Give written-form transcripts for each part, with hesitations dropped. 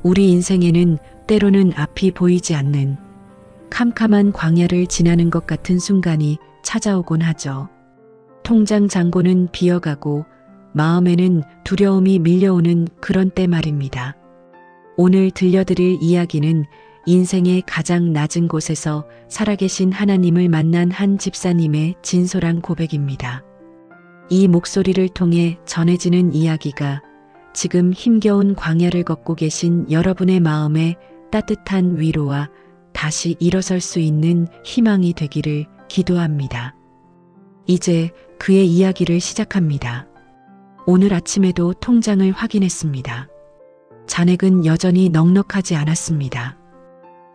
우리 인생에는 때로는 앞이 보이지 않는 캄캄한 광야를 지나는 것 같은 순간이 찾아오곤 하죠. 통장 잔고는 비어가고 마음에는 두려움이 밀려오는 그런 때 말입니다. 오늘 들려드릴 이야기는 인생의 가장 낮은 곳에서 살아계신 하나님을 만난 한 집사님의 진솔한 고백입니다. 이 목소리를 통해 전해지는 이야기가 지금 힘겨운 광야를 걷고 계신 여러분의 마음에 따뜻한 위로와 다시 일어설 수 있는 희망이 되기를 기도합니다. 이제 그의 이야기를 시작합니다. 오늘 아침에도 통장을 확인했습니다. 잔액은 여전히 넉넉하지 않았습니다.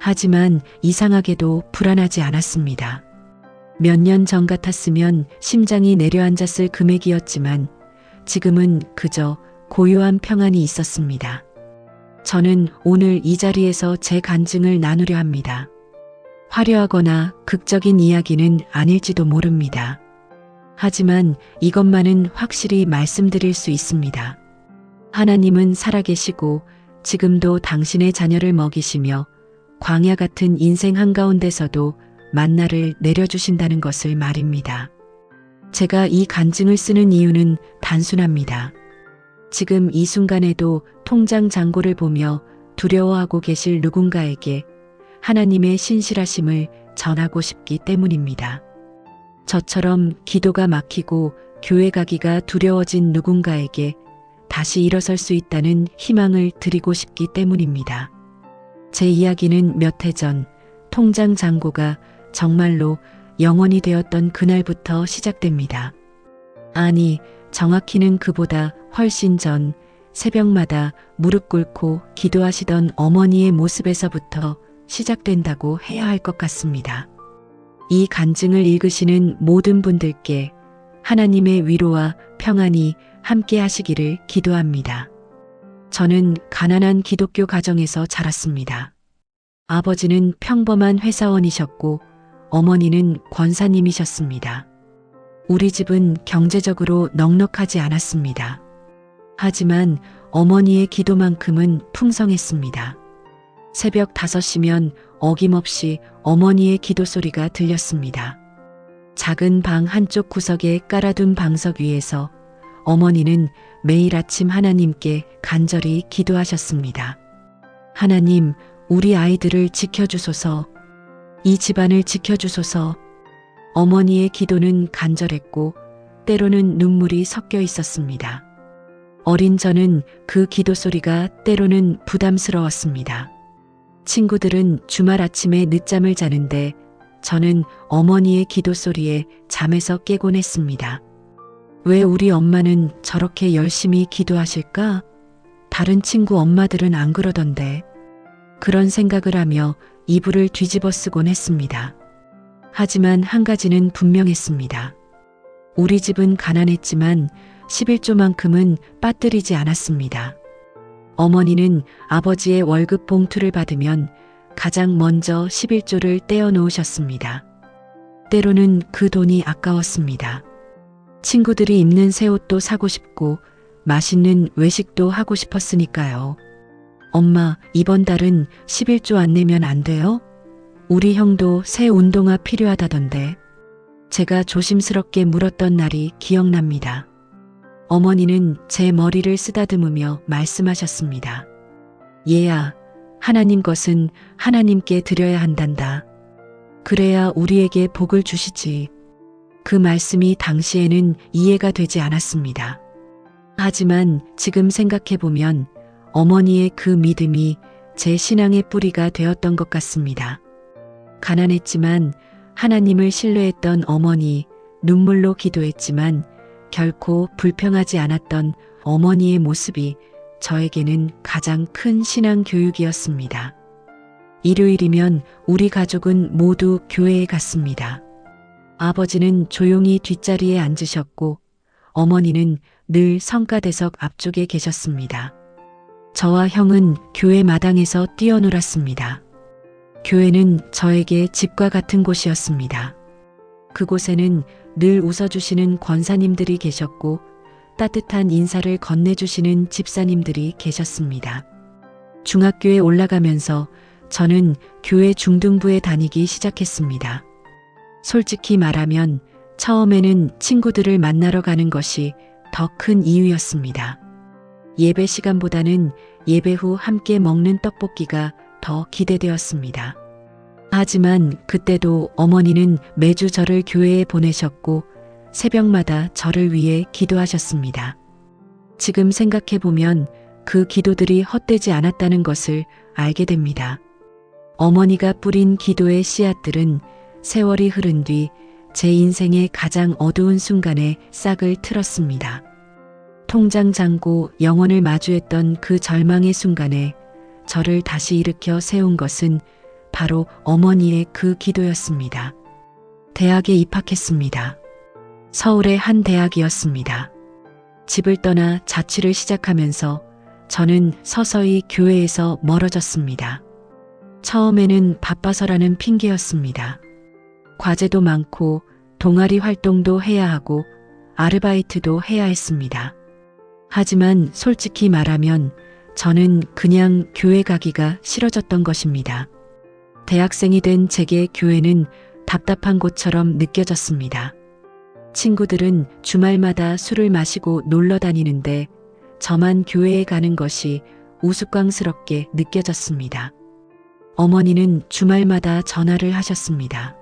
하지만 이상하게도 불안하지 않았습니다. 몇 년 전 같았으면 심장이 내려앉았을 금액이었지만 지금은 그저 고요한 평안이 있었습니다. 저는 오늘 이 자리에서 제 간증을 나누려 합니다. 화려하거나 극적인 이야기는 아닐지도 모릅니다. 하지만 이것만은 확실히 말씀드릴 수 있습니다. 하나님은 살아계시고 지금도 당신의 자녀를 먹이시며 광야 같은 인생 한가운데서도 만나를 내려주신다는 것을 말입니다. 제가 이 간증을 쓰는 이유는 단순합니다. 지금 이 순간에도 통장 잔고를 보며 두려워하고 계실 누군가에게 하나님의 신실하심을 전하고 싶기 때문입니다. 저처럼 기도가 막히고 교회 가기가 두려워진 누군가에게 다시 일어설 수 있다는 희망을 드리고 싶기 때문입니다. 제 이야기는 몇 해 전 통장 잔고가 정말로 영원이 되었던 그날부터 시작됩니다. 아니, 정확히는 그보다 훨씬 전 새벽마다 무릎 꿇고 기도하시던 어머니의 모습에서부터 시작된다고 해야 할 것 같습니다. 이 간증을 읽으시는 모든 분들께 하나님의 위로와 평안이 함께 하시기를 기도합니다. 저는 가난한 기독교 가정에서 자랐습니다. 아버지는 평범한 회사원이셨고 어머니는 권사님이셨습니다. 우리 집은 경제적으로 넉넉하지 않았습니다. 하지만 어머니의 기도만큼은 풍성했습니다. 새벽 5시면 어김없이 어머니의 기도 소리가 들렸습니다. 작은 방 한쪽 구석에 깔아둔 방석 위에서 어머니는 매일 아침 하나님께 간절히 기도하셨습니다. 하나님, 우리 아이들을 지켜주소서, 이 집안을 지켜주소서. 어머니의 기도는 간절했고 때로는 눈물이 섞여 있었습니다. 어린 저는 그 기도 소리가 때로는 부담스러웠습니다. 친구들은 주말 아침에 늦잠을 자는데 저는 어머니의 기도 소리에 잠에서 깨곤 했습니다. 왜 우리 엄마는 저렇게 열심히 기도하실까? 다른 친구 엄마들은 안 그러던데. 그런 생각을 하며 이불을 뒤집어 쓰곤 했습니다. 하지만 한 가지는 분명했습니다. 우리 집은 가난했지만 11조만큼은 빠뜨리지 않았습니다. 어머니는 아버지의 월급 봉투를 받으면 가장 먼저 11조를 떼어 놓으셨습니다. 때로는 그 돈이 아까웠습니다. 친구들이 입는 새 옷도 사고 싶고 맛있는 외식도 하고 싶었으니까요. 엄마, 이번 달은 11조 안 내면 안 돼요? 우리 형도 새 운동화 필요하다던데. 제가 조심스럽게 물었던 날이 기억납니다. 어머니는 제 머리를 쓰다듬으며 말씀하셨습니다. 얘야, 하나님 것은 하나님께 드려야 한단다. 그래야 우리에게 복을 주시지. 그 말씀이 당시에는 이해가 되지 않았습니다. 하지만 지금 생각해보면 어머니의 그 믿음이 제 신앙의 뿌리가 되었던 것 같습니다. 가난했지만 하나님을 신뢰했던 어머니, 눈물로 기도했지만 결코 불평하지 않았던 어머니의 모습이 저에게는 가장 큰 신앙 교육이었습니다. 일요일이면 우리 가족은 모두 교회에 갔습니다. 아버지는 조용히 뒷자리에 앉으셨고 어머니는 늘 성가대석 앞쪽에 계셨습니다. 저와 형은 교회 마당에서 뛰어놀았습니다. 교회는 저에게 집과 같은 곳이었습니다. 그곳에는 늘 웃어주시는 권사님들이 계셨고 따뜻한 인사를 건네주시는 집사님들이 계셨습니다. 중학교에 올라가면서 저는 교회 중등부에 다니기 시작했습니다. 솔직히 말하면 처음에는 친구들을 만나러 가는 것이 더 큰 이유였습니다. 예배 시간보다는 예배 후 함께 먹는 떡볶이가 더 기대되었습니다. 하지만 그때도 어머니는 매주 저를 교회에 보내셨고 새벽마다 저를 위해 기도하셨습니다. 지금 생각해보면 그 기도들이 헛되지 않았다는 것을 알게 됩니다. 어머니가 뿌린 기도의 씨앗들은 세월이 흐른 뒤 제 인생의 가장 어두운 순간에 싹을 틀었습니다. 통장 잔고 영혼을 마주했던 그 절망의 순간에 저를 다시 일으켜 세운 것은 바로 어머니의 그 기도였습니다. 대학에 입학했습니다. 서울의 한 대학이었습니다. 집을 떠나 자취를 시작하면서 저는 서서히 교회에서 멀어졌습니다. 처음에는 바빠서라는 핑계였습니다. 과제도 많고 동아리 활동도 해야 하고 아르바이트도 해야 했습니다. 하지만 솔직히 말하면 저는 그냥 교회 가기가 싫어졌던 것입니다. 대학생이 된 제게 교회는 답답한 곳처럼 느껴졌습니다. 친구들은 주말마다 술을 마시고 놀러 다니는데 저만 교회에 가는 것이 우스꽝스럽게 느껴졌습니다. 어머니는 주말마다 전화를 하셨습니다.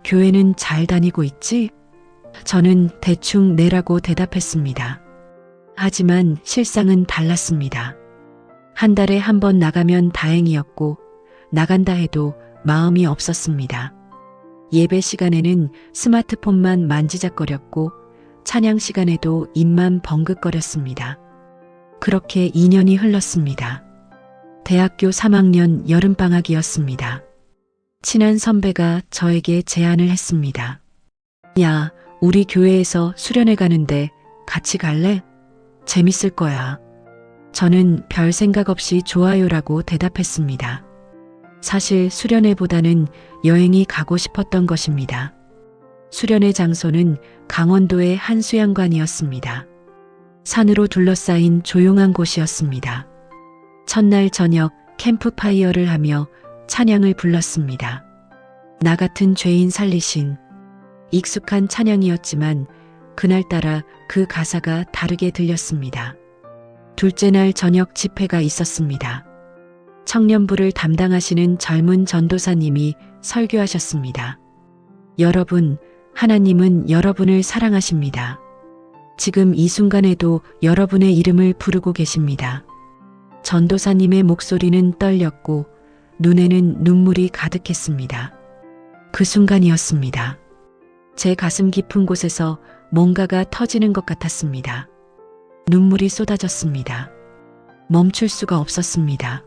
교회는 잘 다니고 있지? 저는 대충 네라고 대답했습니다. 하지만 실상은 달랐습니다. 한 달에 한 번 나가면 다행이었고 나간다 해도 마음이 없었습니다. 예배 시간에는 스마트폰만 만지작거렸고 찬양 시간에도 입만 벙긋거렸습니다. 그렇게 2년이 흘렀습니다. 대학교 3학년 여름방학이었습니다. 친한 선배가 저에게 제안을 했습니다. 야, 우리 교회에서 수련회 가는데 같이 갈래? 재밌을 거야. 저는 별 생각 없이 좋아요라고 대답했습니다. 사실 수련회보다는 여행이 가고 싶었던 것입니다. 수련회 장소는 강원도의 한 수양관이었습니다. 산으로 둘러싸인 조용한 곳이었습니다. 첫날 저녁 캠프파이어를 하며 찬양을 불렀습니다. 나 같은 죄인 살리신. 익숙한 찬양이었지만 그날따라 그 가사가 다르게 들렸습니다. 둘째 날 저녁 집회가 있었습니다. 청년부를 담당하시는 젊은 전도사님이 설교하셨습니다. 여러분, 하나님은 여러분을 사랑하십니다. 지금 이 순간에도 여러분의 이름을 부르고 계십니다. 전도사님의 목소리는 떨렸고 눈에는 눈물이 가득했습니다. 그 순간이었습니다. 제 가슴 깊은 곳에서 뭔가가 터지는 것 같았습니다. 눈물이 쏟아졌습니다. 멈출 수가 없었습니다.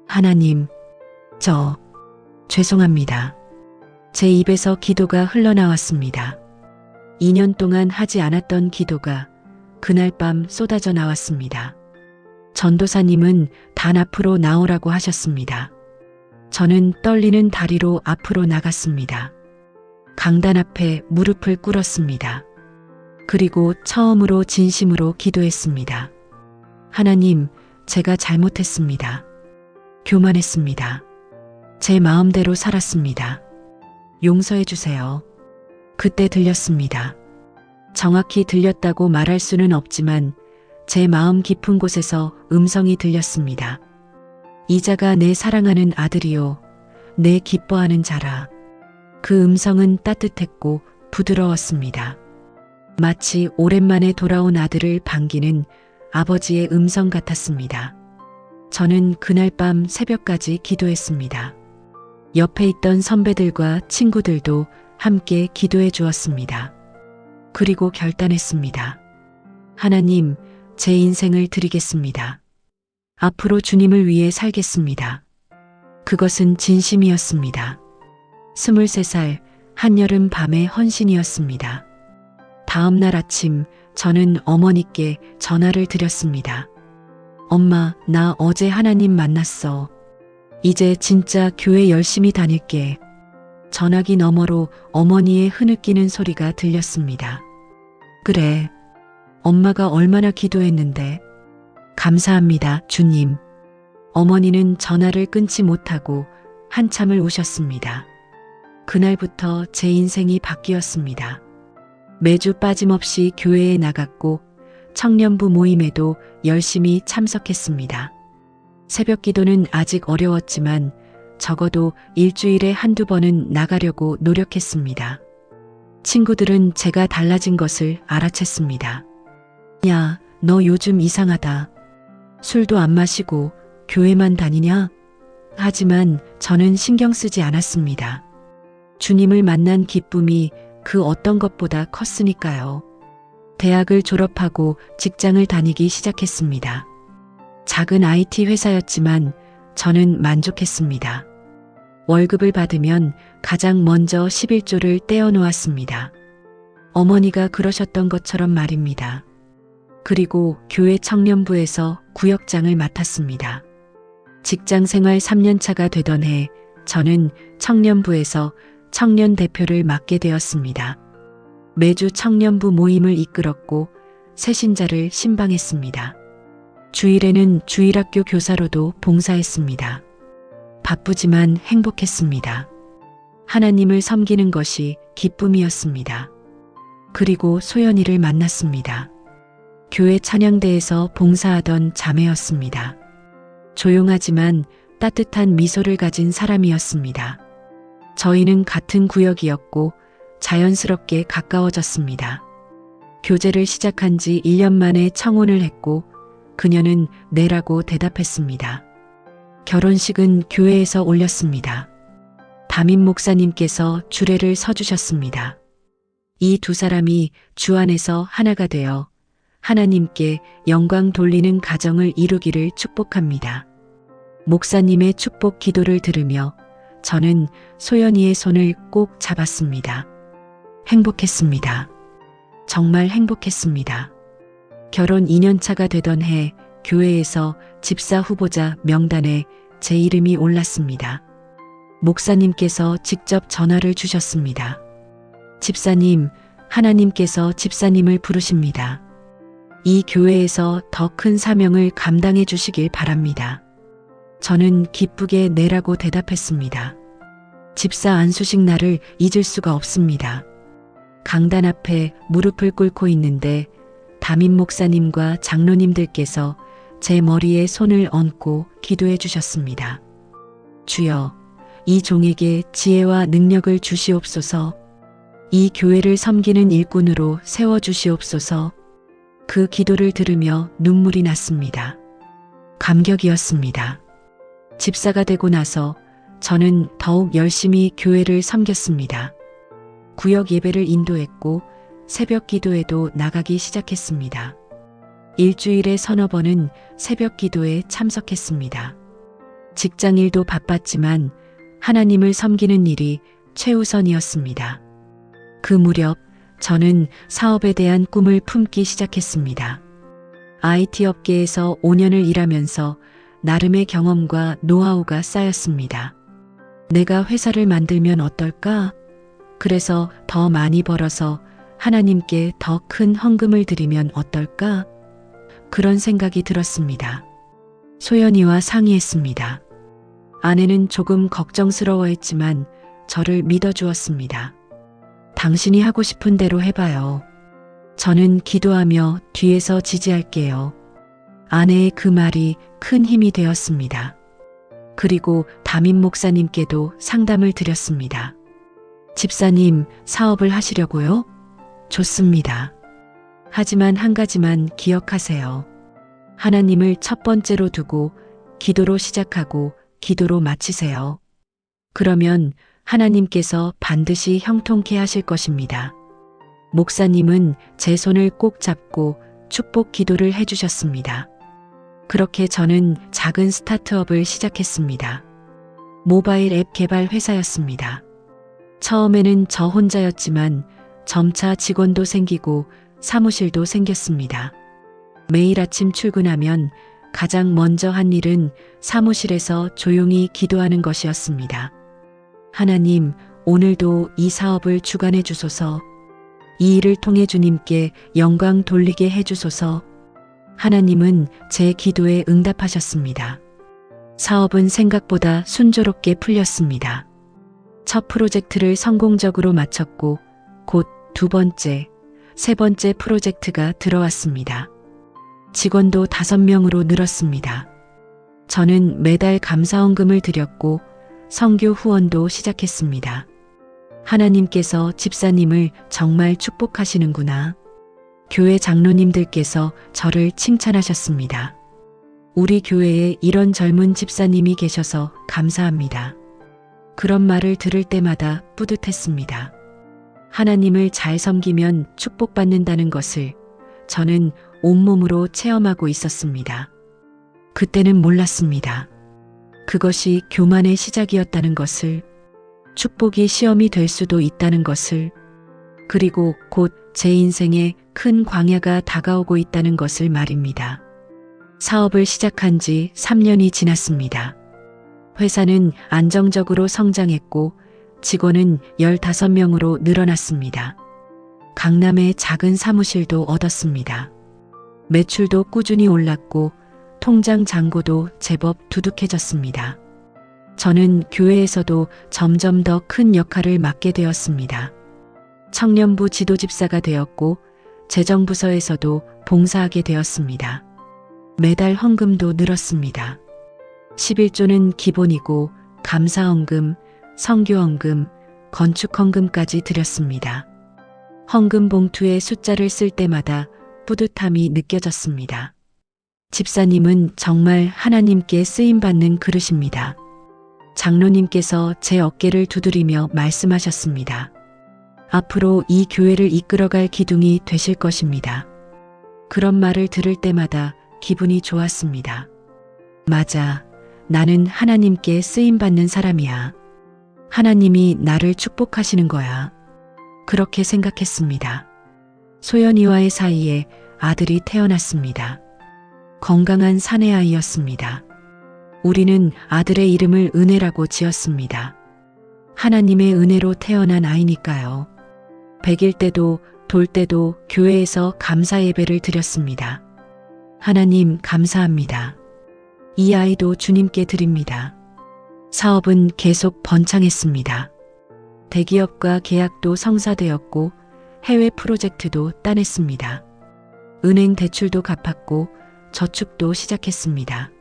하나님, 죄송합니다. 제 입에서 기도가 흘러나왔습니다. 2년 동안 하지 않았던 기도가 그날 밤 쏟아져 나왔습니다. 전도사님은 단 앞으로 나오라고 하셨습니다. 저는 떨리는 다리로 앞으로 나갔습니다. 강단 앞에 무릎을 꿇었습니다. 그리고 처음으로 진심으로 기도했습니다. 하나님, 제가 잘못했습니다. 교만했습니다. 제 마음대로 살았습니다. 용서해 주세요. 그때 들렸습니다. 정확히 들렸다고 말할 수는 없지만 제 마음 깊은 곳에서 음성이 들렸습니다. 이자가 내 사랑하는 아들이요, 내 기뻐하는 자라. 그 음성은 따뜻했고 부드러웠습니다. 마치 오랜만에 돌아온 아들을 반기는 아버지의 음성 같았습니다. 저는 그날 밤 새벽까지 기도했습니다. 옆에 있던 선배들과 친구들도 함께 기도해 주었습니다. 그리고 결단했습니다. 하나님, 제 인생을 드리겠습니다. 앞으로 주님을 위해 살겠습니다. 그것은 진심이었습니다. 23살 한여름 밤의 헌신이었습니다. 다음 날 아침 저는 어머니께 전화를 드렸습니다. 엄마, 나 어제 하나님 만났어. 이제 진짜 교회 열심히 다닐게. 전화기 너머로 어머니의 흐느끼는 소리가 들렸습니다. 그래, 엄마가 얼마나 기도했는데. 감사합니다, 주님. 어머니는 전화를 끊지 못하고 한참을 우셨습니다. 그날부터 제 인생이 바뀌었습니다. 매주 빠짐없이 교회에 나갔고 청년부 모임에도 열심히 참석했습니다. 새벽 기도는 아직 어려웠지만 적어도 일주일에 한두 번은 나가려고 노력했습니다. 친구들은 제가 달라진 것을 알아챘습니다. 야, 너 요즘 이상하다. 술도 안 마시고 교회만 다니냐? 하지만 저는 신경 쓰지 않았습니다. 주님을 만난 기쁨이 그 어떤 것보다 컸으니까요. 대학을 졸업하고 직장을 다니기 시작했습니다. 작은 IT 회사였지만 저는 만족했습니다. 월급을 받으면 가장 먼저 11조를 떼어 놓았습니다. 어머니가 그러셨던 것처럼 말입니다. 그리고 교회 청년부에서 구역장을 맡았습니다. 직장 생활 3년차가 되던 해 저는 청년부에서 청년 대표를 맡게 되었습니다. 매주 청년부 모임을 이끌었고 새신자를 신방했습니다. 주일에는 주일학교 교사로도 봉사했습니다. 바쁘지만 행복했습니다. 하나님을 섬기는 것이 기쁨이었습니다. 그리고 소연이를 만났습니다. 교회 찬양대에서 봉사하던 자매였습니다. 조용하지만 따뜻한 미소를 가진 사람이었습니다. 저희는 같은 구역이었고 자연스럽게 가까워졌습니다. 교제를 시작한 지 1년 만에 청혼을 했고 그녀는 네라고 대답했습니다. 결혼식은 교회에서 올렸습니다. 담임 목사님께서 주례를 서주셨습니다. 이 두 사람이 주 안에서 하나가 되어 하나님께 영광 돌리는 가정을 이루기를 축복합니다. 목사님의 축복 기도를 들으며 저는 소연이의 손을 꼭 잡았습니다. 행복했습니다. 정말 행복했습니다. 결혼 2년차가 되던 해 교회에서 집사 후보자 명단에 제 이름이 올랐습니다. 목사님께서 직접 전화를 주셨습니다. 집사님, 하나님께서 집사님을 부르십니다. 이 교회에서 더 큰 사명을 감당해 주시길 바랍니다. 저는 기쁘게 네라고 대답했습니다. 집사 안수식 날을 잊을 수가 없습니다. 강단 앞에 무릎을 꿇고 있는데 담임 목사님과 장로님들께서 제 머리에 손을 얹고 기도해 주셨습니다. 주여, 이 종에게 지혜와 능력을 주시옵소서. 이 교회를 섬기는 일꾼으로 세워주시옵소서. 그 기도를 들으며 눈물이 났습니다. 감격이었습니다. 집사가 되고 나서 저는 더욱 열심히 교회를 섬겼습니다. 구역 예배를 인도했고 새벽 기도에도 나가기 시작했습니다. 일주일에 서너 번은 새벽 기도에 참석했습니다. 직장 일도 바빴지만 하나님을 섬기는 일이 최우선이었습니다. 그 무렵 저는 사업에 대한 꿈을 품기 시작했습니다. IT 업계에서 5년을 일하면서 나름의 경험과 노하우가 쌓였습니다. 내가 회사를 만들면 어떨까? 그래서 더 많이 벌어서 하나님께 더 큰 헌금을 드리면 어떨까? 그런 생각이 들었습니다. 소연이와 상의했습니다. 아내는 조금 걱정스러워했지만 저를 믿어주었습니다. 당신이 하고 싶은 대로 해봐요. 저는 기도하며 뒤에서 지지할게요. 아내의 그 말이 큰 힘이 되었습니다. 그리고 담임 목사님께도 상담을 드렸습니다. 집사님, 사업을 하시려고요? 좋습니다. 하지만 한 가지만 기억하세요. 하나님을 첫 번째로 두고 기도로 시작하고 기도로 마치세요. 그러면 하나님께서 반드시 형통케 하실 것입니다. 목사님은 제 손을 꼭 잡고 축복 기도를 해주셨습니다. 그렇게 저는 작은 스타트업을 시작했습니다. 모바일 앱 개발 회사였습니다. 처음에는 저 혼자였지만 점차 직원도 생기고 사무실도 생겼습니다. 매일 아침 출근하면 가장 먼저 한 일은 사무실에서 조용히 기도하는 것이었습니다. 하나님, 오늘도 이 사업을 주관해 주소서. 이 일을 통해 주님께 영광 돌리게 해 주소서. 하나님은 제 기도에 응답하셨습니다. 사업은 생각보다 순조롭게 풀렸습니다. 첫 프로젝트를 성공적으로 마쳤고 곧 두 번째, 세 번째 프로젝트가 들어왔습니다. 직원도 5명으로 늘었습니다. 저는 매달 감사원금을 드렸고 선교 후원도 시작했습니다. 하나님께서 집사님을 정말 축복하시는구나. 교회 장로님들께서 저를 칭찬하셨습니다. 우리 교회에 이런 젊은 집사님이 계셔서 감사합니다. 그런 말을 들을 때마다 뿌듯했습니다. 하나님을 잘 섬기면 축복받는다는 것을 저는 온몸으로 체험하고 있었습니다. 그때는 몰랐습니다. 그것이 교만의 시작이었다는 것을, 축복이 시험이 될 수도 있다는 것을, 그리고 곧 제 인생에 큰 광야가 다가오고 있다는 것을 말입니다. 사업을 시작한 지 3년이 지났습니다. 회사는 안정적으로 성장했고 직원은 15명으로 늘어났습니다. 강남에 작은 사무실도 얻었습니다. 매출도 꾸준히 올랐고 통장 잔고도 제법 두둑해졌습니다. 저는 교회에서도 점점 더 큰 역할을 맡게 되었습니다. 청년부 지도집사가 되었고 재정부서에서도 봉사하게 되었습니다. 매달 헌금도 늘었습니다. 11조는 기본이고 감사헌금, 선교헌금, 건축헌금까지 드렸습니다. 헌금 봉투에 숫자를 쓸 때마다 뿌듯함이 느껴졌습니다. 집사님은 정말 하나님께 쓰임받는 그릇입니다. 장로님께서 제 어깨를 두드리며 말씀하셨습니다. 앞으로 이 교회를 이끌어갈 기둥이 되실 것입니다. 그런 말을 들을 때마다 기분이 좋았습니다. 맞아, 나는 하나님께 쓰임받는 사람이야. 하나님이 나를 축복하시는 거야. 그렇게 생각했습니다. 소연이와의 사이에 아들이 태어났습니다. 건강한 사내아이였습니다. 우리는 아들의 이름을 은혜라고 지었습니다. 하나님의 은혜로 태어난 아이니까요. 100일 때도 돌 때도 교회에서 감사 예배를 드렸습니다. 하나님 감사합니다. 이 아이도 주님께 드립니다. 사업은 계속 번창했습니다. 대기업과 계약도 성사되었고 해외 프로젝트도 따냈습니다. 은행 대출도 갚았고 저축도 시작했습니다.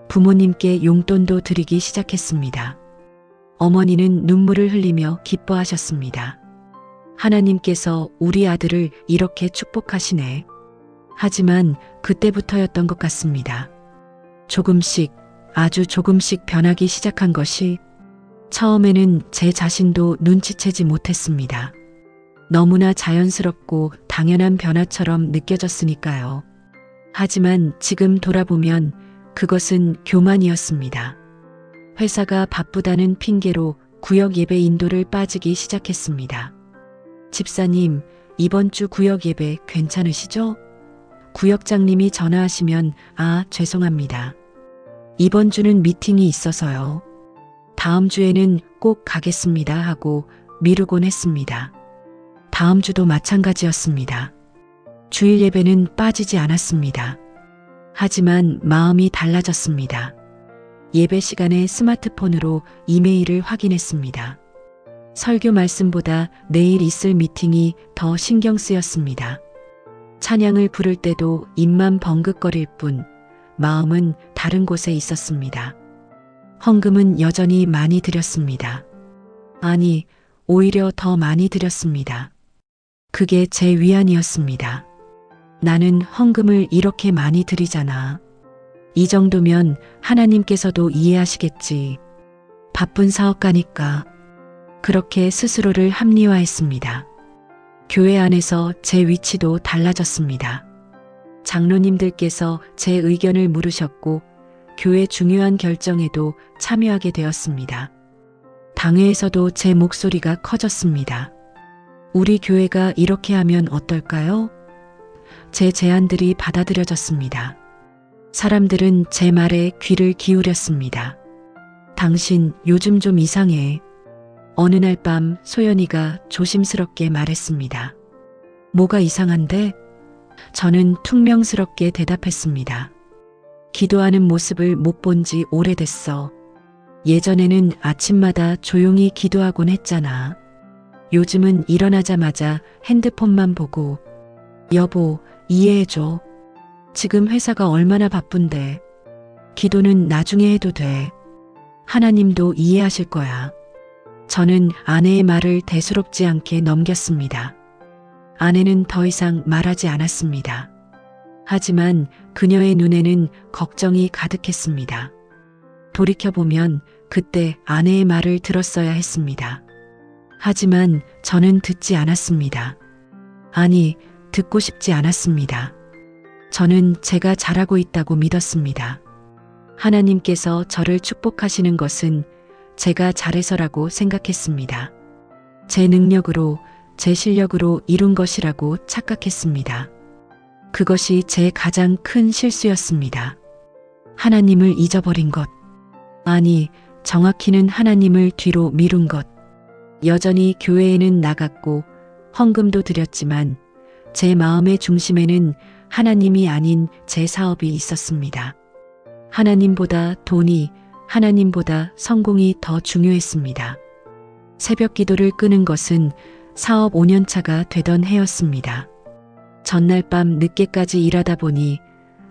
부모님께 용돈도 드리기 시작했습니다. 어머니는 눈물을 흘리며 기뻐하셨습니다. 하나님께서 우리 아들을 이렇게 축복하시네. 하지만 그때부터였던 것 같습니다. 조금씩, 아주 조금씩 변하기 시작한 것이 처음에는 제 자신도 눈치채지 못했습니다. 너무나 자연스럽고 당연한 변화처럼 느껴졌으니까요. 하지만 지금 돌아보면 그것은 교만이었습니다. 회사가 바쁘다는 핑계로 구역 예배 인도를 빠지기 시작했습니다. 집사님, 이번 주 구역 예배 괜찮으시죠? 구역장님이 전화하시면 죄송합니다. 이번 주는 미팅이 있어서요. 다음 주에는 꼭 가겠습니다 하고 미루곤 했습니다. 다음 주도 마찬가지였습니다. 주일 예배는 빠지지 않았습니다. 하지만 마음이 달라졌습니다. 예배 시간에 스마트폰으로 이메일을 확인했습니다. 설교 말씀보다 내일 있을 미팅이 더 신경 쓰였습니다. 찬양을 부를 때도 입만 벙긋거릴 뿐 마음은 다른 곳에 있었습니다. 헌금은 여전히 많이 드렸습니다. 아니, 오히려 더 많이 드렸습니다. 그게 제 위안이었습니다. 나는 헌금을 이렇게 많이 드리잖아. 이 정도면 하나님께서도 이해하시겠지. 바쁜 사업가니까. 그렇게 스스로를 합리화했습니다. 교회 안에서 제 위치도 달라졌습니다. 장로님들께서 제 의견을 물으셨고 교회 중요한 결정에도 참여하게 되었습니다. 당회에서도 제 목소리가 커졌습니다. 우리 교회가 이렇게 하면 어떨까요? 제 제안들이 받아들여졌습니다. 사람들은 제 말에 귀를 기울였습니다. 당신 요즘 좀 이상해. 어느 날 밤 소연이가 조심스럽게 말했습니다. 뭐가 이상한데? 저는 퉁명스럽게 대답했습니다. 기도하는 모습을 못 본 지 오래됐어. 예전에는 아침마다 조용히 기도하곤 했잖아. 요즘은 일어나자마자 핸드폰만 보고 여보, 이해해줘. 지금 회사가 얼마나 바쁜데. 기도는 나중에 해도 돼. 하나님도 이해하실 거야. 저는 아내의 말을 대수롭지 않게 넘겼습니다. 아내는 더 이상 말하지 않았습니다. 하지만 그녀의 눈에는 걱정이 가득했습니다. 돌이켜보면 그때 아내의 말을 들었어야 했습니다. 하지만 저는 듣지 않았습니다. 아니, 듣고 싶지 않았습니다. 저는 제가 잘하고 있다고 믿었습니다. 하나님께서 저를 축복하시는 것은 제가 잘해서라고 생각했습니다. 제 능력으로, 제 실력으로 이룬 것이라고 착각했습니다. 그것이 제 가장 큰 실수였습니다. 하나님을 잊어버린 것. 아니, 정확히는 하나님을 뒤로 미룬 것. 여전히 교회에는 나갔고 헌금도 드렸지만 제 마음의 중심에는 하나님이 아닌 제 사업이 있었습니다. 하나님보다 돈이, 하나님보다 성공이 더 중요했습니다. 새벽 기도를 끄는 것은 사업 5년차가 되던 해였습니다. 전날 밤 늦게까지 일하다 보니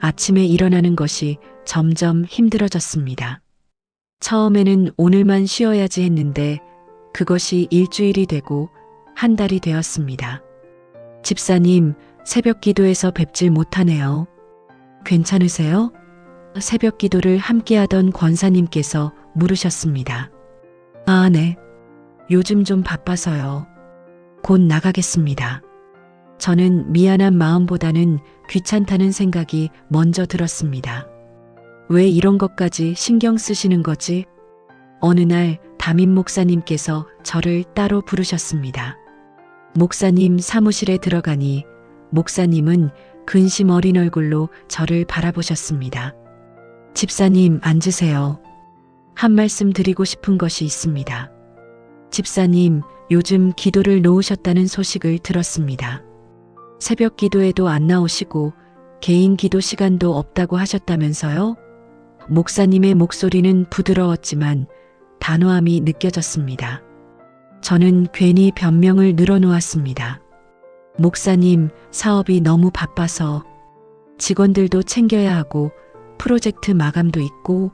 아침에 일어나는 것이 점점 힘들어졌습니다. 처음에는 오늘만 쉬어야지 했는데 그것이 일주일이 되고 한 달이 되었습니다. 집사님, 새벽 기도에서 뵙질 못하네요. 괜찮으세요? 새벽 기도를 함께하던 권사님께서 물으셨습니다. 아, 네. 요즘 좀 바빠서요. 곧 나가겠습니다. 저는 미안한 마음보다는 귀찮다는 생각이 먼저 들었습니다. 왜 이런 것까지 신경 쓰시는 거지? 어느 날 담임 목사님께서 저를 따로 부르셨습니다. 목사님 사무실에 들어가니 목사님은 근심 어린 얼굴로 저를 바라보셨습니다. 집사님, 앉으세요. 한 말씀 드리고 싶은 것이 있습니다. 집사님, 요즘 기도를 놓으셨다는 소식을 들었습니다. 새벽 기도에도 안 나오시고 개인 기도 시간도 없다고 하셨다면서요? 목사님의 목소리는 부드러웠지만 단호함이 느껴졌습니다. 저는 괜히 변명을 늘어놓았습니다. 목사님, 사업이 너무 바빠서 직원들도 챙겨야 하고 프로젝트 마감도 있고.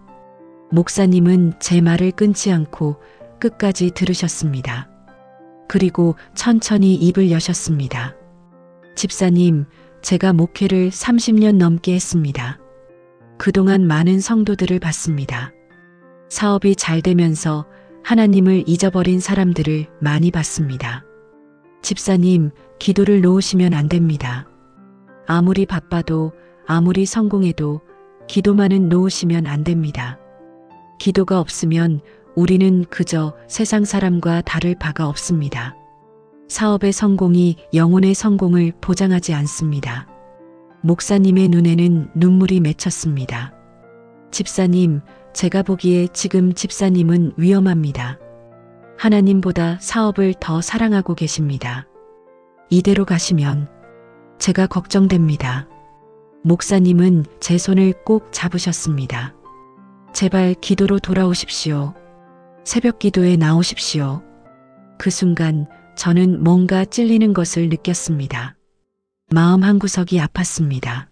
목사님은 제 말을 끊지 않고 끝까지 들으셨습니다. 그리고 천천히 입을 여셨습니다. 집사님, 제가 목회를 30년 넘게 했습니다. 그동안 많은 성도들을 봤습니다. 사업이 잘 되면서 하나님을 잊어버린 사람들을 많이 봤습니다. 집사님, 기도를 놓으시면 안 됩니다. 아무리 바빠도, 아무리 성공해도 기도만은 놓으시면 안 됩니다. 기도가 없으면 우리는 그저 세상 사람과 다를 바가 없습니다. 사업의 성공이 영혼의 성공을 보장하지 않습니다. 목사님의 눈에는 눈물이 맺혔습니다. 집사님, 제가 보기에 지금 집사님은 위험합니다. 하나님보다 사업을 더 사랑하고 계십니다. 이대로 가시면 제가 걱정됩니다. 목사님은 제 손을 꼭 잡으셨습니다. 제발 기도로 돌아오십시오. 새벽 기도에 나오십시오. 그 순간 저는 뭔가 찔리는 것을 느꼈습니다. 마음 한구석이 아팠습니다.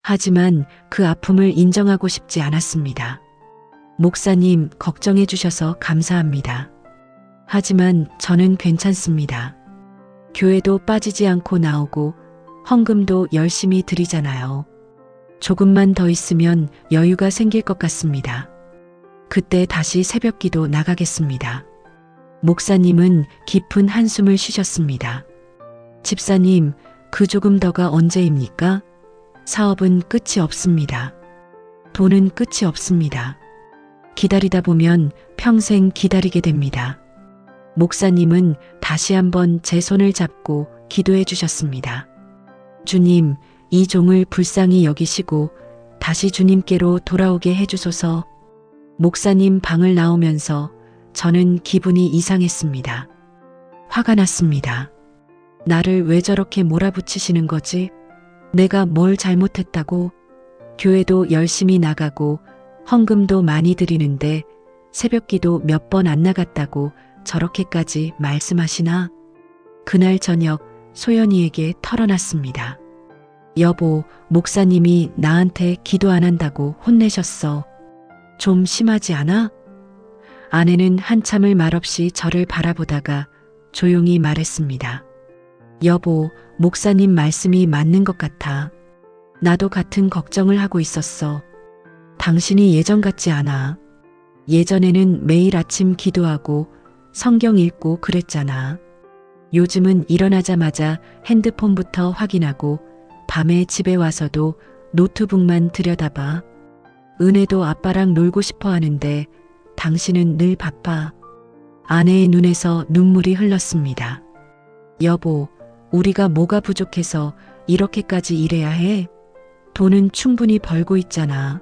하지만 그 아픔을 인정하고 싶지 않았습니다. 목사님, 걱정해 주셔서 감사합니다. 하지만 저는 괜찮습니다. 교회도 빠지지 않고 나오고 헌금도 열심히 드리잖아요. 조금만 더 있으면 여유가 생길 것 같습니다. 그때 다시 새벽 기도 나가겠습니다. 목사님은 깊은 한숨을 쉬셨습니다. 집사님, 그 조금 더가 언제입니까? 사업은 끝이 없습니다. 돈은 끝이 없습니다. 기다리다 보면 평생 기다리게 됩니다. 목사님은 다시 한번 제 손을 잡고 기도해 주셨습니다. 주님, 이 종을 불쌍히 여기시고 다시 주님께로 돌아오게 해주소서. 목사님 방을 나오면서 저는 기분이 이상했습니다. 화가 났습니다. 나를 왜 저렇게 몰아붙이시는 거지? 내가 뭘 잘못했다고? 교회도 열심히 나가고 헌금도 많이 드리는데 새벽기도 몇 번 안 나갔다고 저렇게까지 말씀하시나? 그날 저녁 소연이에게 털어놨습니다. 여보, 목사님이 나한테 기도 안 한다고 혼내셨어. 좀 심하지 않아? 아내는 한참을 말없이 저를 바라보다가 조용히 말했습니다. 여보, 목사님 말씀이 맞는 것 같아. 나도 같은 걱정을 하고 있었어. 당신이 예전 같지 않아. 예전에는 매일 아침 기도하고 성경 읽고 그랬잖아. 요즘은 일어나자마자 핸드폰부터 확인하고 밤에 집에 와서도 노트북만 들여다봐. 은혜도 아빠랑 놀고 싶어 하는데 당신은 늘 바빠. 아내의 눈에서 눈물이 흘렀습니다. 여보, 우리가 뭐가 부족해서 이렇게까지 일해야 해? 돈은 충분히 벌고 있잖아.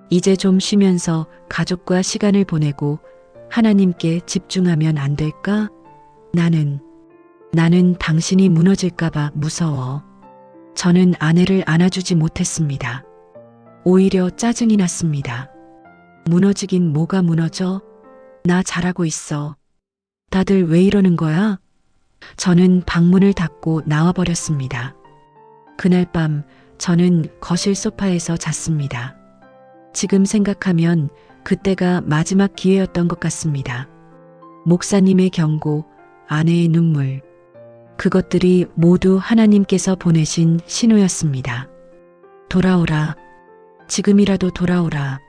이제 좀 쉬면서 가족과 시간을 보내고 하나님께 집중하면 안 될까? 나는 당신이 무너질까봐 무서워. 저는 아내를 안아주지 못했습니다. 오히려 짜증이 났습니다. 무너지긴 뭐가 무너져? 나 잘하고 있어. 다들 왜 이러는 거야? 저는 방문을 닫고 나와버렸습니다. 그날 밤 저는 거실 소파에서 잤습니다. 지금 생각하면 그때가 마지막 기회였던 것 같습니다. 목사님의 경고, 아내의 눈물, 그것들이 모두 하나님께서 보내신 신호였습니다. 돌아오라. 지금이라도 돌아오라.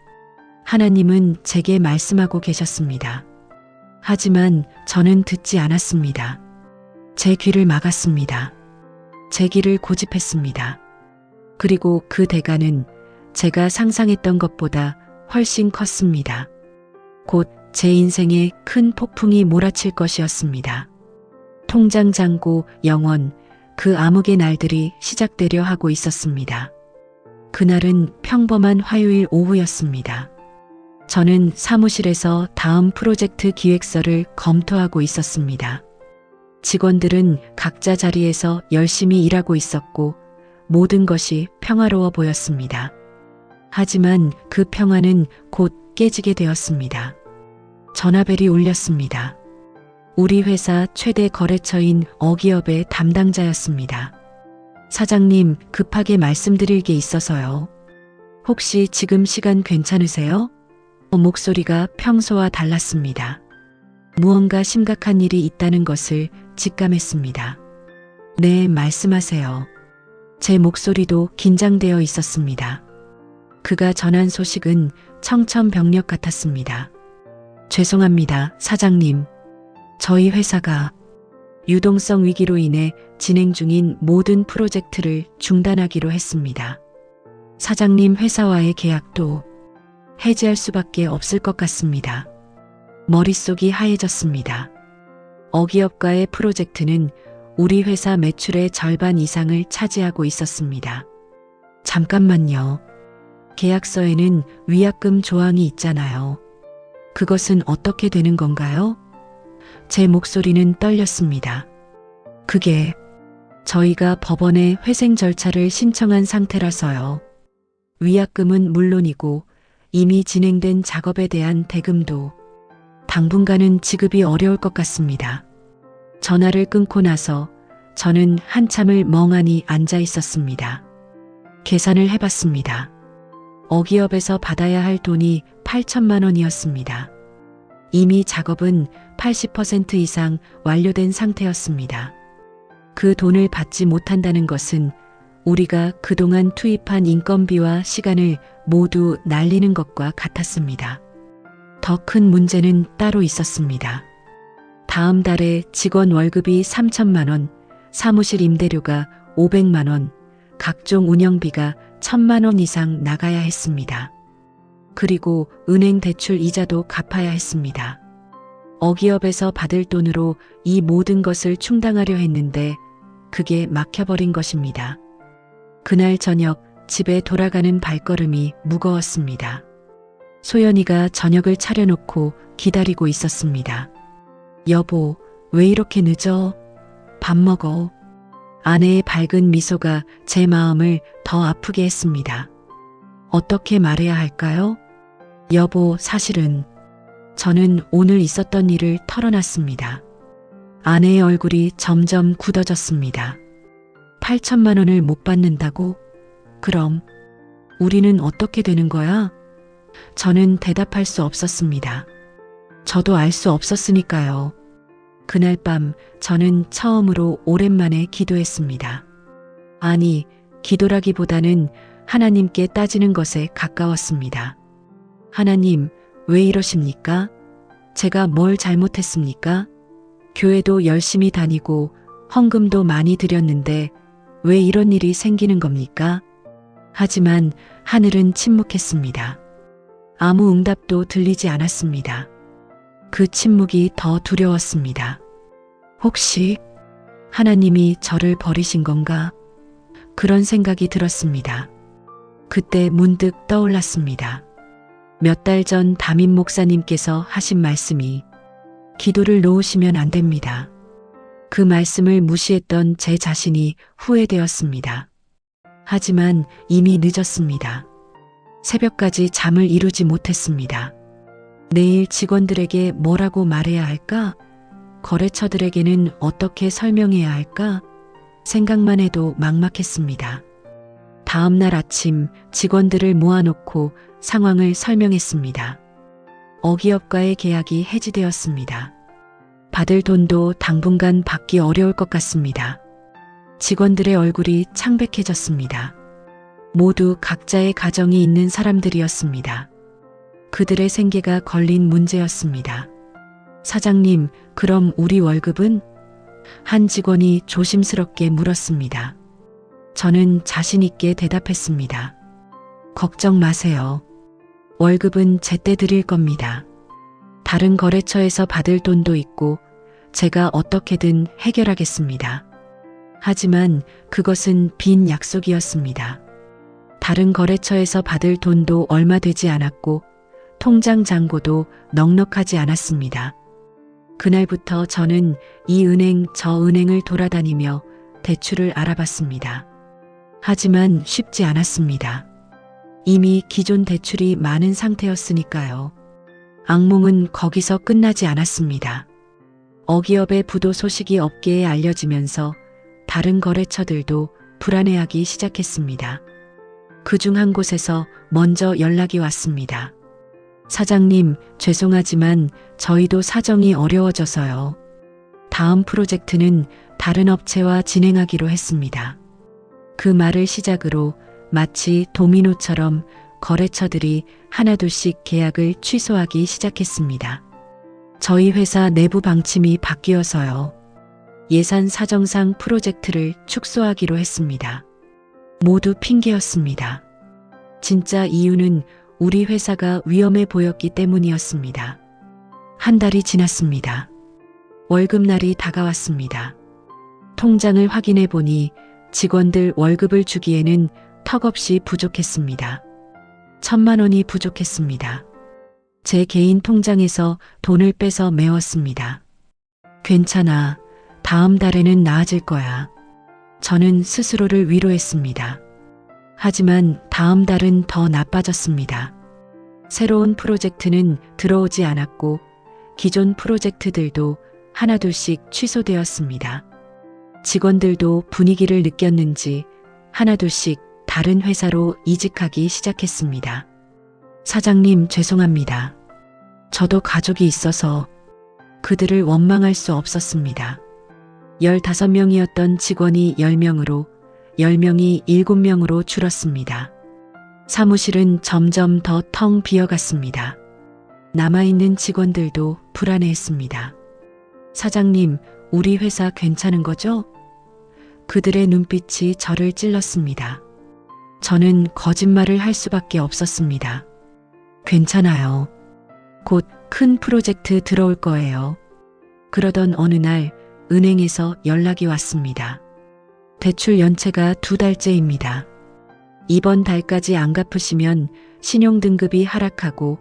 하나님은 제게 말씀하고 계셨습니다. 하지만 저는 듣지 않았습니다. 제 귀를 막았습니다. 제 길을 고집했습니다. 그리고 그 대가는 제가 상상했던 것보다 훨씬 컸습니다. 곧 제 인생에 큰 폭풍이 몰아칠 것이었습니다. 통장 잔고, 영원, 그 암흑의 날들이 시작되려 하고 있었습니다. 그날은 평범한 화요일 오후였습니다. 저는 사무실에서 다음 프로젝트 기획서를 검토하고 있었습니다. 직원들은 각자 자리에서 열심히 일하고 있었고 모든 것이 평화로워 보였습니다. 하지만 그 평화는 곧 깨지게 되었습니다. 전화벨이 울렸습니다. 우리 회사 최대 거래처인 어기업의 담당자였습니다. 사장님, 급하게 말씀드릴 게 있어서요. 혹시 지금 시간 괜찮으세요? 목소리가 평소와 달랐습니다. 무언가 심각한 일이 있다는 것을 직감했습니다. 네, 말씀하세요. 제 목소리도 긴장되어 있었습니다. 그가 전한 소식은 청천벽력 같았습니다. 죄송합니다, 사장님. 저희 회사가 유동성 위기로 인해 진행 중인 모든 프로젝트를 중단하기로 했습니다. 사장님 회사와의 계약도 해지할 수밖에 없을 것 같습니다. 머릿속이 하얘졌습니다. 어기업과의 프로젝트는 우리 회사 매출의 절반 이상을 차지하고 있었습니다. 잠깐만요. 계약서에는 위약금 조항이 있잖아요. 그것은 어떻게 되는 건가요? 제 목소리는 떨렸습니다. 그게 저희가 법원에 회생 절차를 신청한 상태라서요. 위약금은 물론이고 이미 진행된 작업에 대한 대금도 당분간은 지급이 어려울 것 같습니다. 전화를 끊고 나서 저는 한참을 멍하니 앉아 있었습니다. 계산을 해봤습니다. 어기업에서 받아야 할 돈이 8천만 원이었습니다. 이미 작업은 80% 이상 완료된 상태였습니다. 그 돈을 받지 못한다는 것은 우리가 그동안 투입한 인건비와 시간을 모두 날리는 것과 같았습니다. 더 큰 문제는 따로 있었습니다. 다음 달에 직원 월급이 3천만 원, 사무실 임대료가 500만 원, 각종 운영비가 1,000만 원 이상 나가야 했습니다. 그리고 은행 대출 이자도 갚아야 했습니다. 어기업에서 받을 돈으로 이 모든 것을 충당하려 했는데 그게 막혀버린 것입니다. 그날 저녁 집에 돌아가는 발걸음이 무거웠습니다. 소연이가 저녁을 차려놓고 기다리고 있었습니다. 여보, 왜 이렇게 늦어? 밥 먹어. 아내의 밝은 미소가 제 마음을 더 아프게 했습니다. 어떻게 말해야 할까요? 여보, 사실은 저는 오늘 있었던 일을 털어놨습니다. 아내의 얼굴이 점점 굳어졌습니다. 8천만 원을 못 받는다고? 그럼 우리는 어떻게 되는 거야? 저는 대답할 수 없었습니다. 저도 알 수 없었으니까요. 그날 밤 저는 처음으로 오랜만에 기도했습니다. 아니, 기도라기보다는 하나님께 따지는 것에 가까웠습니다. 하나님, 왜 이러십니까? 제가 뭘 잘못했습니까? 교회도 열심히 다니고 헌금도 많이 드렸는데 왜 이런 일이 생기는 겁니까? 하지만 하늘은 침묵했습니다. 아무 응답도 들리지 않았습니다. 그 침묵이 더 두려웠습니다. 혹시 하나님이 저를 버리신 건가? 그런 생각이 들었습니다. 그때 문득 떠올랐습니다. 몇 달 전 담임 목사님께서 하신 말씀이 기도를 놓으시면 안 됩니다. 그 말씀을 무시했던 제 자신이 후회되었습니다. 하지만 이미 늦었습니다. 새벽까지 잠을 이루지 못했습니다. 내일 직원들에게 뭐라고 말해야 할까? 거래처들에게는 어떻게 설명해야 할까? 생각만 해도 막막했습니다. 다음 날 아침 직원들을 모아놓고 상황을 설명했습니다. 어기업과의 계약이 해지되었습니다. 받을 돈도 당분간 받기 어려울 것 같습니다. 직원들의 얼굴이 창백해졌습니다. 모두 각자의 가정이 있는 사람들이었습니다. 그들의 생계가 걸린 문제였습니다. 사장님, 그럼 우리 월급은? 한 직원이 조심스럽게 물었습니다. 저는 자신 있게 대답했습니다. 걱정 마세요. 월급은 제때 드릴 겁니다. 다른 거래처에서 받을 돈도 있고 제가 어떻게든 해결하겠습니다. 하지만 그것은 빈 약속이었습니다. 다른 거래처에서 받을 돈도 얼마 되지 않았고 통장 잔고도 넉넉하지 않았습니다. 그날부터 저는 이 은행 저 은행을 돌아다니며 대출을 알아봤습니다. 하지만 쉽지 않았습니다. 이미 기존 대출이 많은 상태였으니까요. 악몽은 거기서 끝나지 않았습니다. 어기업의 부도 소식이 업계에 알려지면서 다른 거래처들도 불안해하기 시작했습니다. 그중 한 곳에서 먼저 연락이 왔습니다. 사장님, 죄송하지만 저희도 사정이 어려워져서요. 다음 프로젝트는 다른 업체와 진행하기로 했습니다. 그 말을 시작으로 마치 도미노처럼 거래처들이 하나둘씩 계약을 취소하기 시작했습니다. 저희 회사 내부 방침이 바뀌어서요. 예산 사정상 프로젝트를 축소하기로 했습니다. 모두 핑계였습니다. 진짜 이유는 우리 회사가 위험해 보였기 때문이었습니다. 한 달이 지났습니다. 월급날이 다가왔습니다. 통장을 확인해 보니 직원들 월급을 주기에는 턱없이 부족했습니다. 1,000만 원이 부족했습니다. 제 개인 통장에서 돈을 빼서 메웠습니다. 괜찮아. 다음 달에는 나아질 거야. 저는 스스로를 위로했습니다. 하지만 다음 달은 더 나빠졌습니다. 새로운 프로젝트는 들어오지 않았고 기존 프로젝트들도 하나둘씩 취소되었습니다. 직원들도 분위기를 느꼈는지 하나둘씩 다른 회사로 이직하기 시작했습니다. 사장님, 죄송합니다. 저도 가족이 있어서 그들을 원망할 수 없었습니다. 15명이었던 직원이 10명으로, 10명이 7명으로 줄었습니다. 사무실은 점점 더 텅 비어갔습니다. 남아있는 직원들도 불안해했습니다. 사장님, 우리 회사 괜찮은 거죠? 그들의 눈빛이 저를 찔렀습니다. 저는 거짓말을 할 수밖에 없었습니다. 괜찮아요. 곧 큰 프로젝트 들어올 거예요. 그러던 어느 날 은행에서 연락이 왔습니다. 대출 연체가 2달째입니다. 이번 달까지 안 갚으시면 신용등급이 하락하고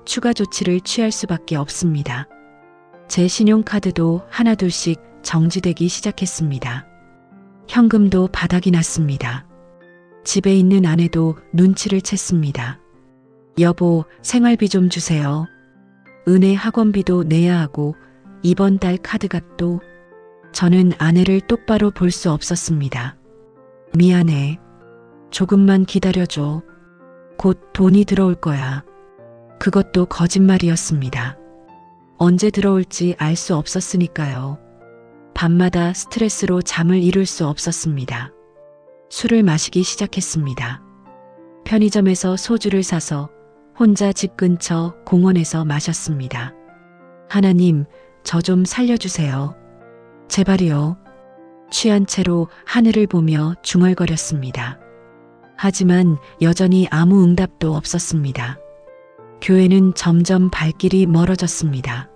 추가 조치를 취할 수밖에 없습니다. 제 신용카드도 하나둘씩 정지되기 시작했습니다. 현금도 바닥이 났습니다. 집에 있는 아내도 눈치를 챘습니다. 여보, 생활비 좀 주세요. 은혜 학원비도 내야 하고 이번 달 카드값도. 저는 아내를 똑바로 볼 수 없었습니다. 미안해. 조금만 기다려줘. 곧 돈이 들어올 거야. 그것도 거짓말이었습니다. 언제 들어올지 알 수 없었으니까요. 밤마다 스트레스로 잠을 이룰 수 없었습니다. 술을 마시기 시작했습니다. 편의점에서 소주를 사서 혼자 집 근처 공원에서 마셨습니다. 하나님, 저 좀 살려주세요. 제발이요. 취한 채로 하늘을 보며 중얼거렸습니다. 하지만 여전히 아무 응답도 없었습니다. 교회는 점점 발길이 멀어졌습니다.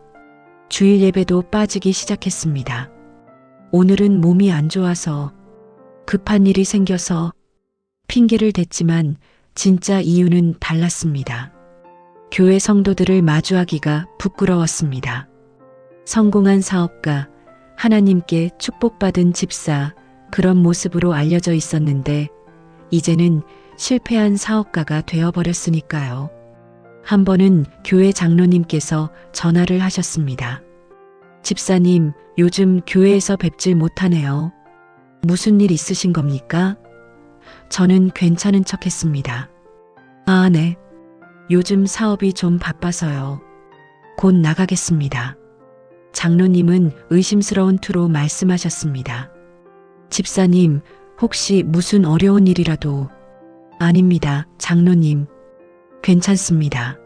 주일 예배도 빠지기 시작했습니다. 오늘은 몸이 안 좋아서, 급한 일이 생겨서 핑계를 댔지만 진짜 이유는 달랐습니다. 교회 성도들을 마주하기가 부끄러웠습니다. 성공한 사업가, 하나님께 축복받은 집사, 그런 모습으로 알려져 있었는데 이제는 실패한 사업가가 되어버렸으니까요. 한 번은 교회 장로님께서 전화를 하셨습니다. 집사님, 요즘 교회에서 뵙질 못하네요. 무슨 일 있으신 겁니까? 저는 괜찮은 척 했습니다. 아, 네. 요즘 사업이 좀 바빠서요. 곧 나가겠습니다. 장로님은 의심스러운 투로 말씀하셨습니다. 집사님, 혹시 무슨 어려운 일이라도? 아닙니다, 장로님. 괜찮습니다.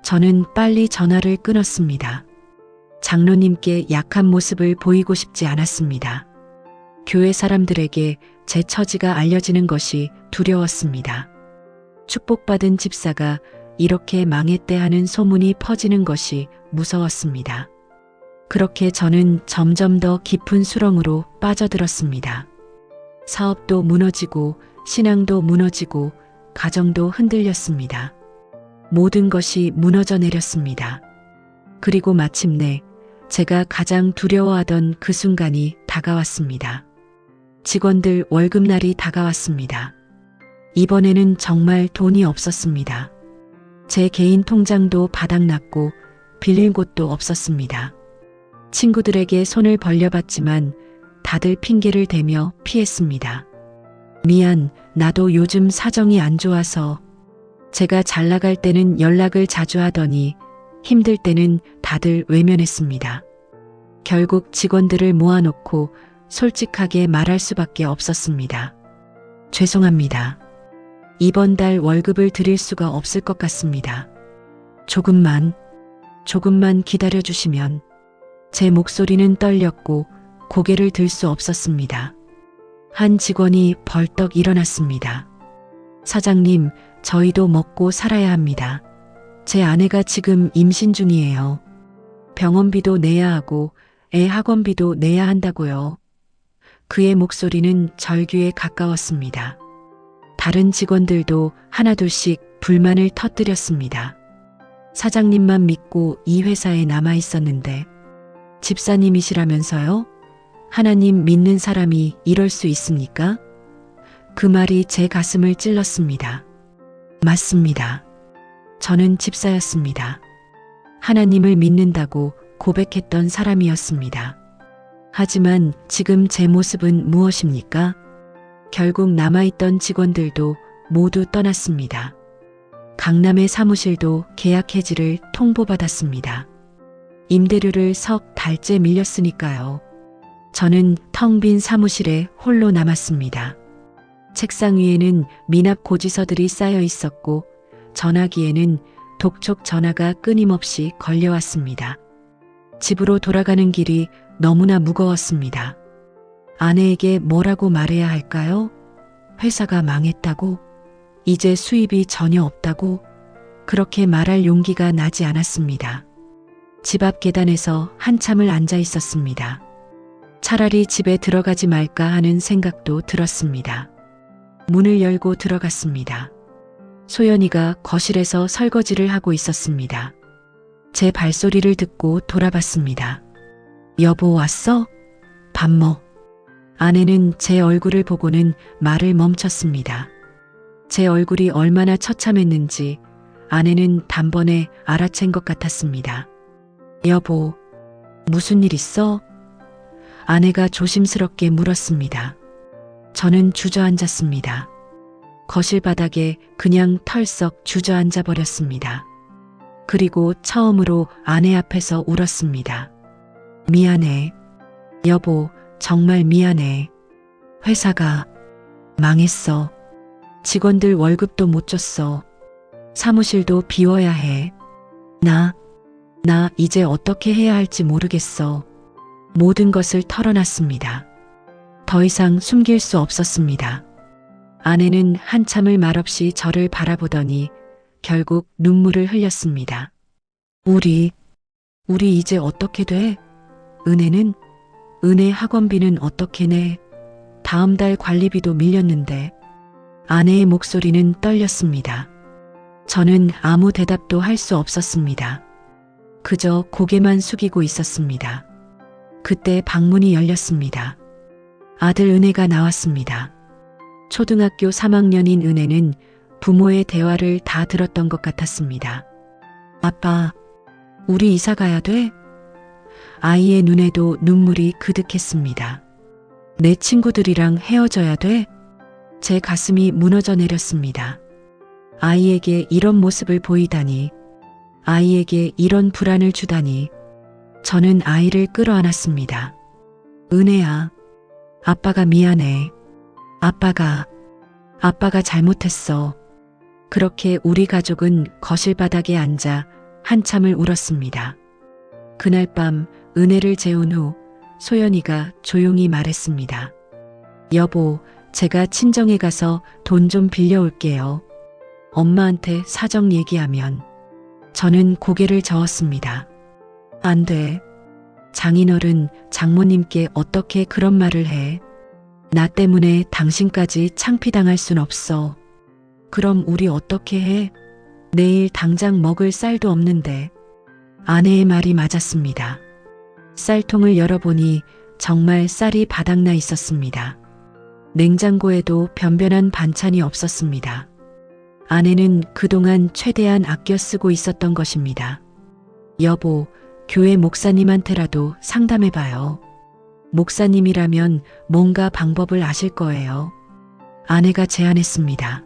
저는 빨리 전화를 끊었습니다. 장로님께 약한 모습을 보이고 싶지 않았습니다. 교회 사람들에게 제 처지가 알려지는 것이 두려웠습니다. 축복받은 집사가 이렇게 망했대 하는 소문이 퍼지는 것이 무서웠습니다. 그렇게 저는 점점 더 깊은 수렁으로 빠져들었습니다. 사업도 무너지고 신앙도 무너지고 가정도 흔들렸습니다. 모든 것이 무너져 내렸습니다. 그리고 마침내 제가 가장 두려워하던 그 순간이 다가왔습니다. 직원들 월급날이 다가왔습니다. 이번에는 정말 돈이 없었습니다. 제 개인 통장도 바닥났고 빌릴 곳도 없었습니다. 친구들에게 손을 벌려봤지만 다들 핑계를 대며 피했습니다. 미안, 나도 요즘 사정이 안 좋아서. 제가 잘 나갈 때는 연락을 자주 하더니 힘들 때는 다들 외면했습니다. 결국 직원들을 모아놓고 솔직하게 말할 수밖에 없었습니다. 죄송합니다. 이번 달 월급을 드릴 수가 없을 것 같습니다. 조금만 기다려주시면. 제 목소리는 떨렸고 고개를 들 수 없었습니다. 한 직원이 벌떡 일어났습니다. 사장님, 저희도 먹고 살아야 합니다. 제 아내가 지금 임신 중이에요. 병원비도 내야 하고 애 학원비도 내야 한다고요. 그의 목소리는 절규에 가까웠습니다. 다른 직원들도 하나둘씩 불만을 터뜨렸습니다. 사장님만 믿고 이 회사에 남아 있었는데 집사님이시라면서요? 하나님 믿는 사람이 이럴 수 있습니까? 그 말이 제 가슴을 찔렀습니다. 맞습니다. 저는 집사였습니다. 하나님을 믿는다고 고백했던 사람이었습니다. 하지만 지금 제 모습은 무엇입니까? 결국 남아있던 직원들도 모두 떠났습니다. 강남의 사무실도 계약 해지를 통보받았습니다. 임대료를 석 달째 밀렸으니까요. 저는 텅 빈 사무실에 홀로 남았습니다. 책상 위에는 미납 고지서들이 쌓여 있었고 전화기에는 독촉 전화가 끊임없이 걸려왔습니다. 집으로 돌아가는 길이 너무나 무거웠습니다. 아내에게 뭐라고 말해야 할까요? 회사가 망했다고? 이제 수입이 전혀 없다고? 그렇게 말할 용기가 나지 않았습니다. 집 앞 계단에서 한참을 앉아 있었습니다. 차라리 집에 들어가지 말까 하는 생각도 들었습니다. 문을 열고 들어갔습니다. 소연이가 거실에서 설거지를 하고 있었습니다. 제 발소리를 듣고 돌아봤습니다. 여보 왔어? 밥 먹. 아내는 제 얼굴을 보고는 말을 멈췄습니다. 제 얼굴이 얼마나 처참했는지 아내는 단번에 알아챈 것 같았습니다. 여보, 무슨 일 있어? 아내가 조심스럽게 물었습니다. 저는 주저앉았습니다. 거실 바닥에 그냥 털썩 주저앉아 버렸습니다. 그리고 처음으로 아내 앞에서 울었습니다. 미안해. 여보, 정말 미안해. 회사가 망했어. 직원들 월급도 못 줬어. 사무실도 비워야 해. 나 이제 어떻게 해야 할지 모르겠어. 모든 것을 털어놨습니다. 더 이상 숨길 수 없었습니다. 아내는 한참을 말없이 저를 바라보더니 결국 눈물을 흘렸습니다. 우리 이제 어떻게 돼? 은혜 학원비는 어떻게 내? 다음 달 관리비도 밀렸는데. 아내의 목소리는 떨렸습니다. 저는 아무 대답도 할 수 없었습니다. 그저 고개만 숙이고 있었습니다. 그때 방문이 열렸습니다. 아들 은혜가 나왔습니다. 초등학교 3학년인 은혜는 부모의 대화를 다 들었던 것 같았습니다. 아빠, 우리 이사 가야 돼? 아이의 눈에도 눈물이 그득했습니다. 내 친구들이랑 헤어져야 돼? 제 가슴이 무너져 내렸습니다. 아이에게 이런 모습을 보이다니, 아이에게 이런 불안을 주다니. 저는 아이를 끌어안았습니다. 은혜야, 아빠가 미안해. 아빠가 잘못했어. 그렇게 우리 가족은 거실 바닥에 앉아 한참을 울었습니다. 그날 밤 은혜를 재운 후 소연이가 조용히 말했습니다. 여보, 제가 친정에 가서 돈 좀 빌려올게요. 엄마한테 사정 얘기하면. 저는 고개를 저었습니다. 안 돼. 장인어른, 장모님께 어떻게 그런 말을 해. 나 때문에 당신까지 창피당할 순 없어. 그럼 우리 어떻게 해? 내일 당장 먹을 쌀도 없는데. 아내의 말이 맞았습니다. 쌀통을 열어보니 정말 쌀이 바닥나 있었습니다. 냉장고에도 변변한 반찬이 없었습니다. 아내는 그동안 최대한 아껴 쓰고 있었던 것입니다. 여보, 교회 목사님한테라도 상담해봐요. 목사님이라면 뭔가 방법을 아실 거예요. 아내가 제안했습니다.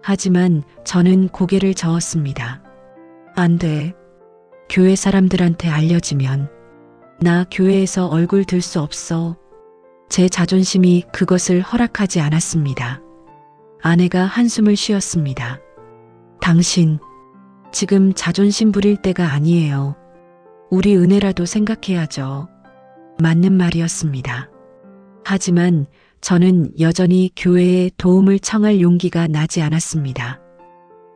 하지만 저는 고개를 저었습니다. 안 돼. 교회 사람들한테 알려지면 나 교회에서 얼굴 들 수 없어. 제 자존심이 그것을 허락하지 않았습니다. 아내가 한숨을 쉬었습니다. 당신, 지금 자존심 부릴 때가 아니에요. 우리 은혜라도 생각해야죠. 맞는 말이었습니다. 하지만 저는 여전히 교회에 도움을 청할 용기가 나지 않았습니다.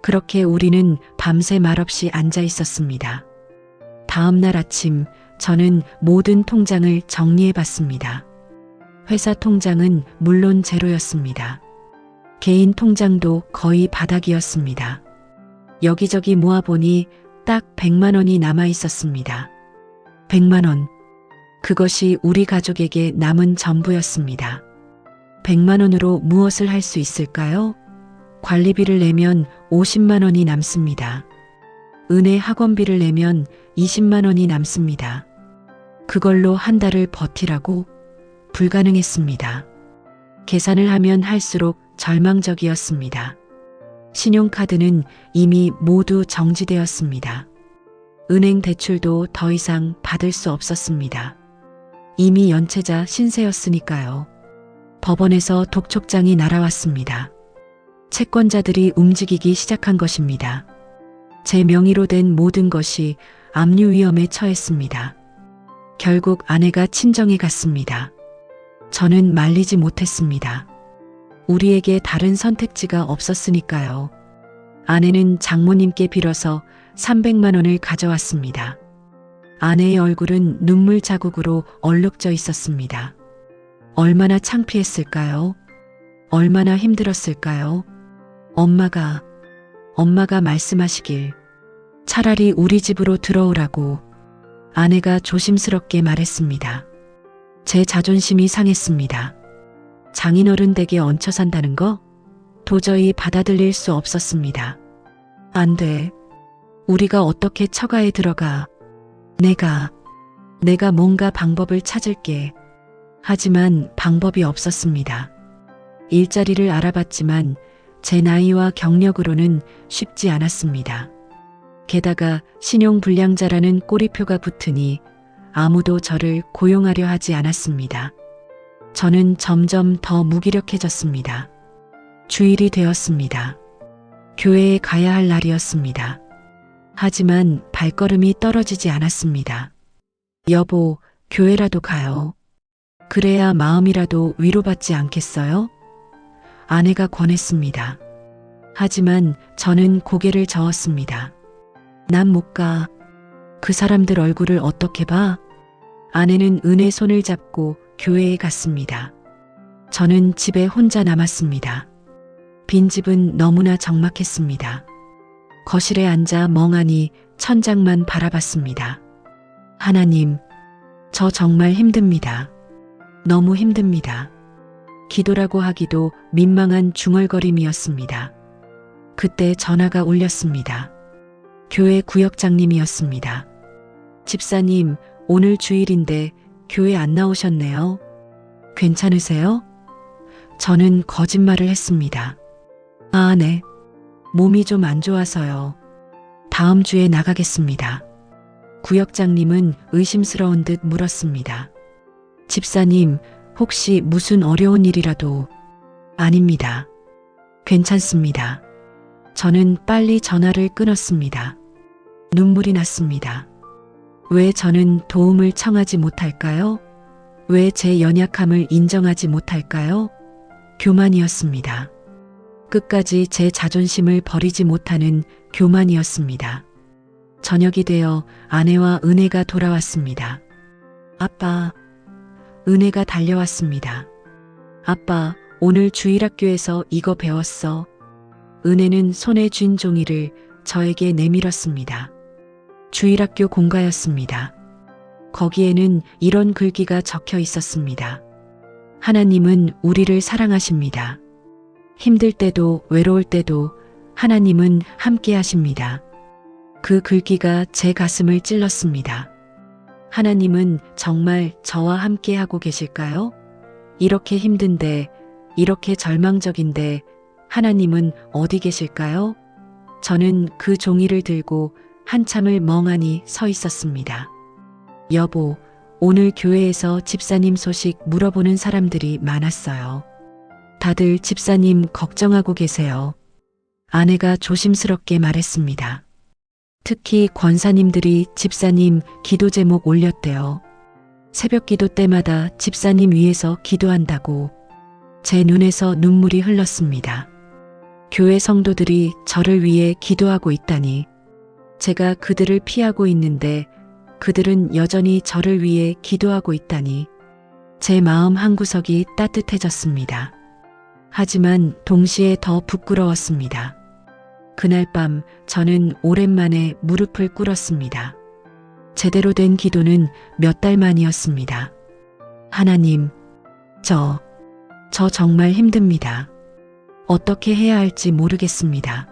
그렇게 우리는 밤새 말없이 앉아 있었습니다. 다음 날 아침 저는 모든 통장을 정리해 봤습니다. 회사 통장은 물론 제로였습니다. 개인 통장도 거의 바닥이었습니다. 여기저기 모아보니 딱 100만 원이 남아 있었습니다. 100만 원. 그것이 우리 가족에게 남은 전부였습니다. 100만 원으로 무엇을 할 수 있을까요? 관리비를 내면 50만 원이 남습니다. 은혜 학원비를 내면 20만 원이 남습니다. 그걸로 한 달을 버티라고? 불가능했습니다. 계산을 하면 할수록 절망적이었습니다. 신용카드는 이미 모두 정지되었습니다. 은행 대출도 더 이상 받을 수 없었습니다. 이미 연체자 신세였으니까요. 법원에서 독촉장이 날아왔습니다. 채권자들이 움직이기 시작한 것입니다. 제 명의로 된 모든 것이 압류 위험에 처했습니다. 결국 아내가 친정에 갔습니다. 저는 말리지 못했습니다. 우리에게 다른 선택지가 없었으니까요. 아내는 장모님께 빌어서 300만 원을 가져왔습니다. 아내의 얼굴은 눈물 자국으로 얼룩져 있었습니다. 얼마나 창피했을까요? 얼마나 힘들었을까요? 엄마가 말씀하시길 차라리 우리 집으로 들어오라고 아내가 조심스럽게 말했습니다. 제 자존심이 상했습니다. 장인어른 댁에 얹혀 산다는 거? 도저히 받아들일 수 없었습니다. 안 돼. 우리가 어떻게 처가에 들어가. 내가 뭔가 방법을 찾을게. 하지만 방법이 없었습니다. 일자리를 알아봤지만 제 나이와 경력으로는 쉽지 않았습니다. 게다가 신용불량자라는 꼬리표가 붙으니 아무도 저를 고용하려 하지 않았습니다. 저는 점점 더 무기력해졌습니다. 주일이 되었습니다. 교회에 가야 할 날이었습니다. 하지만 발걸음이 떨어지지 않았습니다. 여보, 교회라도 가요. 그래야 마음이라도 위로받지 않겠어요? 아내가 권했습니다. 하지만 저는 고개를 저었습니다. 난 못 가. 그 사람들 얼굴을 어떻게 봐? 아내는 은혜 손을 잡고 교회에 갔습니다. 저는 집에 혼자 남았습니다. 빈집은 너무나 적막했습니다. 거실에 앉아 멍하니 천장만 바라봤습니다. 하나님, 저 정말 힘듭니다. 너무 힘듭니다. 기도라고 하기도 민망한 중얼거림이었습니다. 그때 전화가 울렸습니다. 교회 구역장님이었습니다. 집사님, 오늘 주일인데 교회 안 나오셨네요. 괜찮으세요? 저는 거짓말을 했습니다. 아, 네. 몸이 좀 안 좋아서요. 다음 주에 나가겠습니다. 구역장님은 의심스러운 듯 물었습니다. 집사님, 혹시 무슨 어려운 일이라도? 아닙니다. 괜찮습니다. 저는 빨리 전화를 끊었습니다. 눈물이 났습니다. 왜 저는 도움을 청하지 못할까요? 왜 제 연약함을 인정하지 못할까요? 교만이었습니다. 끝까지 제 자존심을 버리지 못하는 교만이었습니다. 저녁이 되어 아내와 은혜가 돌아왔습니다. 아빠, 은혜가 달려왔습니다. 아빠, 오늘 주일학교에서 이거 배웠어. 은혜는 손에 쥔 종이를 저에게 내밀었습니다. 주일학교 공가였습니다. 거기에는 이런 글귀가 적혀 있었습니다. 하나님은 우리를 사랑하십니다. 힘들 때도 외로울 때도 하나님은 함께 하십니다. 그 글귀가 제 가슴을 찔렀습니다. 하나님은 정말 저와 함께 하고 계실까요? 이렇게 힘든데, 이렇게 절망적인데 하나님은 어디 계실까요? 저는 그 종이를 들고 한참을 멍하니 서 있었습니다. 여보, 오늘 교회에서 집사님 소식 물어보는 사람들이 많았어요. 다들 집사님 걱정하고 계세요. 아내가 조심스럽게 말했습니다. 특히 권사님들이 집사님 기도 제목 올렸대요. 새벽 기도 때마다 집사님 위해서 기도한다고. 제 눈에서 눈물이 흘렀습니다. 교회 성도들이 저를 위해 기도하고 있다니. 제가 그들을 피하고 있는데 그들은 여전히 저를 위해 기도하고 있다니. 제 마음 한구석이 따뜻해졌습니다. 하지만 동시에 더 부끄러웠습니다. 그날 밤 저는 오랜만에 무릎을 꿇었습니다. 제대로 된 기도는 몇 달 만이었습니다. 하나님, 저 정말 힘듭니다. 어떻게 해야 할지 모르겠습니다.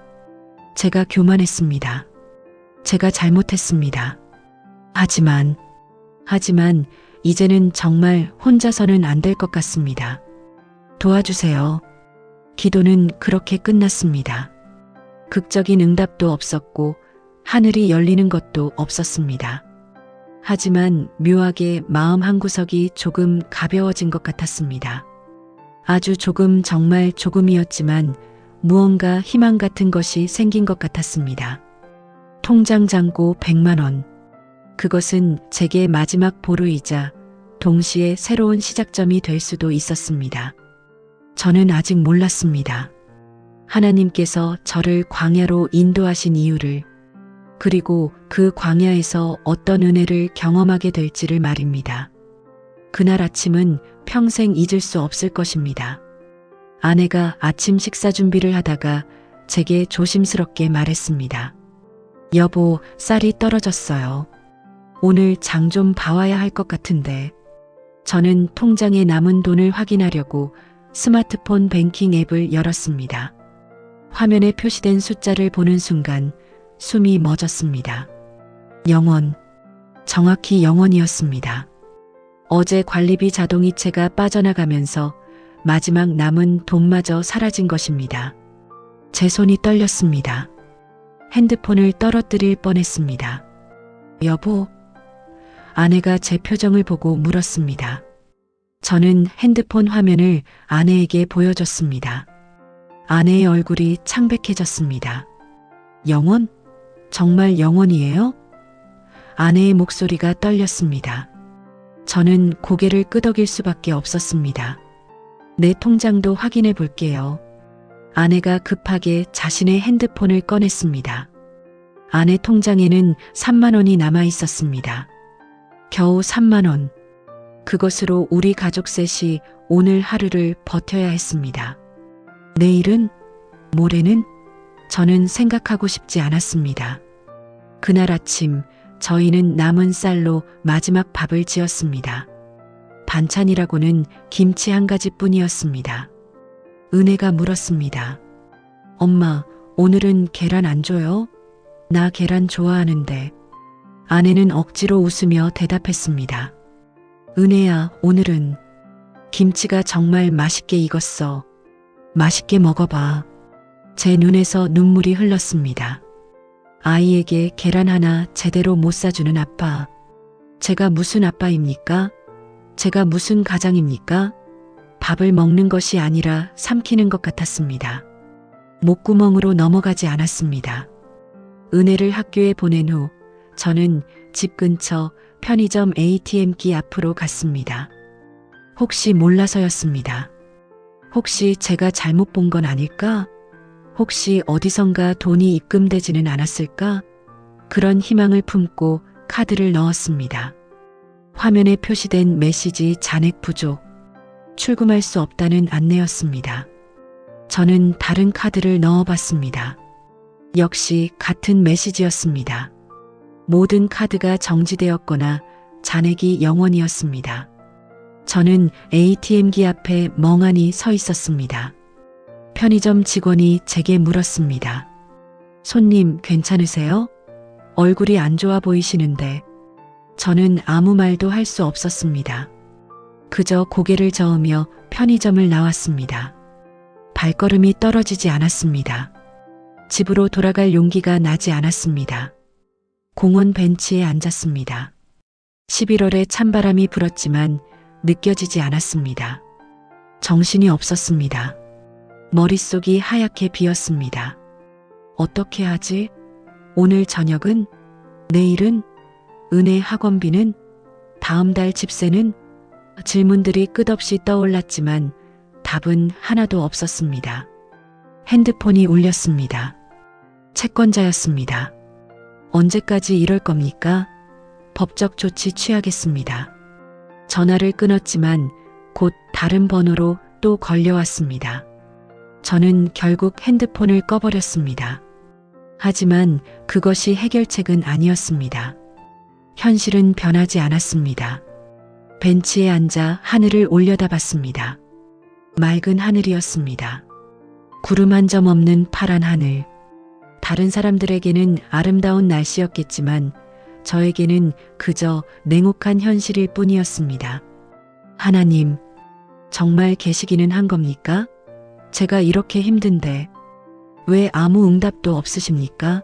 제가 교만했습니다. 제가 잘못했습니다. 하지만 이제는 정말 혼자서는 안 될 것 같습니다. 도와주세요. 기도는 그렇게 끝났습니다. 극적인 응답도 없었고 하늘이 열리는 것도 없었습니다. 하지만 묘하게 마음 한구석이 조금 가벼워진 것 같았습니다. 아주 조금, 정말 조금이었지만 무언가 희망 같은 것이 생긴 것 같았습니다. 통장 잔고 100만 원. 그것은 제게 마지막 보루이자 동시에 새로운 시작점이 될 수도 있었습니다. 저는 아직 몰랐습니다. 하나님께서 저를 광야로 인도하신 이유를, 그리고 그 광야에서 어떤 은혜를 경험하게 될지를 말입니다. 그날 아침은 평생 잊을 수 없을 것입니다. 아내가 아침 식사 준비를 하다가 제게 조심스럽게 말했습니다. 여보, 쌀이 떨어졌어요. 오늘 장 좀 봐와야 할 것 같은데. 저는 통장에 남은 돈을 확인하려고 스마트폰 뱅킹 앱을 열었습니다. 화면에 표시된 숫자를 보는 순간 숨이 멎었습니다. 0원. 정확히 0원이었습니다. 어제 관리비 자동이체가 빠져나가면서 마지막 남은 돈마저 사라진 것입니다. 제 손이 떨렸습니다. 핸드폰을 떨어뜨릴 뻔했습니다. 여보? 아내가 제 표정을 보고 물었습니다. 저는 핸드폰 화면을 아내에게 보여줬습니다. 아내의 얼굴이 창백해졌습니다. 0원? 정말 0원이에요? 아내의 목소리가 떨렸습니다. 저는 고개를 끄덕일 수밖에 없었습니다. 내 통장도 확인해 볼게요. 아내가 급하게 자신의 핸드폰을 꺼냈습니다. 아내 통장에는 3만 원이 남아 있었습니다. 겨우 3만 원. 그것으로 우리 가족 셋이 오늘 하루를 버텨야 했습니다. 내일은? 모레는? 저는 생각하고 싶지 않았습니다. 그날 아침 저희는 남은 쌀로 마지막 밥을 지었습니다. 반찬이라고는 김치 한 가지뿐이었습니다. 은혜가 물었습니다. 엄마, 오늘은 계란 안 줘요? 나 계란 좋아하는데. 아내는 억지로 웃으며 대답했습니다. 은혜야, 오늘은 김치가 정말 맛있게 익었어. 맛있게 먹어봐. 제 눈에서 눈물이 흘렀습니다. 아이에게 계란 하나 제대로 못 사주는 아빠. 제가 무슨 아빠입니까? 제가 무슨 가장입니까? 밥을 먹는 것이 아니라 삼키는 것 같았습니다. 목구멍으로 넘어가지 않았습니다. 은혜를 학교에 보낸 후 저는 집 근처 편의점 ATM기 앞으로 갔습니다. 혹시 몰라서였습니다. 혹시 제가 잘못 본 건 아닐까? 혹시 어디선가 돈이 입금되지는 않았을까? 그런 희망을 품고 카드를 넣었습니다. 화면에 표시된 메시지 잔액 부족. 출금할 수 없다는 안내였습니다. 저는 다른 카드를 넣어봤습니다. 역시 같은 메시지였습니다. 모든 카드가 정지되었거나 잔액이 0원이었습니다. 저는 ATM기 앞에 멍하니 서 있었습니다. 편의점 직원이 제게 물었습니다. 손님 괜찮으세요? 얼굴이 안 좋아 보이시는데. 저는 아무 말도 할 수 없었습니다. 그저 고개를 저으며 편의점을 나왔습니다. 발걸음이 떨어지지 않았습니다. 집으로 돌아갈 용기가 나지 않았습니다. 공원 벤치에 앉았습니다. 11월에 찬바람이 불었지만 느껴지지 않았습니다. 정신이 없었습니다. 머릿속이 하얗게 비었습니다. 어떻게 하지? 오늘 저녁은? 내일은? 은혜 학원비는? 다음 달 집세는? 질문들이 끝없이 떠올랐지만 답은 하나도 없었습니다. 핸드폰이 울렸습니다. 채권자였습니다. 언제까지 이럴 겁니까? 법적 조치 취하겠습니다. 전화를 끊었지만 곧 다른 번호로 또 걸려왔습니다. 저는 결국 핸드폰을 꺼버렸습니다. 하지만 그것이 해결책은 아니었습니다. 현실은 변하지 않았습니다. 벤치에 앉아 하늘을 올려다봤습니다. 맑은 하늘이었습니다. 구름 한 점 없는 파란 하늘. 다른 사람들에게는 아름다운 날씨였겠지만 저에게는 그저 냉혹한 현실일 뿐이었습니다. 하나님, 정말 계시기는 한 겁니까? 제가 이렇게 힘든데 왜 아무 응답도 없으십니까?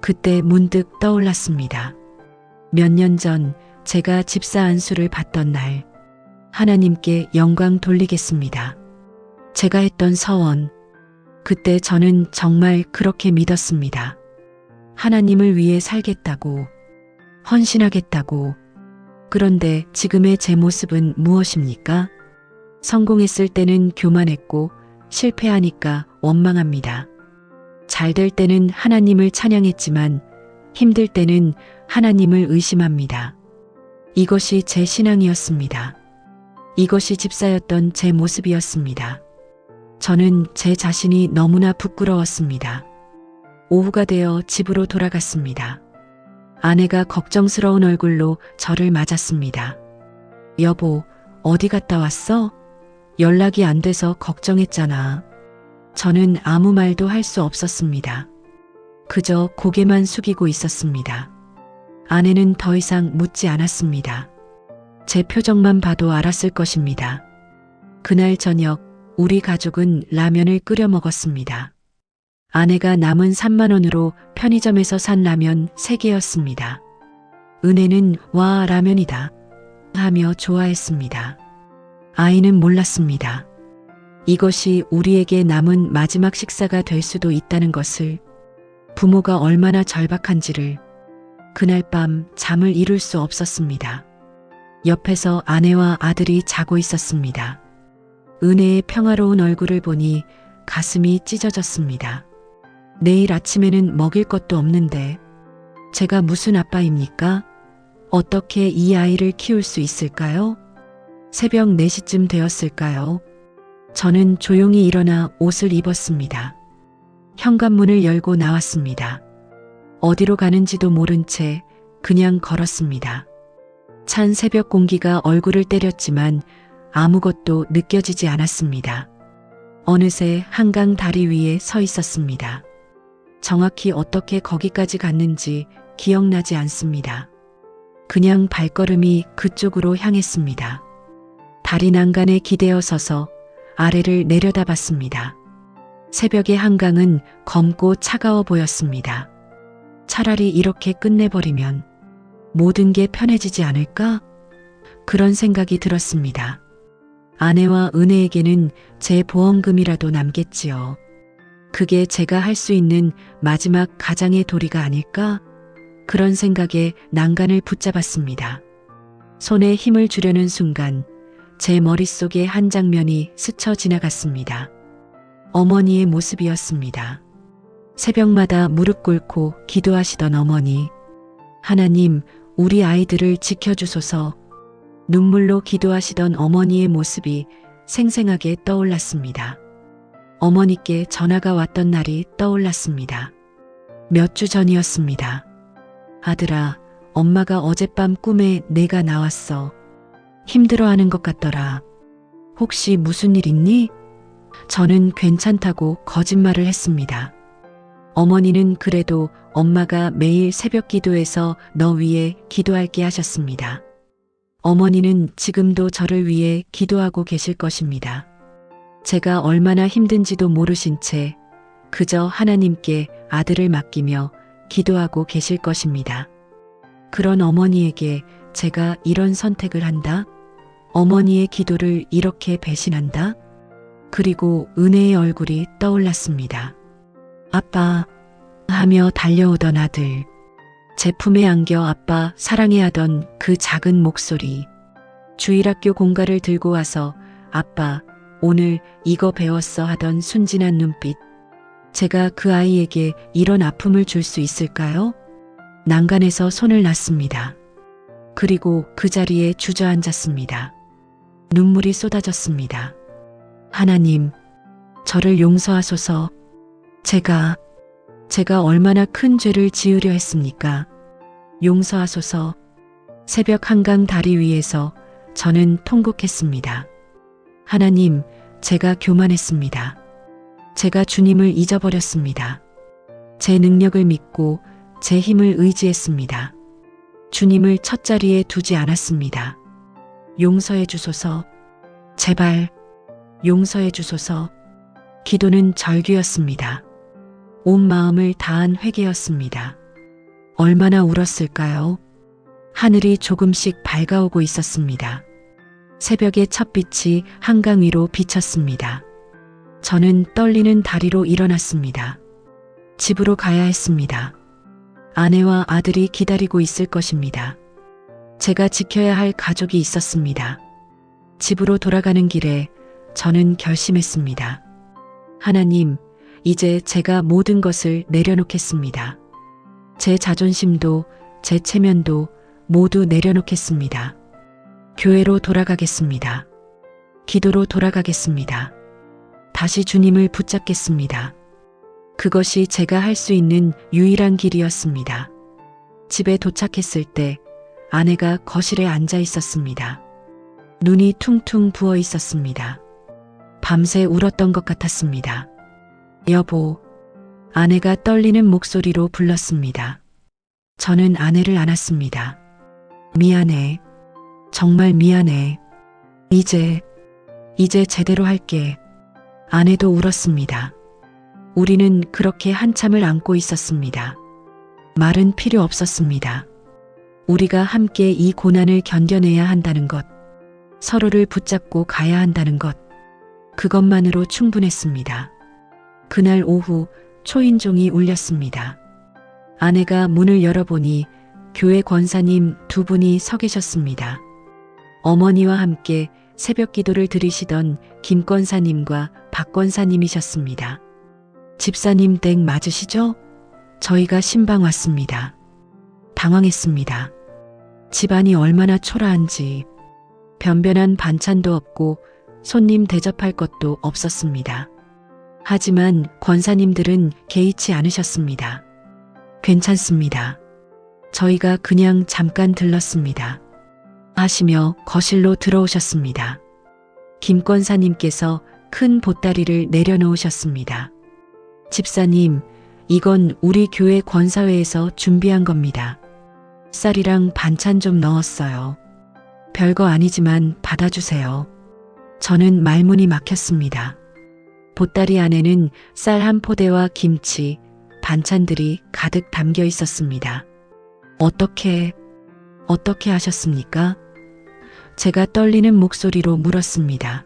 그때 문득 떠올랐습니다. 몇 년 전 제가 집사 안수를 받던 날, 하나님께 영광 돌리겠습니다. 제가 했던 서원, 그때 저는 정말 그렇게 믿었습니다. 하나님을 위해 살겠다고, 헌신하겠다고. 그런데 지금의 제 모습은 무엇입니까? 성공했을 때는 교만했고 실패하니까 원망합니다. 잘 될 때는 하나님을 찬양했지만 힘들 때는 하나님을 의심합니다. 이것이 제 신앙이었습니다. 이것이 집사였던 제 모습이었습니다. 저는 제 자신이 너무나 부끄러웠습니다. 오후가 되어 집으로 돌아갔습니다. 아내가 걱정스러운 얼굴로 저를 맞았습니다. 여보, 어디 갔다 왔어? 연락이 안 돼서 걱정했잖아. 저는 아무 말도 할 수 없었습니다. 그저 고개만 숙이고 있었습니다. 아내는 더 이상 묻지 않았습니다. 제 표정만 봐도 알았을 것입니다. 그날 저녁 우리 가족은 라면을 끓여 먹었습니다. 아내가 남은 3만 원으로 편의점에서 산 라면 3개였습니다. 은혜는 와 라면이다 하며 좋아했습니다. 아이는 몰랐습니다. 이것이 우리에게 남은 마지막 식사가 될 수도 있다는 것을, 부모가 얼마나 절박한지를. 그날 밤 잠을 이룰 수 없었습니다. 옆에서 아내와 아들이 자고 있었습니다. 은혜의 평화로운 얼굴을 보니 가슴이 찢어졌습니다. 내일 아침에는 먹일 것도 없는데 제가 무슨 아빠입니까? 어떻게 이 아이를 키울 수 있을까요? 새벽 4시쯤 되었을까요? 저는 조용히 일어나 옷을 입었습니다. 현관문을 열고 나왔습니다. 어디로 가는지도 모른 채 그냥 걸었습니다. 찬 새벽 공기가 얼굴을 때렸지만 아무것도 느껴지지 않았습니다. 어느새 한강 다리 위에 서 있었습니다. 정확히 어떻게 거기까지 갔는지 기억나지 않습니다. 그냥 발걸음이 그쪽으로 향했습니다. 다리 난간에 기대어 서서 아래를 내려다봤습니다. 새벽의 한강은 검고 차가워 보였습니다. 차라리 이렇게 끝내버리면 모든 게 편해지지 않을까? 그런 생각이 들었습니다. 아내와 은혜에게는 제 보험금이라도 남겠지요. 그게 제가 할 수 있는 마지막 가장의 도리가 아닐까? 그런 생각에 난간을 붙잡았습니다. 손에 힘을 주려는 순간 제 머릿속에 한 장면이 스쳐 지나갔습니다. 어머니의 모습이었습니다. 새벽마다 무릎 꿇고 기도하시던 어머니. 하나님, 우리 아이들을 지켜주소서. 눈물로 기도하시던 어머니의 모습이 생생하게 떠올랐습니다. 어머니께 전화가 왔던 날이 떠올랐습니다. 몇 주 전이었습니다. 아들아, 엄마가 어젯밤 꿈에 내가 나왔어. 힘들어하는 것 같더라. 혹시 무슨 일 있니? 저는 괜찮다고 거짓말을 했습니다. 어머니는 그래도 엄마가 매일 새벽 기도에서 너 위해 기도할게 하셨습니다. 어머니는 지금도 저를 위해 기도하고 계실 것입니다. 제가 얼마나 힘든지도 모르신 채 그저 하나님께 아들을 맡기며 기도하고 계실 것입니다. 그런 어머니에게 제가 이런 선택을 한다? 어머니의 기도를 이렇게 배신한다? 그리고 은혜의 얼굴이 떠올랐습니다. 아빠 하며 달려오던 아들. 제 품에 안겨 아빠 사랑해 하던 그 작은 목소리. 주일학교 공가를 들고 와서 아빠 오늘 이거 배웠어 하던 순진한 눈빛. 제가 그 아이에게 이런 아픔을 줄 수 있을까요? 난간에서 손을 놨습니다. 그리고 그 자리에 주저앉았습니다. 눈물이 쏟아졌습니다. 하나님, 저를 용서하소서. 제가 얼마나 큰 죄를 지으려 했습니까? 용서하소서. 새벽 한강 다리 위에서 저는 통곡했습니다. 하나님, 제가 교만했습니다. 제가 주님을 잊어버렸습니다. 제 능력을 믿고 제 힘을 의지했습니다. 주님을 첫 자리에 두지 않았습니다. 용서해 주소서. 제발 용서해 주소서. 기도는 절규였습니다. 온 마음을 다한 회개였습니다. 얼마나 울었을까요? 하늘이 조금씩 밝아오고 있었습니다. 새벽의 첫 빛이 한강 위로 비쳤습니다. 저는 떨리는 다리로 일어났습니다. 집으로 가야 했습니다. 아내와 아들이 기다리고 있을 것입니다. 제가 지켜야 할 가족이 있었습니다. 집으로 돌아가는 길에 저는 결심했습니다. 하나님, 이제 제가 모든 것을 내려놓겠습니다. 제 자존심도 제 체면도 모두 내려놓겠습니다. 교회로 돌아가겠습니다. 기도로 돌아가겠습니다. 다시 주님을 붙잡겠습니다. 그것이 제가 할 수 있는 유일한 길이었습니다. 집에 도착했을 때 아내가 거실에 앉아 있었습니다. 눈이 퉁퉁 부어 있었습니다. 밤새 울었던 것 같았습니다. 여보, 아내가 떨리는 목소리로 불렀습니다. 저는 아내를 안았습니다. 미안해. 정말 미안해. 이제 제대로 할게. 아내도 울었습니다. 우리는 그렇게 한참을 안고 있었습니다. 말은 필요 없었습니다. 우리가 함께 이 고난을 견뎌내야 한다는 것, 서로를 붙잡고 가야 한다는 것, 그것만으로 충분했습니다. 그날 오후 초인종이 울렸습니다. 아내가 문을 열어보니 교회 권사님 두 분이 서 계셨습니다. 어머니와 함께 새벽 기도를 드리시던 김 권사님과 박 권사님이셨습니다. 집사님 댁 맞으시죠? 저희가 신방 왔습니다. 당황했습니다. 집안이 얼마나 초라한지 변변한 반찬도 없고 손님 대접할 것도 없었습니다. 하지만 권사님들은 개의치 않으셨습니다. 괜찮습니다. 저희가 그냥 잠깐 들렀습니다. 하시며 거실로 들어오셨습니다. 김 권사님께서 큰 보따리를 내려놓으셨습니다. 집사님, 이건 우리 교회 권사회에서 준비한 겁니다. 쌀이랑 반찬 좀 넣었어요. 별거 아니지만 받아주세요. 저는 말문이 막혔습니다. 보따리 안에는 쌀 한 포대와 김치, 반찬들이 가득 담겨 있었습니다. 어떻게 하셨습니까? 제가 떨리는 목소리로 물었습니다.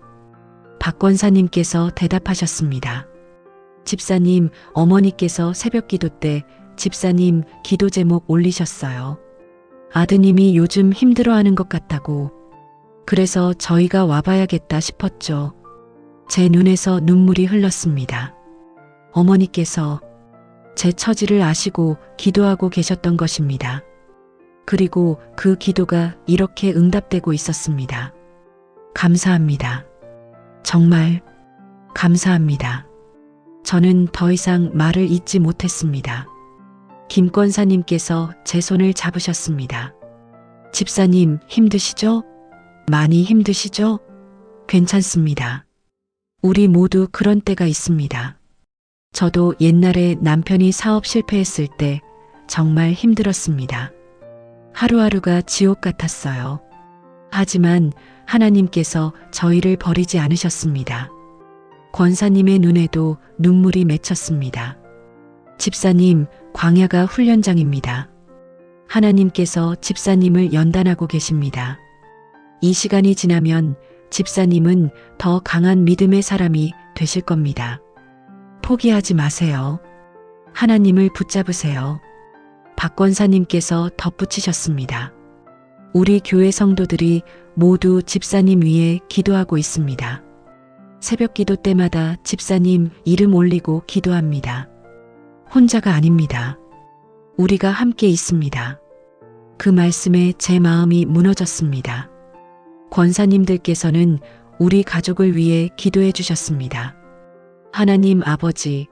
박 권사님께서 대답하셨습니다. 집사님, 어머니께서 새벽 기도 때 집사님 기도 제목 올리셨어요. 아드님이 요즘 힘들어하는 것 같다고. 그래서 저희가 와봐야겠다 싶었죠. 제 눈에서 눈물이 흘렀습니다. 어머니께서 제 처지를 아시고 기도하고 계셨던 것입니다. 그리고 그 기도가 이렇게 응답되고 있었습니다. 감사합니다. 정말 감사합니다. 저는 더 이상 말을 잇지 못했습니다. 김 권사님께서 제 손을 잡으셨습니다. 집사님, 힘드시죠? 많이 힘드시죠? 괜찮습니다. 우리 모두 그런 때가 있습니다. 저도 옛날에 남편이 사업 실패했을 때 정말 힘들었습니다. 하루하루가 지옥 같았어요. 하지만 하나님께서 저희를 버리지 않으셨습니다. 권사님의 눈에도 눈물이 맺혔습니다. 집사님, 광야가 훈련장입니다. 하나님께서 집사님을 연단하고 계십니다. 이 시간이 지나면 집사님은 더 강한 믿음의 사람이 되실 겁니다. 포기하지 마세요. 하나님을 붙잡으세요. 박 권사님께서 덧붙이셨습니다. 우리 교회 성도들이 모두 집사님 위에 기도하고 있습니다. 새벽 기도 때마다 집사님 이름 올리고 기도합니다. 혼자가 아닙니다. 우리가 함께 있습니다. 그 말씀에 제 마음이 무너졌습니다. 권사님들께서는 우리 가족을 위해 기도해 주셨습니다. 하나님 아버지,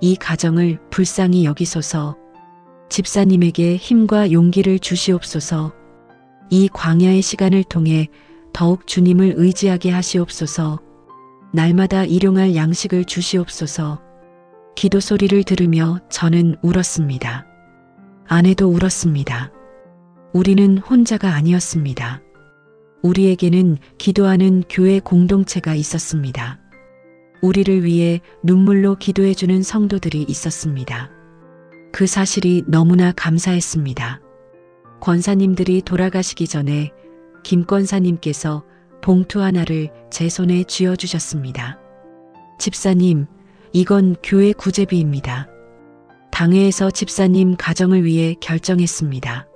이 가정을 불쌍히 여기소서. 집사님에게 힘과 용기를 주시옵소서. 이 광야의 시간을 통해 더욱 주님을 의지하게 하시옵소서. 날마다 일용할 양식을 주시옵소서. 기도 소리를 들으며 저는 울었습니다. 아내도 울었습니다. 우리는 혼자가 아니었습니다. 우리에게는 기도하는 교회 공동체가 있었습니다. 우리를 위해 눈물로 기도해주는 성도들이 있었습니다. 그 사실이 너무나 감사했습니다. 권사님들이 돌아가시기 전에 김 권사님께서 봉투 하나를 제 손에 쥐어주셨습니다. 집사님, 이건 교회 구제비입니다. 당회에서 집사님 가정을 위해 결정했습니다.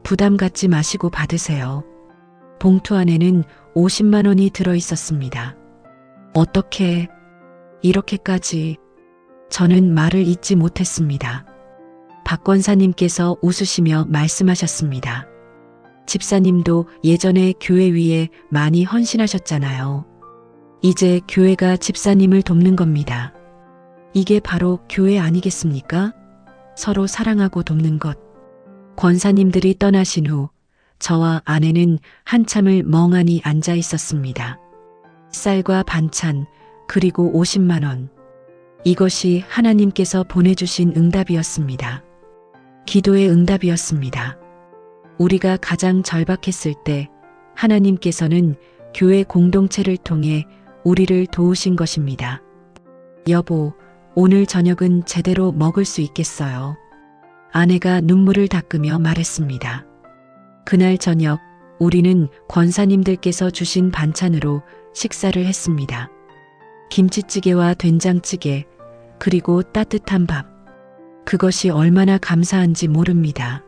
부담 갖지 마시고 받으세요. 봉투 안에는 50만 원이 들어 있었습니다. 어떻게 이렇게까지. 저는 말을 잇지 못했습니다. 박 권사님께서 웃으시며 말씀하셨습니다. 집사님도 예전에 교회 위에 많이 헌신하셨잖아요. 이제 교회가 집사님을 돕는 겁니다. 이게 바로 교회 아니겠습니까? 서로 사랑하고 돕는 것. 권사님들이 떠나신 후 저와 아내는 한참을 멍하니 앉아 있었습니다. 쌀과 반찬, 그리고 50만 원. 이것이 하나님께서 보내주신 응답이었습니다. 기도의 응답이었습니다. 우리가 가장 절박했을 때 하나님께서는 교회 공동체를 통해 우리를 도우신 것입니다. 여보, 오늘 저녁은 제대로 먹을 수 있겠어요? 아내가 눈물을 닦으며 말했습니다. 그날 저녁 우리는 권사님들께서 주신 반찬으로 식사를 했습니다. 김치찌개와 된장찌개, 그리고 따뜻한 밥. 그것이 얼마나 감사한지 모릅니다.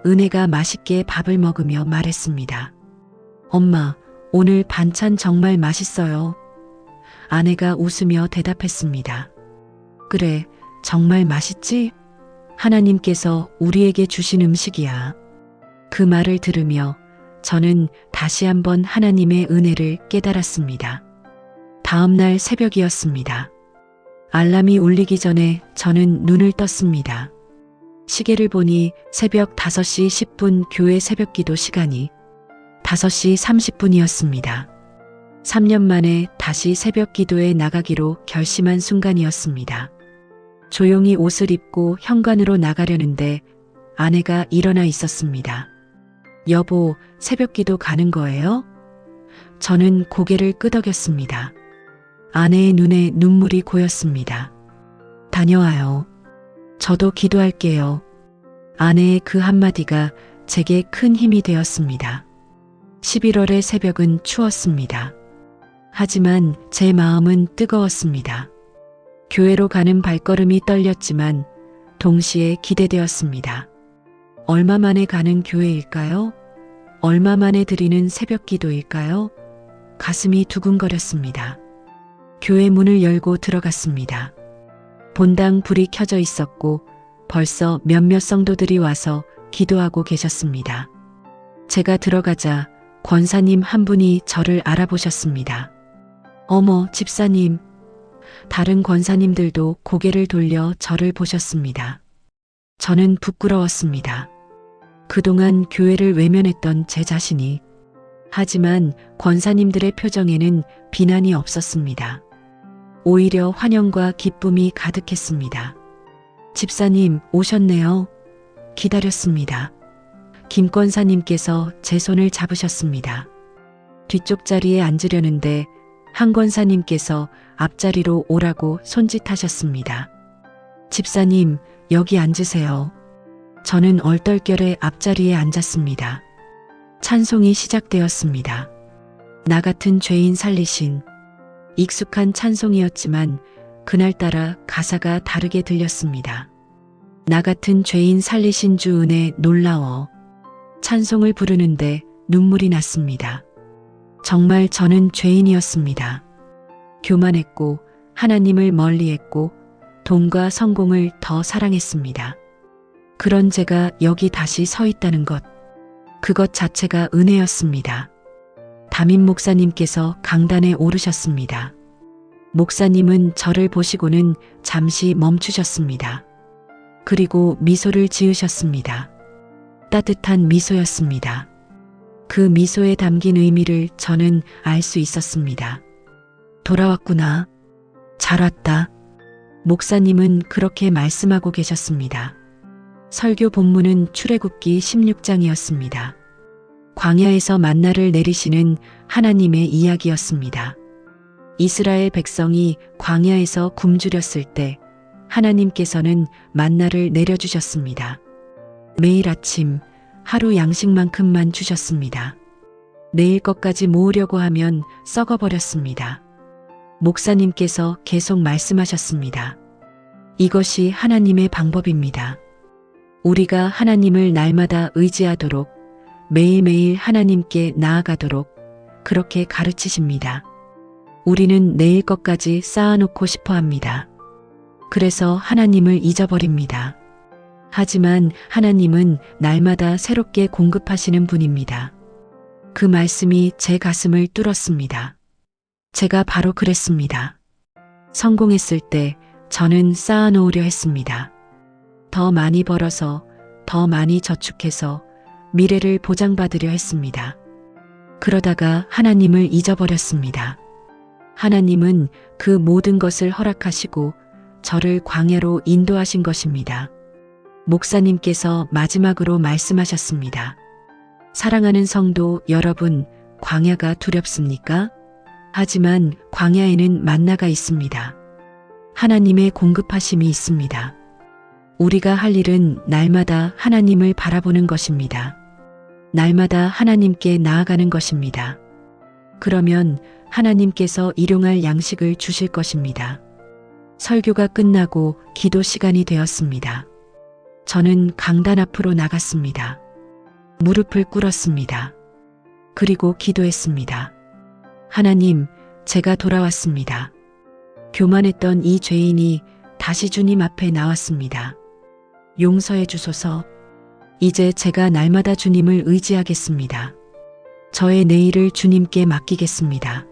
은혜가 맛있게 밥을 먹으며 말했습니다. 엄마, 오늘 반찬 정말 맛있어요. 아내가 웃으며 대답했습니다. 그래, 정말 맛있지? 하나님께서 우리에게 주신 음식이야. 그 말을 들으며 저는 다시 한번 하나님의 은혜를 깨달았습니다. 다음 날 새벽이었습니다. 알람이 울리기 전에 저는 눈을 떴습니다. 시계를 보니 새벽 5시 10분 교회 새벽기도 시간이 5시 30분이었습니다. 3년 만에 다시 새벽기도에 나가기로 결심한 순간이었습니다. 조용히 옷을 입고 현관으로 나가려는데 아내가 일어나 있었습니다. 여보, 새벽기도 가는 거예요? 저는 고개를 끄덕였습니다. 아내의 눈에 눈물이 고였습니다. 다녀와요. 저도 기도할게요. 아내의 그 한마디가 제게 큰 힘이 되었습니다. 11월의 새벽은 추웠습니다. 하지만 제 마음은 뜨거웠습니다. 교회로 가는 발걸음이 떨렸지만 동시에 기대되었습니다. 얼마 만에 가는 교회일까요? 얼마 만에 드리는 새벽 기도일까요? 가슴이 두근거렸습니다. 교회 문을 열고 들어갔습니다. 본당 불이 켜져 있었고 벌써 몇몇 성도들이 와서 기도하고 계셨습니다. 제가 들어가자 권사님 한 분이 저를 알아보셨습니다. 어머, 집사님. 다른 권사님들도 고개를 돌려 저를 보셨습니다. 저는 부끄러웠습니다. 그동안 교회를 외면했던 제 자신이. 하지만 권사님들의 표정에는 비난이 없었습니다. 오히려 환영과 기쁨이 가득했습니다. 집사님, 오셨네요. 기다렸습니다. 김 권사님께서 제 손을 잡으셨습니다. 뒤쪽 자리에 앉으려는데 한 권사님께서 앞자리로 오라고 손짓하셨습니다. 집사님, 여기 앉으세요. 저는 얼떨결에 앞자리에 앉았습니다. 찬송이 시작되었습니다. 나 같은 죄인 살리신. 익숙한 찬송이었지만 그날따라 가사가 다르게 들렸습니다. 나 같은 죄인 살리신 주 은혜 놀라워. 찬송을 부르는데 눈물이 났습니다. 정말 저는 죄인이었습니다. 교만했고 하나님을 멀리했고 돈과 성공을 더 사랑했습니다. 그런 제가 여기 다시 서 있다는 것, 그것 자체가 은혜였습니다. 담임 목사님께서 강단에 오르셨습니다. 목사님은 저를 보시고는 잠시 멈추셨습니다. 그리고 미소를 지으셨습니다. 따뜻한 미소였습니다. 그 미소에 담긴 의미를 저는 알 수 있었습니다. 돌아왔구나. 잘 왔다. 목사님은 그렇게 말씀하고 계셨습니다. 설교 본문은 출애굽기 16장이었습니다. 광야에서 만나를 내리시는 하나님의 이야기였습니다. 이스라엘 백성이 광야에서 굶주렸을 때 하나님께서는 만나를 내려주셨습니다. 매일 아침 하루 양식만큼만 주셨습니다. 내일 것까지 모으려고 하면 썩어버렸습니다. 목사님께서 계속 말씀하셨습니다. 이것이 하나님의 방법입니다. 우리가 하나님을 날마다 의지하도록, 매일매일 하나님께 나아가도록 그렇게 가르치십니다. 우리는 내일 것까지 쌓아놓고 싶어 합니다. 그래서 하나님을 잊어버립니다. 하지만 하나님은 날마다 새롭게 공급하시는 분입니다. 그 말씀이 제 가슴을 뚫었습니다. 제가 바로 그랬습니다. 성공했을 때 저는 쌓아놓으려 했습니다. 더 많이 벌어서, 더 많이 저축해서 미래를 보장받으려 했습니다. 그러다가 하나님을 잊어버렸습니다. 하나님은 그 모든 것을 허락하시고 저를 광야로 인도하신 것입니다. 목사님께서 마지막으로 말씀하셨습니다. 사랑하는 성도 여러분, 광야가 두렵습니까? 하지만 광야에는 만나가 있습니다. 하나님의 공급하심이 있습니다. 우리가 할 일은 날마다 하나님을 바라보는 것입니다. 날마다 하나님께 나아가는 것입니다. 그러면 하나님께서 일용할 양식을 주실 것입니다. 설교가 끝나고 기도 시간이 되었습니다. 저는 강단 앞으로 나갔습니다. 무릎을 꿇었습니다. 그리고 기도했습니다. 하나님, 제가 돌아왔습니다. 교만했던 이 죄인이 다시 주님 앞에 나왔습니다. 용서해 주소서. 이제 제가 날마다 주님을 의지하겠습니다. 저의 내일을 주님께 맡기겠습니다.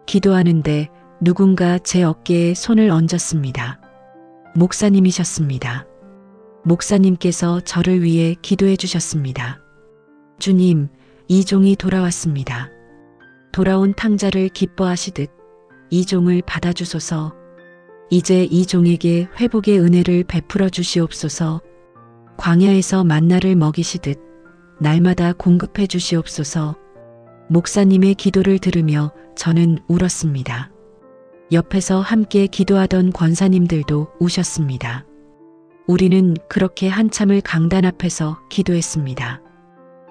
기도하는데 누군가 제 어깨에 손을 얹었습니다. 목사님이셨습니다. 목사님께서 저를 위해 기도해 주셨습니다. 주님, 이 종이 돌아왔습니다. 돌아온 탕자를 기뻐하시듯 이 종을 받아주소서. 이제 이 종에게 회복의 은혜를 베풀어 주시옵소서. 광야에서 만나를 먹이시듯 날마다 공급해 주시옵소서. 목사님의 기도를 들으며 저는 울었습니다. 옆에서 함께 기도하던 권사님들도 우셨습니다. 우리는 그렇게 한참을 강단 앞에서 기도했습니다.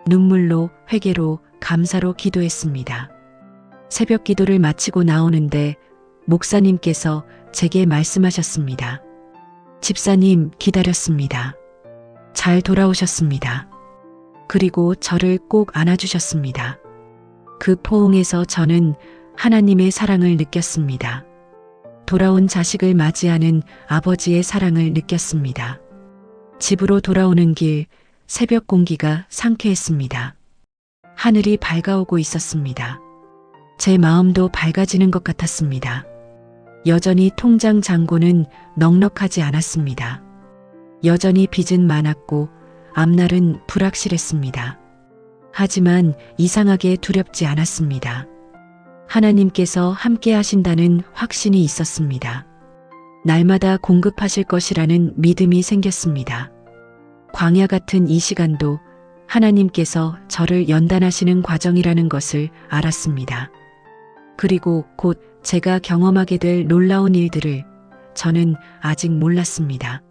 눈물로, 회개로, 감사로 기도했습니다. 새벽 기도를 마치고 나오는데 목사님께서 제게 말씀하셨습니다. 집사님, 기다렸습니다. 잘 돌아오셨습니다. 그리고 저를 꼭 안아주셨습니다. 그 포옹에서 저는 하나님의 사랑을 느꼈습니다. 돌아온 자식을 맞이하는 아버지의 사랑을 느꼈습니다. 집으로 돌아오는 길, 새벽 공기가 상쾌했습니다. 하늘이 밝아오고 있었습니다. 제 마음도 밝아지는 것 같았습니다. 여전히 통장 잔고는 넉넉하지 않았습니다. 여전히 빚은 많았고 앞날은 불확실했습니다. 하지만 이상하게 두렵지 않았습니다. 하나님께서 함께 하신다는 확신이 있었습니다. 날마다 공급하실 것이라는 믿음이 생겼습니다. 광야 같은 이 시간도 하나님께서 저를 연단하시는 과정이라는 것을 알았습니다. 그리고 곧 제가 경험하게 될 놀라운 일들을 저는 아직 몰랐습니다.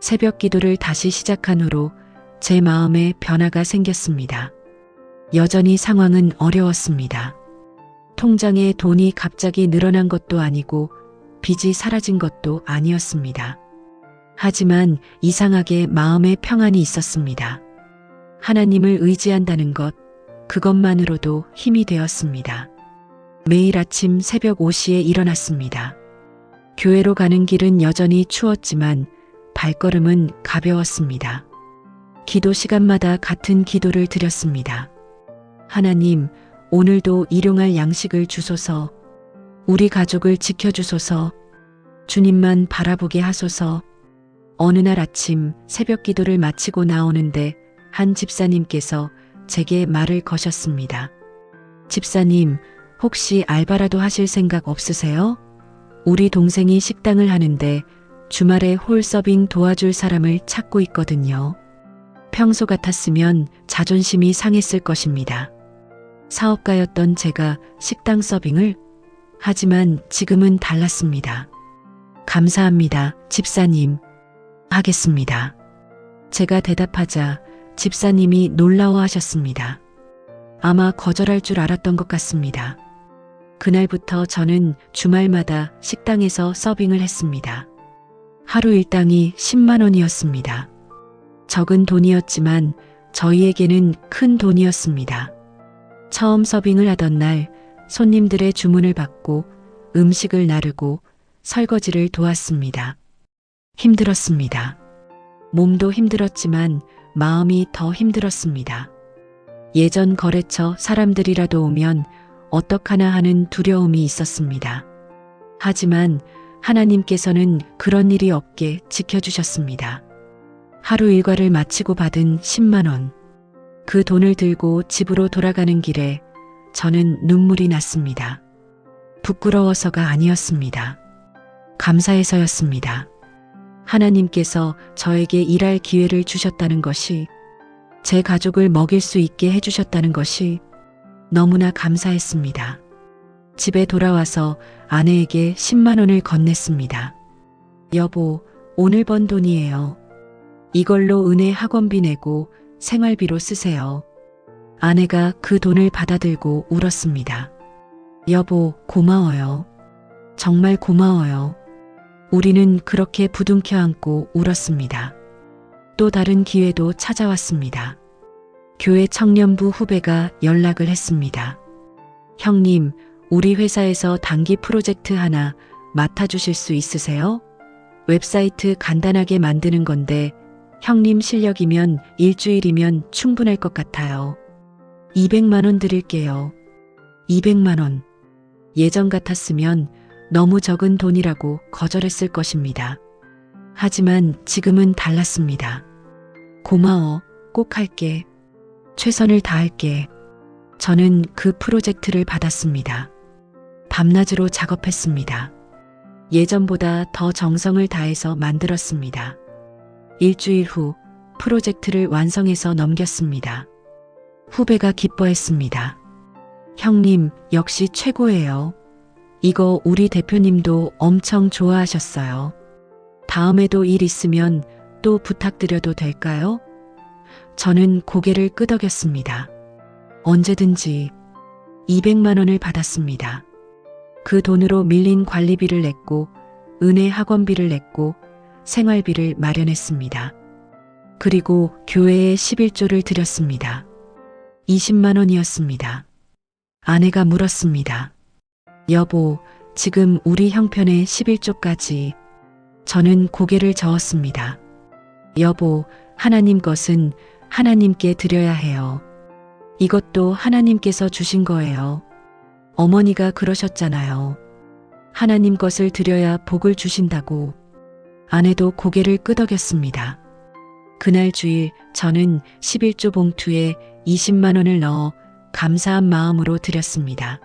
새벽 기도를 다시 시작한 후로 제 마음에 변화가 생겼습니다. 여전히 상황은 어려웠습니다. 통장에 돈이 갑자기 늘어난 것도 아니고 빚이 사라진 것도 아니었습니다. 하지만 이상하게 마음에 평안이 있었습니다. 하나님을 의지한다는 것, 그것만으로도 힘이 되었습니다. 매일 아침 새벽 5시에 일어났습니다. 교회로 가는 길은 여전히 추웠지만 발걸음은 가벼웠습니다. 기도 시간마다 같은 기도를 드렸습니다. 하나님, 오늘도 일용할 양식을 주소서. 우리 가족을 지켜주소서. 주님만 바라보게 하소서. 어느 날 아침 새벽 기도를 마치고 나오는데 한 집사님께서 제게 말을 거셨습니다. 집사님, 혹시 알바라도 하실 생각 없으세요? 우리 동생이 식당을 하는데 주말에 홀 서빙 도와줄 사람을 찾고 있거든요. 평소 같았으면 자존심이 상했을 것입니다. 사업가였던 제가 식당 서빙을? 하지만 지금은 달랐습니다. 감사합니다, 집사님. 하겠습니다. 제가 대답하자 집사님이 놀라워하셨습니다. 아마 거절할 줄 알았던 것 같습니다. 그날부터 저는 주말마다 식당에서 서빙을 했습니다. 하루 일당이 10만 원이었습니다. 적은 돈이었지만 저희에게는 큰 돈이었습니다. 처음 서빙을 하던 날 손님들의 주문을 받고 음식을 나르고 설거지를 도왔습니다. 힘들었습니다. 몸도 힘들었지만 마음이 더 힘들었습니다. 예전 거래처 사람들이라도 오면 어떡하나 하는 두려움이 있었습니다. 하지만 하나님께서는 그런 일이 없게 지켜주셨습니다. 하루 일과를 마치고 받은 10만 원. 그 돈을 들고 집으로 돌아가는 길에 저는 눈물이 났습니다. 부끄러워서가 아니었습니다. 감사해서였습니다. 하나님께서 저에게 일할 기회를 주셨다는 것이, 제 가족을 먹일 수 있게 해주셨다는 것이 너무나 감사했습니다. 집에 돌아와서 아내에게 10만 원을 건넸습니다. 여보, 오늘 번 돈이에요. 이걸로 은혜 학원비 내고 생활비로 쓰세요. 아내가 그 돈을 받아들고 울었습니다. 여보, 고마워요. 정말 고마워요. 우리는 그렇게 부둥켜 안고 울었습니다. 또 다른 기회도 찾아왔습니다. 교회 청년부 후배가 연락을 했습니다. 형님, 우리 회사에서 단기 프로젝트 하나 맡아주실 수 있으세요? 웹사이트 간단하게 만드는 건데 형님 실력이면 일주일이면 충분할 것 같아요. 200만 원 드릴게요. 200만 원. 예전 같았으면 너무 적은 돈이라고 거절했을 것입니다. 하지만 지금은 달랐습니다. 고마워. 꼭 할게. 최선을 다할게. 저는 그 프로젝트를 받았습니다. 밤낮으로 작업했습니다. 예전보다 더 정성을 다해서 만들었습니다. 일주일 후 프로젝트를 완성해서 넘겼습니다. 후배가 기뻐했습니다. 형님, 역시 최고예요. 이거 우리 대표님도 엄청 좋아하셨어요. 다음에도 일 있으면 또 부탁드려도 될까요? 저는 고개를 끄덕였습니다. 언제든지. 200만 원을 받았습니다. 그 돈으로 밀린 관리비를 냈고 은혜 학원비를 냈고 생활비를 마련했습니다. 그리고 교회에 11조를 드렸습니다. 20만 원이었습니다. 아내가 물었습니다. 여보, 지금 우리 형편에 11조까지. 저는 고개를 저었습니다. 여보, 하나님 것은 하나님께 드려야 해요. 이것도 하나님께서 주신 거예요. 어머니가 그러셨잖아요. 하나님 것을 드려야 복을 주신다고. 아내도 고개를 끄덕였습니다. 그날 주일 저는 11조 봉투에 20만 원을 넣어 감사한 마음으로 드렸습니다.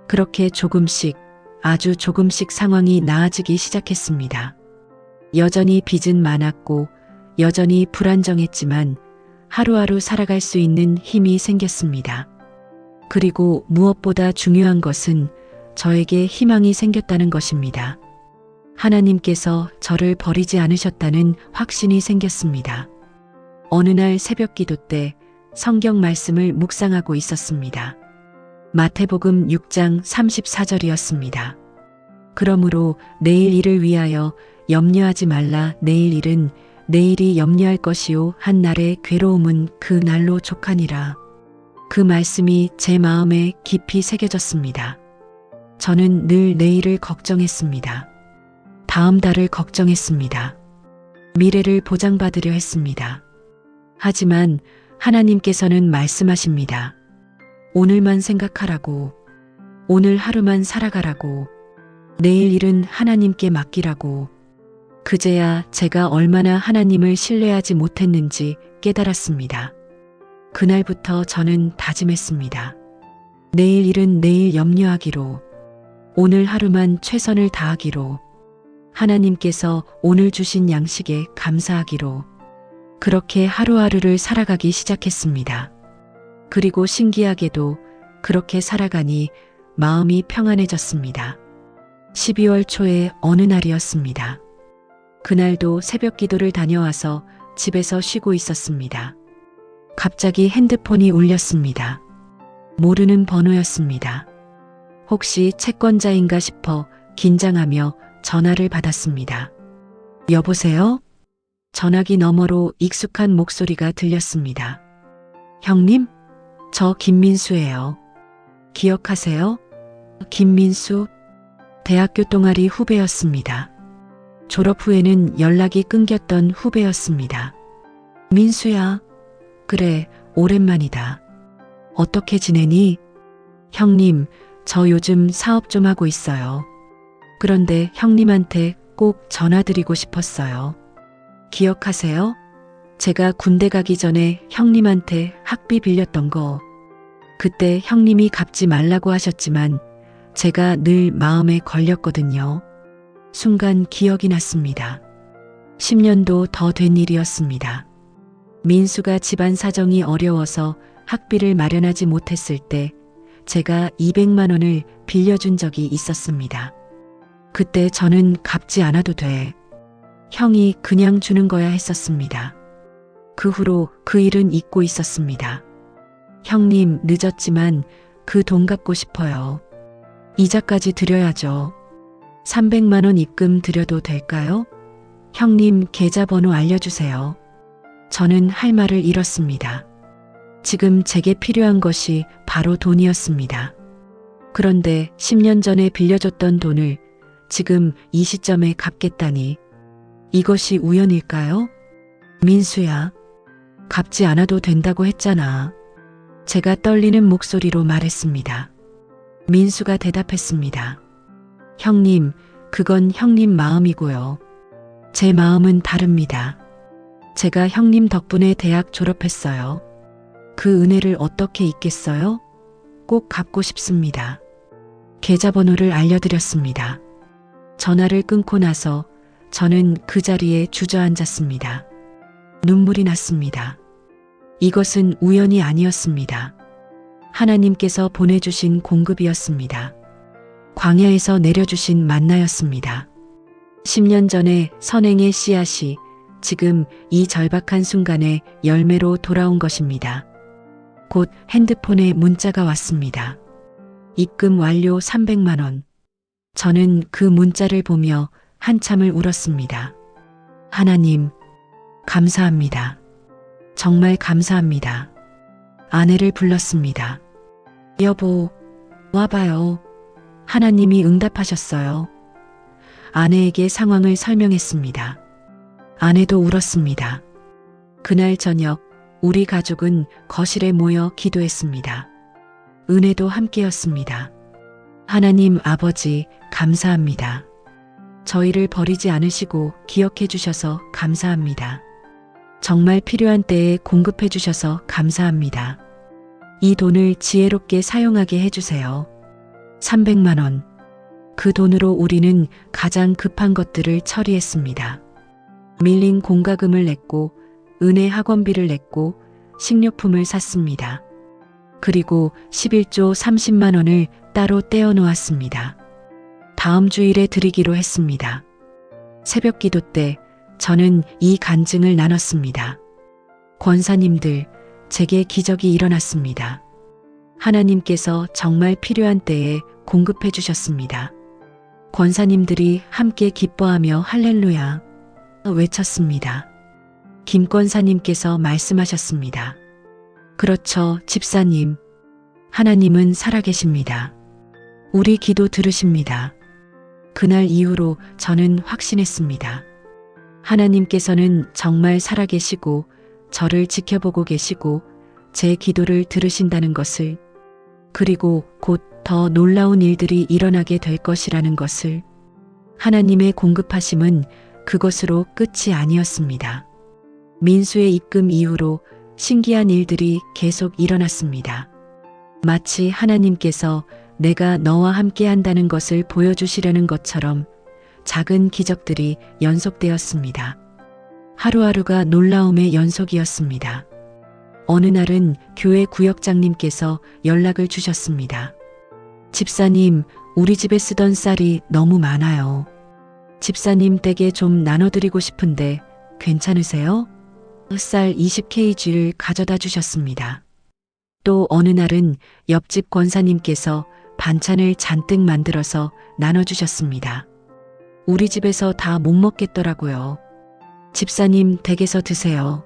그렇게 조금씩, 아주 조금씩 상황이 나아지기 시작했습니다. 여전히 빚은 많았고 여전히 불안정했지만 하루하루 살아갈 수 있는 힘이 생겼습니다. 그리고 무엇보다 중요한 것은 저에게 희망이 생겼다는 것입니다. 하나님께서 저를 버리지 않으셨다는 확신이 생겼습니다. 어느 날 새벽 기도 때 성경 말씀을 묵상하고 있었습니다. 마태복음 6장 34절이었습니다. 그러므로 내일 일을 위하여 염려하지 말라. 내일 일은 내일이 염려할 것이요 한 날의 괴로움은 그 날로 족하니라. 그 말씀이 제 마음에 깊이 새겨졌습니다. 저는 늘 내일을 걱정했습니다. 다음 달을 걱정했습니다. 미래를 보장받으려 했습니다. 하지만 하나님께서는 말씀하십니다. 오늘만 생각하라고. 오늘 하루만 살아가라고. 내일 일은 하나님께 맡기라고. 그제야 제가 얼마나 하나님을 신뢰하지 못했는지 깨달았습니다. 그날부터 저는 다짐했습니다. 내일 일은 내일 염려하기로. 오늘 하루만 최선을 다하기로. 하나님께서 오늘 주신 양식에 감사하기로. 그렇게 하루하루를 살아가기 시작했습니다. 그리고 신기하게도 그렇게 살아가니 마음이 평안해졌습니다. 12월 초의 어느 날이었습니다. 그날도 새벽 기도를 다녀와서 집에서 쉬고 있었습니다. 갑자기 핸드폰이 울렸습니다. 모르는 번호였습니다. 혹시 채권자인가 싶어 긴장하며 전화를 받았습니다. 여보세요? 전화기 너머로 익숙한 목소리가 들렸습니다. 형님? 저 김민수예요. 기억하세요? 김민수? 대학교 동아리 후배였습니다. 졸업 후에는 연락이 끊겼던 후배였습니다. 민수야. 그래, 오랜만이다. 어떻게 지내니? 형님, 저 요즘 사업 좀 하고 있어요. 그런데 형님한테 꼭 전화드리고 싶었어요. 기억하세요? 제가 군대 가기 전에 형님한테 학비 빌렸던 거. 그때 형님이 갚지 말라고 하셨지만 제가 늘 마음에 걸렸거든요. 순간 기억이 났습니다. 10년도 더 된 일이었습니다. 민수가 집안 사정이 어려워서 학비를 마련하지 못했을 때 제가 200만 원을 빌려준 적이 있었습니다. 그때 저는 갚지 않아도 돼. 형이 그냥 주는 거야 했었습니다. 그 후로 그 일은 잊고 있었습니다. 형님, 늦었지만 그 돈 갚고 싶어요. 이자까지 드려야죠. 300만 원 입금 드려도 될까요? 형님, 계좌번호 알려주세요. 저는 할 말을 잃었습니다. 지금 제게 필요한 것이 바로 돈이었습니다. 그런데 10년 전에 빌려줬던 돈을 지금 이 시점에 갚겠다니, 이것이 우연일까요? 민수야, 갚지 않아도 된다고 했잖아. 제가 떨리는 목소리로 말했습니다. 민수가 대답했습니다. 형님, 그건 형님 마음이고요. 제 마음은 다릅니다. 제가 형님 덕분에 대학 졸업했어요. 그 은혜를 어떻게 잊겠어요? 꼭 갚고 싶습니다. 계좌번호를 알려드렸습니다. 전화를 끊고 나서 저는 그 자리에 주저앉았습니다. 눈물이 났습니다. 이것은 우연이 아니었습니다. 하나님께서 보내주신 공급이었습니다. 광야에서 내려주신 만나였습니다. 10년 전에 선행의 씨앗이 지금 이 절박한 순간에 열매로 돌아온 것입니다. 곧 핸드폰에 문자가 왔습니다. 입금 완료 300만 원. 저는 그 문자를 보며 한참을 울었습니다. 하나님, 감사합니다. 정말 감사합니다. 아내를 불렀습니다. 여보, 와봐요. 하나님이 응답하셨어요. 아내에게 상황을 설명했습니다. 아내도 울었습니다. 그날 저녁 우리 가족은 거실에 모여 기도했습니다. 은혜도 함께였습니다. 하나님 아버지, 감사합니다. 저희를 버리지 않으시고 기억해 주셔서 감사합니다. 정말 필요한 때에 공급해 주셔서 감사합니다. 이 돈을 지혜롭게 사용하게 해주세요. 300만 원. 그 돈으로 우리는 가장 급한 것들을 처리했습니다. 밀린 공과금을 냈고, 은혜 학원비를 냈고, 식료품을 샀습니다. 그리고 11조 30만 원을 따로 떼어 놓았습니다. 다음 주일에 드리기로 했습니다. 새벽 기도 때 저는 이 간증을 나눴습니다. 권사님들, 제게 기적이 일어났습니다. 하나님께서 정말 필요한 때에 공급해 주셨습니다. 권사님들이 함께 기뻐하며 할렐루야 외쳤습니다. 김 권사님께서 말씀하셨습니다. 그렇죠, 집사님. 하나님은 살아계십니다. 우리 기도 들으십니다. 그날 이후로 저는 확신했습니다. 하나님께서는 정말 살아계시고 저를 지켜보고 계시고 제 기도를 들으신다는 것을, 그리고 곧 더 놀라운 일들이 일어나게 될 것이라는 것을. 하나님의 공급하심은 그것으로 끝이 아니었습니다. 민수의 입금 이후로 신기한 일들이 계속 일어났습니다. 마치 하나님께서 내가 너와 함께 한다는 것을 보여주시려는 것처럼 작은 기적들이 연속되었습니다. 하루하루가 놀라움의 연속이었습니다. 어느 날은 교회 구역장님께서 연락을 주셨습니다. 집사님, 우리 집에 쓰던 쌀이 너무 많아요. 집사님 댁에 좀 나눠드리고 싶은데 괜찮으세요? 쌀 20kg를 가져다 주셨습니다. 또 어느 날은 옆집 권사님께서 반찬을 잔뜩 만들어서 나눠주셨습니다. 우리 집에서 다 못 먹겠더라고요. 집사님 댁에서 드세요.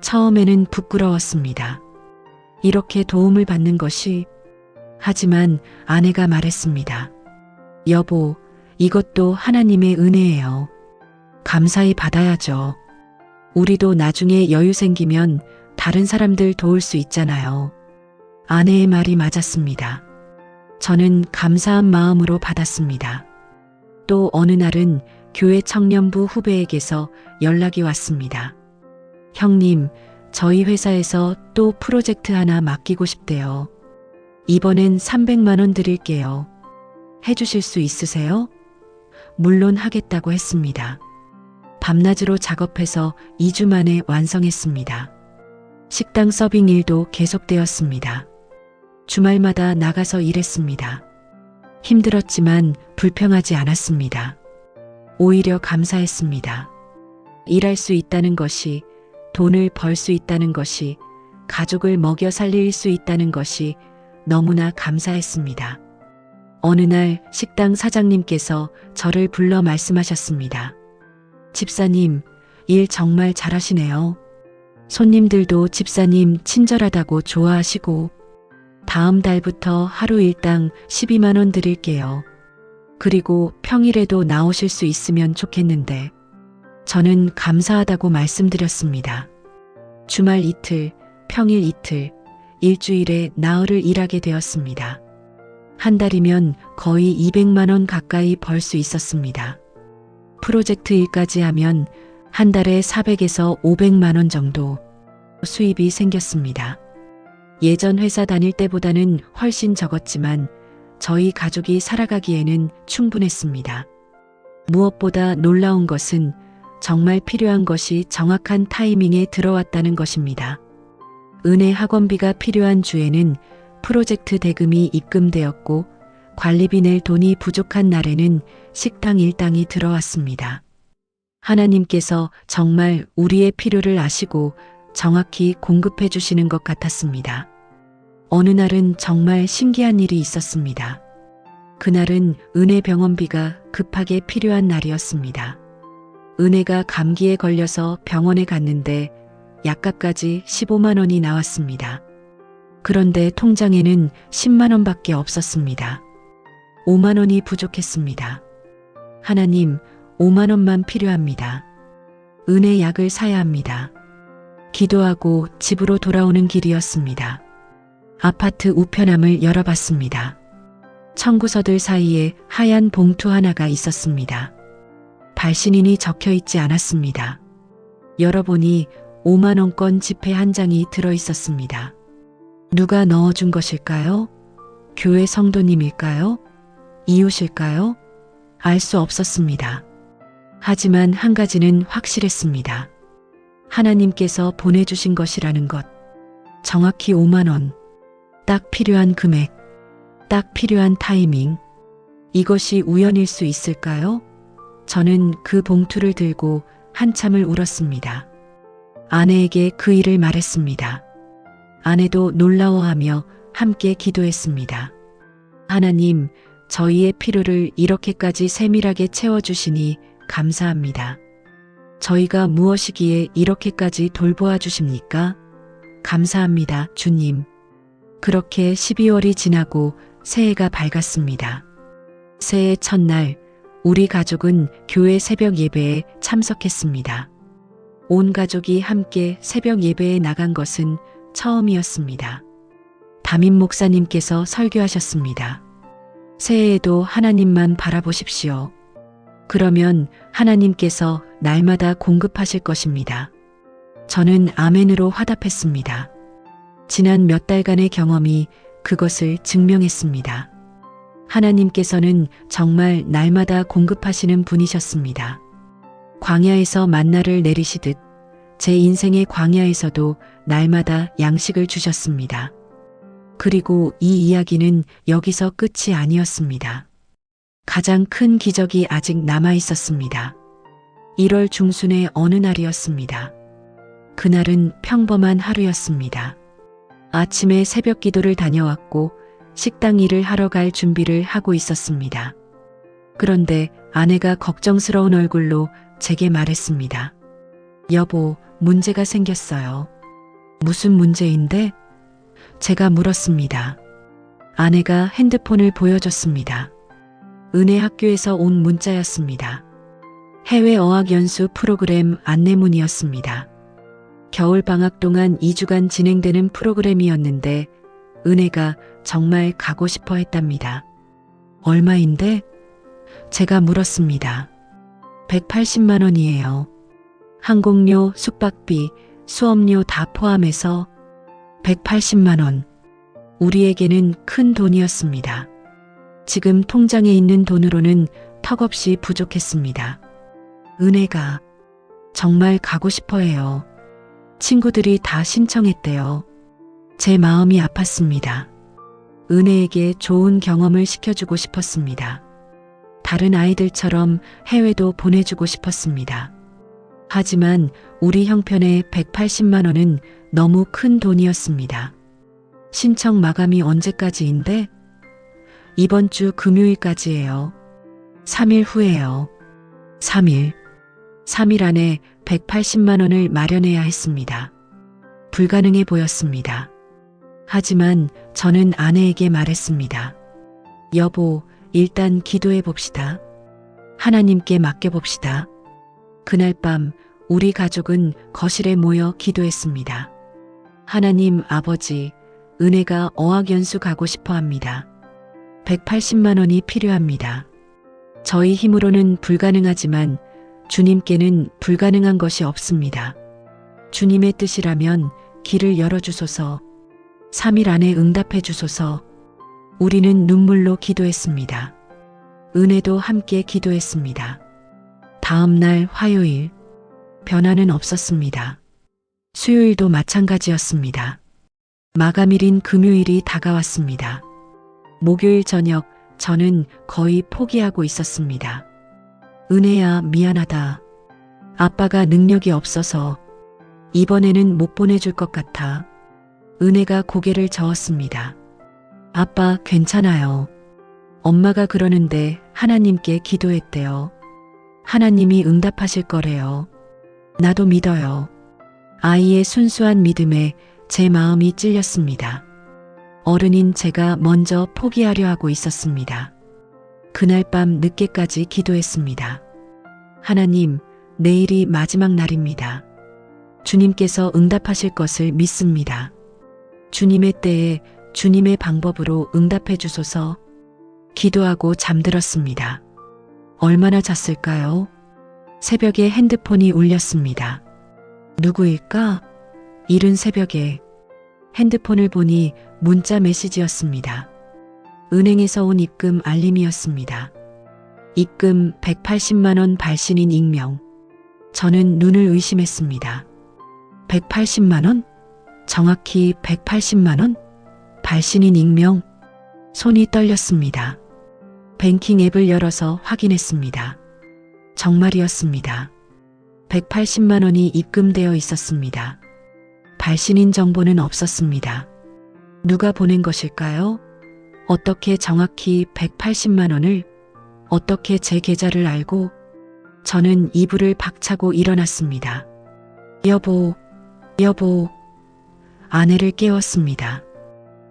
처음에는 부끄러웠습니다. 이렇게 도움을 받는 것이. 하지만 아내가 말했습니다. 여보, 이것도 하나님의 은혜예요. 감사히 받아야죠. 우리도 나중에 여유 생기면 다른 사람들 도울 수 있잖아요. 아내의 말이 맞았습니다. 저는 감사한 마음으로 받았습니다. 또 어느 날은 교회 청년부 후배에게서 연락이 왔습니다. 형님, 저희 회사에서 또 프로젝트 하나 맡기고 싶대요. 이번엔 300만 원 드릴게요. 해주실 수 있으세요? 물론 하겠다고 했습니다. 밤낮으로 작업해서 2주 만에 완성했습니다. 식당 서빙 일도 계속되었습니다. 주말마다 나가서 일했습니다. 힘들었지만 불평하지 않았습니다. 오히려 감사했습니다. 일할 수 있다는 것이, 돈을 벌 수 있다는 것이, 가족을 먹여 살릴 수 있다는 것이 너무나 감사했습니다. 어느 날 식당 사장님께서 저를 불러 말씀하셨습니다. 집사님, 일 정말 잘하시네요. 손님들도 집사님 친절하다고 좋아하시고, 다음 달부터 하루 일당 12만 원 드릴게요. 그리고 평일에도 나오실 수 있으면 좋겠는데. 저는 감사하다고 말씀드렸습니다. 주말 이틀, 평일 이틀, 일주일에 나흘을 일하게 되었습니다. 한 달이면 거의 200만 원 가까이 벌 수 있었습니다. 프로젝트 일까지 하면 한 달에 400에서 500만 원 정도 수입이 생겼습니다. 예전 회사 다닐 때보다는 훨씬 적었지만 저희 가족이 살아가기에는 충분했습니다. 무엇보다 놀라운 것은 정말 필요한 것이 정확한 타이밍에 들어왔다는 것입니다. 은혜 학원비가 필요한 주에는 프로젝트 대금이 입금되었고, 관리비 낼 돈이 부족한 날에는 식당 일당이 들어왔습니다. 하나님께서 정말 우리의 필요를 아시고 정확히 공급해 주시는 것 같았습니다. 어느 날은 정말 신기한 일이 있었습니다. 그날은 은혜 병원비가 급하게 필요한 날이었습니다. 은혜가 감기에 걸려서 병원에 갔는데 약값까지 15만 원이 나왔습니다. 그런데 통장에는 10만 원밖에 없었습니다. 5만 원이 부족했습니다. 하나님, 5만 원만 필요합니다. 은혜 약을 사야 합니다. 기도하고 집으로 돌아오는 길이었습니다. 아파트 우편함을 열어봤습니다. 청구서들 사이에 하얀 봉투 하나가 있었습니다. 발신인이 적혀 있지 않았습니다. 열어보니 5만 원권 지폐 한 장이 들어 있었습니다. 누가 넣어준 것일까요? 교회 성도님일까요? 이웃일까요? 알 수 없었습니다. 하지만 한 가지는 확실했습니다. 하나님께서 보내주신 것이라는 것. 정확히 5만 원. 딱 필요한 금액. 딱 필요한 타이밍. 이것이 우연일 수 있을까요? 저는 그 봉투를 들고 한참을 울었습니다. 아내에게 그 일을 말했습니다. 아내도 놀라워하며 함께 기도했습니다. 하나님, 저희의 필요를 이렇게까지 세밀하게 채워주시니 감사합니다. 저희가 무엇이기에 이렇게까지 돌보아 주십니까? 감사합니다, 주님. 그렇게 12월이 지나고 새해가 밝았습니다. 새해 첫날, 우리 가족은 교회 새벽 예배에 참석했습니다. 온 가족이 함께 새벽 예배에 나간 것은 처음이었습니다. 담임 목사님께서 설교하셨습니다. 새해에도 하나님만 바라보십시오. 그러면 하나님께서 날마다 공급하실 것입니다. 저는 아멘으로 화답했습니다. 지난 몇 달간의 경험이 그것을 증명했습니다. 하나님께서는 정말 날마다 공급하시는 분이셨습니다. 광야에서 만나를 내리시듯 제 인생의 광야에서도 날마다 양식을 주셨습니다. 그리고 이 이야기는 여기서 끝이 아니었습니다. 가장 큰 기적이 아직 남아 있었습니다. 1월 중순의 어느 날이었습니다. 그날은 평범한 하루였습니다. 아침에 새벽 기도를 다녀왔고 식당 일을 하러 갈 준비를 하고 있었습니다. 그런데 아내가 걱정스러운 얼굴로 제게 말했습니다. 여보, 문제가 생겼어요. 무슨 문제인데? 제가 물었습니다. 아내가 핸드폰을 보여줬습니다. 은혜 학교에서 온 문자였습니다. 해외 어학연수 프로그램 안내문이었습니다. 겨울방학 동안 2주간 진행되는 프로그램이었는데 은혜가 정말 가고 싶어 했답니다. 얼마인데? 제가 물었습니다. 180만 원이에요. 항공료, 숙박비, 수업료 다 포함해서 180만 원. 우리에게는 큰 돈이었습니다. 지금 통장에 있는 돈으로는 턱없이 부족했습니다. 은혜가 정말 가고 싶어 해요. 친구들이 다 신청했대요. 제 마음이 아팠습니다. 은혜에게 좋은 경험을 시켜주고 싶었습니다. 다른 아이들처럼 해외도 보내주고 싶었습니다. 하지만 우리 형편의 180만 원은 너무 큰 돈이었습니다. 신청 마감이 언제까지인데? 이번 주 금요일까지예요. 3일 후에요. 3일 안에 180만 원을 마련해야 했습니다. 불가능해 보였습니다. 하지만 저는 아내에게 말했습니다. 여보, 일단 기도해 봅시다. 하나님께 맡겨봅시다. 그날 밤 우리 가족은 거실에 모여 기도했습니다. 하나님 아버지, 은혜가 어학연수 가고 싶어 합니다. 180만 원이 필요합니다. 저희 힘으로는 불가능하지만 주님께는 불가능한 것이 없습니다. 주님의 뜻이라면 길을 열어주소서. 3일 안에 응답해 주소서. 우리는 눈물로 기도했습니다. 은혜도 함께 기도했습니다. 다음 날 화요일, 변화는 없었습니다. 수요일도 마찬가지였습니다. 마감일인 금요일이 다가왔습니다. 목요일 저녁, 저는 거의 포기하고 있었습니다. 은혜야, 미안하다. 아빠가 능력이 없어서 이번에는 못 보내줄 것 같아. 은혜가 고개를 저었습니다. 아빠, 괜찮아요. 엄마가 그러는데 하나님께 기도했대요. 하나님이 응답하실 거래요. 나도 믿어요. 아이의 순수한 믿음에 제 마음이 찔렸습니다. 어른인 제가 먼저 포기하려 하고 있었습니다. 그날 밤 늦게까지 기도했습니다. 하나님, 내일이 마지막 날입니다. 주님께서 응답하실 것을 믿습니다. 주님의 때에 주님의 방법으로 응답해 주소서. 기도하고 잠들었습니다. 얼마나 잤을까요? 새벽에 핸드폰이 울렸습니다. 누구일까? 이른 새벽에 핸드폰을 보니 문자 메시지였습니다. 은행에서 온 입금 알림이었습니다. 입금 180만 원 발신인 익명. 저는 눈을 의심했습니다. 180만 원? 정확히 180만 원? 발신인 익명. 손이 떨렸습니다. 뱅킹 앱을 열어서 확인했습니다. 정말이었습니다. 180만 원이 입금되어 있었습니다. 발신인 정보는 없었습니다. 누가 보낸 것일까요? 어떻게 정확히 180만 원을, 어떻게 제 계좌를 알고? 저는 이불을 박차고 일어났습니다. 여보. 아내를 깨웠습니다.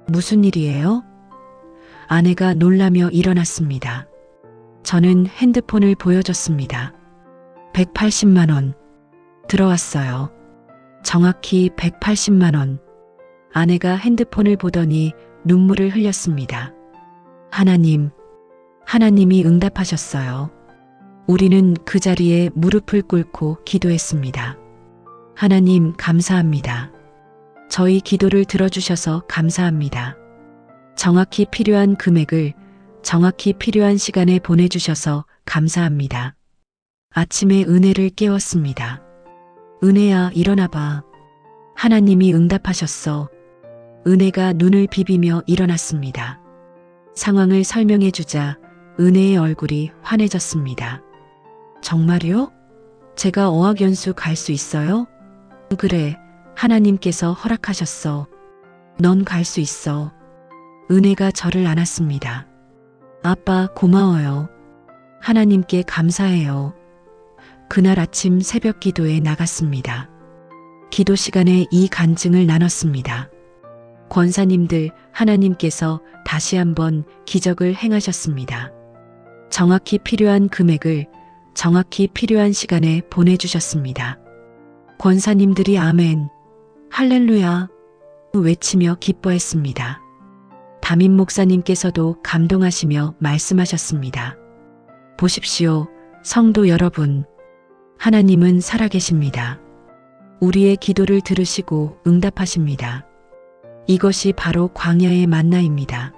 무슨 일이에요? 아내가 놀라며 일어났습니다. 저는 핸드폰을 보여줬습니다. 180만 원. 들어왔어요. 정확히 180만 원. 아내가 핸드폰을 보더니 눈물을 흘렸습니다. 하나님이 응답하셨어요. 우리는 그 자리에 무릎을 꿇고 기도했습니다. 하나님, 감사합니다. 저희 기도를 들어주셔서 감사합니다. 정확히 필요한 금액을 정확히 필요한 시간에 보내주셔서 감사합니다. 아침에 은혜를 깨웠습니다. 은혜야, 일어나봐. 하나님이 응답하셨어. 은혜가 눈을 비비며 일어났습니다. 상황을 설명해 주자 은혜의 얼굴이 환해졌습니다. 정말요? 제가 어학연수 갈 수 있어요? 그래, 하나님께서 허락하셨어. 넌 갈 수 있어. 은혜가 저를 안았습니다. 아빠, 고마워요. 하나님께 감사해요. 그날 아침 새벽 기도에 나갔습니다. 기도 시간에 이 간증을 나눴습니다. 권사님들, 하나님께서 다시 한번 기적을 행하셨습니다. 정확히 필요한 금액을 정확히 필요한 시간에 보내주셨습니다. 권사님들이 아멘, 할렐루야 외치며 기뻐했습니다. 담임 목사님께서도 감동하시며 말씀하셨습니다. 보십시오, 성도 여러분. 하나님은 살아계십니다. 우리의 기도를 들으시고 응답하십니다. 이것이 바로 광야의 만나입니다.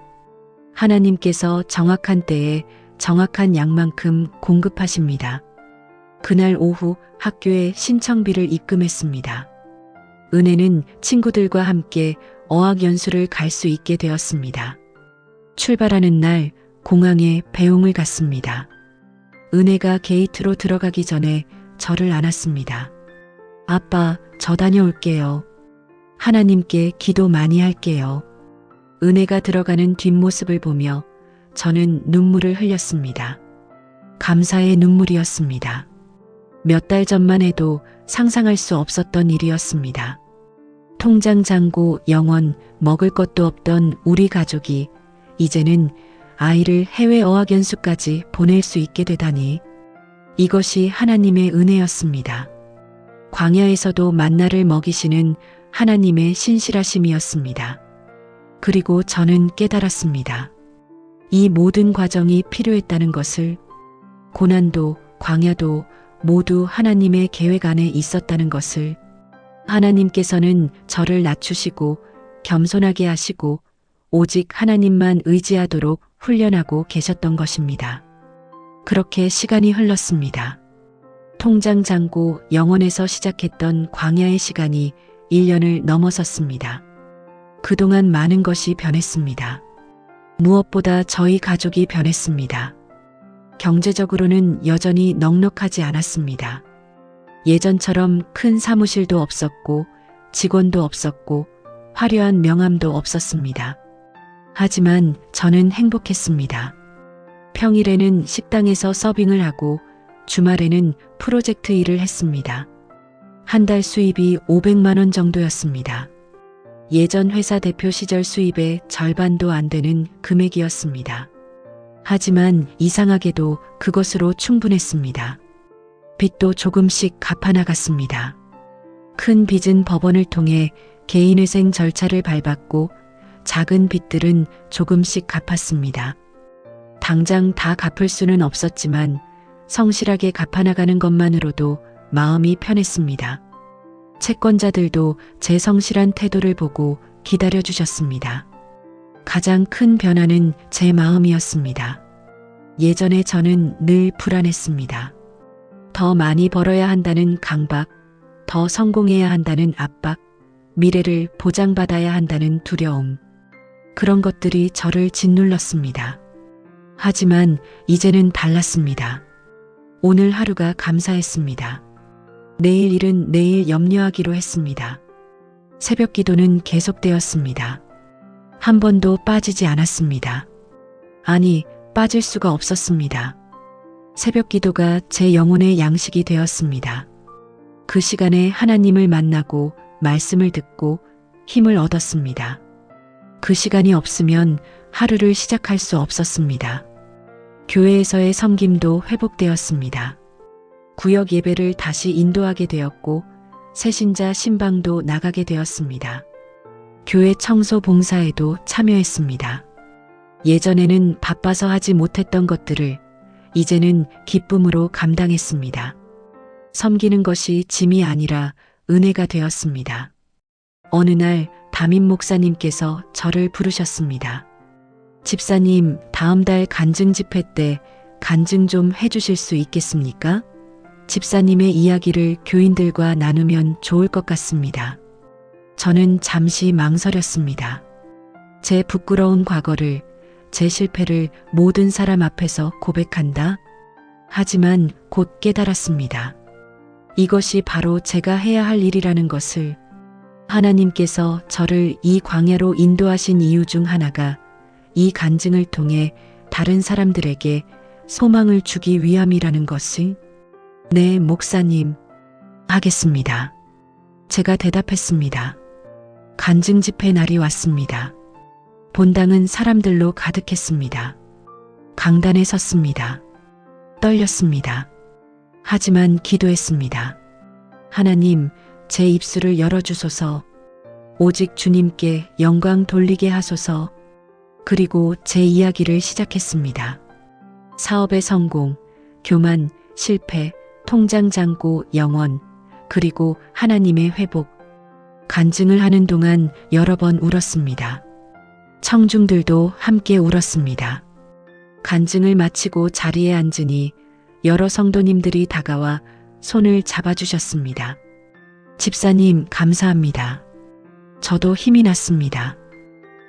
하나님께서 정확한 때에 정확한 양만큼 공급하십니다. 그날 오후 학교에 신청비를 입금했습니다. 은혜는 친구들과 함께 어학연수를 갈 수 있게 되었습니다. 출발하는 날 공항에 배웅을 갔습니다. 은혜가 게이트로 들어가기 전에 저를 안았습니다. 아빠, 저 다녀올게요. 하나님께 기도 많이 할게요. 은혜가 들어가는 뒷모습을 보며 저는 눈물을 흘렸습니다. 감사의 눈물이었습니다. 몇 달 전만 해도 상상할 수 없었던 일이었습니다. 통장 잔고 영원 먹을 것도 없던 우리 가족이 이제는 아이를 해외 어학연수까지 보낼 수 있게 되다니 이것이 하나님의 은혜였습니다. 광야에서도 만나를 먹이시는 하나님의 신실하심이었습니다. 그리고 저는 깨달았습니다. 이 모든 과정이 필요했다는 것을, 고난도 광야도 모두 하나님의 계획 안에 있었다는 것을, 하나님께서는 저를 낮추시고 겸손하게 하시고 오직 하나님만 의지하도록 훈련하고 계셨던 것입니다. 그렇게 시간이 흘렀습니다. 통장 잔고 영원에서 시작했던 광야의 시간이 1년을 넘어섰습니다. 그동안 많은 것이 변했습니다. 무엇보다 저희 가족이 변했습니다. 경제적으로는 여전히 넉넉하지 않았습니다. 예전처럼 큰 사무실도 없었고 직원도 없었고 화려한 명함도 없었습니다. 하지만 저는 행복했습니다. 평일에는 식당에서 서빙을 하고 주말에는 프로젝트 일을 했습니다. 한 달 수입이 500만 원 정도였습니다. 예전 회사 대표 시절 수입의 절반도 안 되는 금액이었습니다. 하지만 이상하게도 그것으로 충분했습니다. 빚도 조금씩 갚아나갔습니다. 큰 빚은 법원을 통해 개인회생 절차를 밟았고 작은 빚들은 조금씩 갚았습니다. 당장 다 갚을 수는 없었지만 성실하게 갚아나가는 것만으로도 마음이 편했습니다. 채권자들도 제 성실한 태도를 보고 기다려주셨습니다. 가장 큰 변화는 제 마음이었습니다. 예전에 저는 늘 불안했습니다. 더 많이 벌어야 한다는 강박, 더 성공해야 한다는 압박, 미래를 보장받아야 한다는 두려움. 그런 것들이 저를 짓눌렀습니다. 하지만 이제는 달랐습니다. 오늘 하루가 감사했습니다. 내일 일은 내일 염려하기로 했습니다. 새벽 기도는 계속되었습니다. 한 번도 빠지지 않았습니다. 아니, 빠질 수가 없었습니다. 새벽 기도가 제 영혼의 양식이 되었습니다. 그 시간에 하나님을 만나고 말씀을 듣고 힘을 얻었습니다. 그 시간이 없으면 하루를 시작할 수 없었습니다. 교회에서의 섬김도 회복되었습니다. 구역 예배를 다시 인도하게 되었고 새신자 신방도 나가게 되었습니다. 교회 청소 봉사에도 참여했습니다. 예전에는 바빠서 하지 못했던 것들을 이제는 기쁨으로 감당했습니다. 섬기는 것이 짐이 아니라 은혜가 되었습니다. 어느 날 담임 목사님께서 저를 부르셨습니다. 집사님, 다음 달 간증 집회 때 간증 좀 해주실 수 있겠습니까? 집사님의 이야기를 교인들과 나누면 좋을 것 같습니다. 저는 잠시 망설였습니다. 제 부끄러운 과거를, 제 실패를 모든 사람 앞에서 고백한다? 하지만 곧 깨달았습니다. 이것이 바로 제가 해야 할 일이라는 것을. 하나님께서 저를 이 광야로 인도하신 이유 중 하나가 이 간증을 통해 다른 사람들에게 소망을 주기 위함이라는 것을. 네, 목사님. 하겠습니다. 제가 대답했습니다. 간증 집회 날이 왔습니다. 본당은 사람들로 가득했습니다. 강단에 섰습니다. 떨렸습니다. 하지만 기도했습니다. 하나님, 제 입술을 열어주소서. 오직 주님께 영광 돌리게 하소서. 그리고 제 이야기를 시작했습니다. 사업의 성공, 교만, 실패, 통장 잔고 영원, 그리고 하나님의 회복. 간증을 하는 동안 여러 번 울었습니다. 청중들도 함께 울었습니다. 간증을 마치고 자리에 앉으니 여러 성도님들이 다가와 손을 잡아주셨습니다. 집사님, 감사합니다. 저도 힘이 났습니다.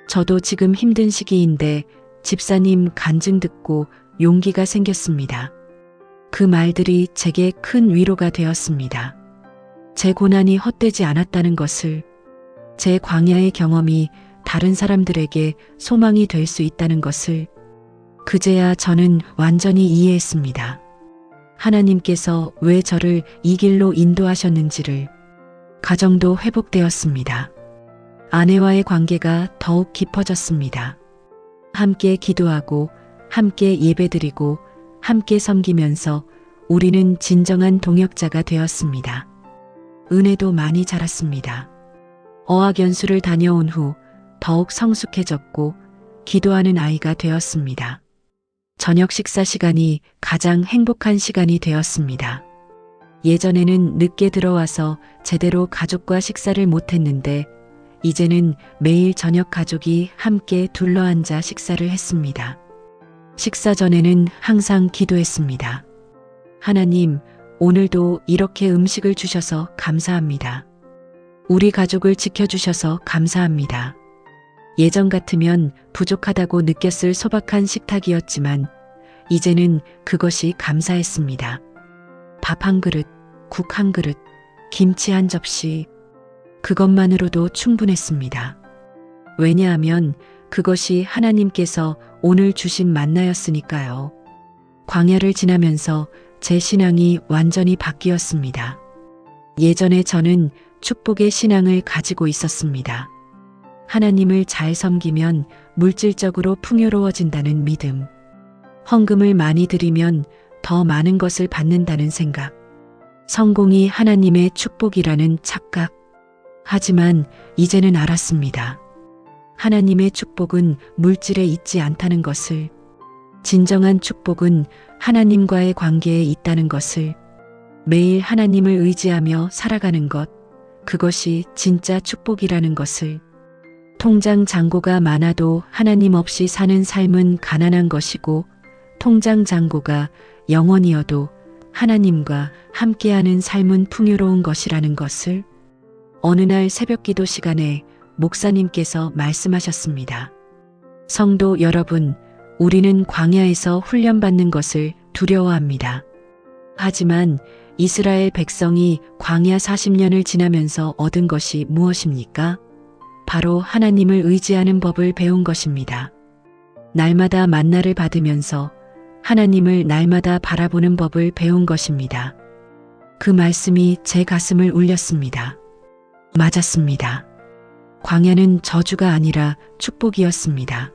저도 지금 힘든 시기인데 집사님 간증 듣고 용기가 생겼습니다. 그 말들이 제게 큰 위로가 되었습니다. 제 고난이 헛되지 않았다는 것을, 제 광야의 경험이 다른 사람들에게 소망이 될 수 있다는 것을 그제야 저는 완전히 이해했습니다. 하나님께서 왜 저를 이 길로 인도하셨는지를. 가정도 회복되었습니다. 아내와의 관계가 더욱 깊어졌습니다. 함께 기도하고 함께 예배드리고 함께 섬기면서 우리는 진정한 동역자가 되었습니다. 은혜도 많이 자랐습니다. 어학연수를 다녀온 후 더욱 성숙해졌고 기도하는 아이가 되었습니다. 저녁 식사 시간이 가장 행복한 시간이 되었습니다. 예전에는 늦게 들어와서 제대로 가족과 식사를 못했는데 이제는 매일 저녁 가족이 함께 둘러앉아 식사를 했습니다. 식사 전에는 항상 기도했습니다. 하나님, 오늘도 이렇게 음식을 주셔서 감사합니다. 우리 가족을 지켜주셔서 감사합니다. 예전 같으면 부족하다고 느꼈을 소박한 식탁이었지만 이제는 그것이 감사했습니다. 밥 한 그릇, 국 한 그릇, 김치 한 접시, 그것만으로도 충분했습니다. 왜냐하면 그것이 하나님께서 오늘 주신 만나였으니까요. 광야를 지나면서 제 신앙이 완전히 바뀌었습니다. 예전에 저는 축복의 신앙을 가지고 있었습니다. 하나님을 잘 섬기면 물질적으로 풍요로워진다는 믿음, 헌금을 많이 드리면 더 많은 것을 받는다는 생각, 성공이 하나님의 축복이라는 착각. 하지만 이제는 알았습니다. 하나님의 축복은 물질에 있지 않다는 것을, 진정한 축복은 하나님과의 관계에 있다는 것을, 매일 하나님을 의지하며 살아가는 것, 그것이 진짜 축복이라는 것을, 통장 잔고가 많아도 하나님 없이 사는 삶은 가난한 것이고 통장 잔고가 영원이어도 하나님과 함께하는 삶은 풍요로운 것이라는 것을 어느 날 새벽기도 시간에 목사님께서 말씀하셨습니다. 성도 여러분, 우리는 광야에서 훈련받는 것을 두려워합니다. 하지만 이스라엘 백성이 광야 40년을 지나면서 얻은 것이 무엇입니까? 바로 하나님을 의지하는 법을 배운 것입니다. 날마다 만나를 받으면서 하나님을 날마다 바라보는 법을 배운 것입니다. 그 말씀이 제 가슴을 울렸습니다. 맞았습니다. 광야는 저주가 아니라 축복이었습니다.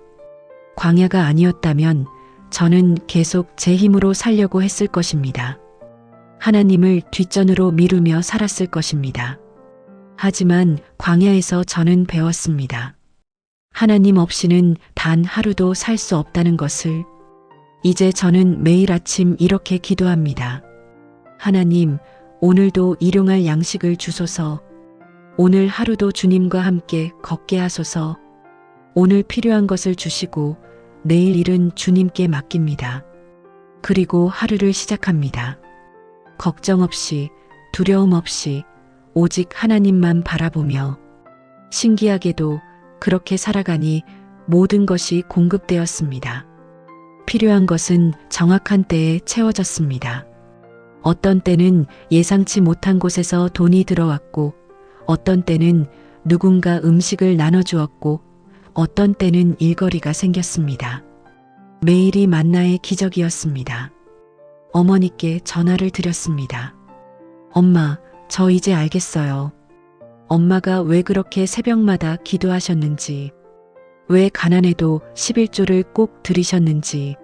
광야가 아니었다면 저는 계속 제 힘으로 살려고 했을 것입니다. 하나님을 뒷전으로 미루며 살았을 것입니다. 하지만 광야에서 저는 배웠습니다. 하나님 없이는 단 하루도 살 수 없다는 것을. 이제 저는 매일 아침 이렇게 기도합니다. 하나님, 오늘도 일용할 양식을 주소서. 오늘 하루도 주님과 함께 걷게 하소서. 오늘 필요한 것을 주시고 내일 일은 주님께 맡깁니다. 그리고 하루를 시작합니다. 걱정 없이, 두려움 없이 오직 하나님만 바라보며. 신기하게도 그렇게 살아가니 모든 것이 공급되었습니다. 필요한 것은 정확한 때에 채워졌습니다. 어떤 때는 예상치 못한 곳에서 돈이 들어왔고, 어떤 때는 누군가 음식을 나눠주었고, 어떤 때는 일거리가 생겼습니다. 매일이 만나의 기적이었습니다. 어머니께 전화를 드렸습니다. 엄마, 저 이제 알겠어요. 엄마가 왜 그렇게 새벽마다 기도하셨는지, 왜 가난해도 11조를 꼭 드리셨는지,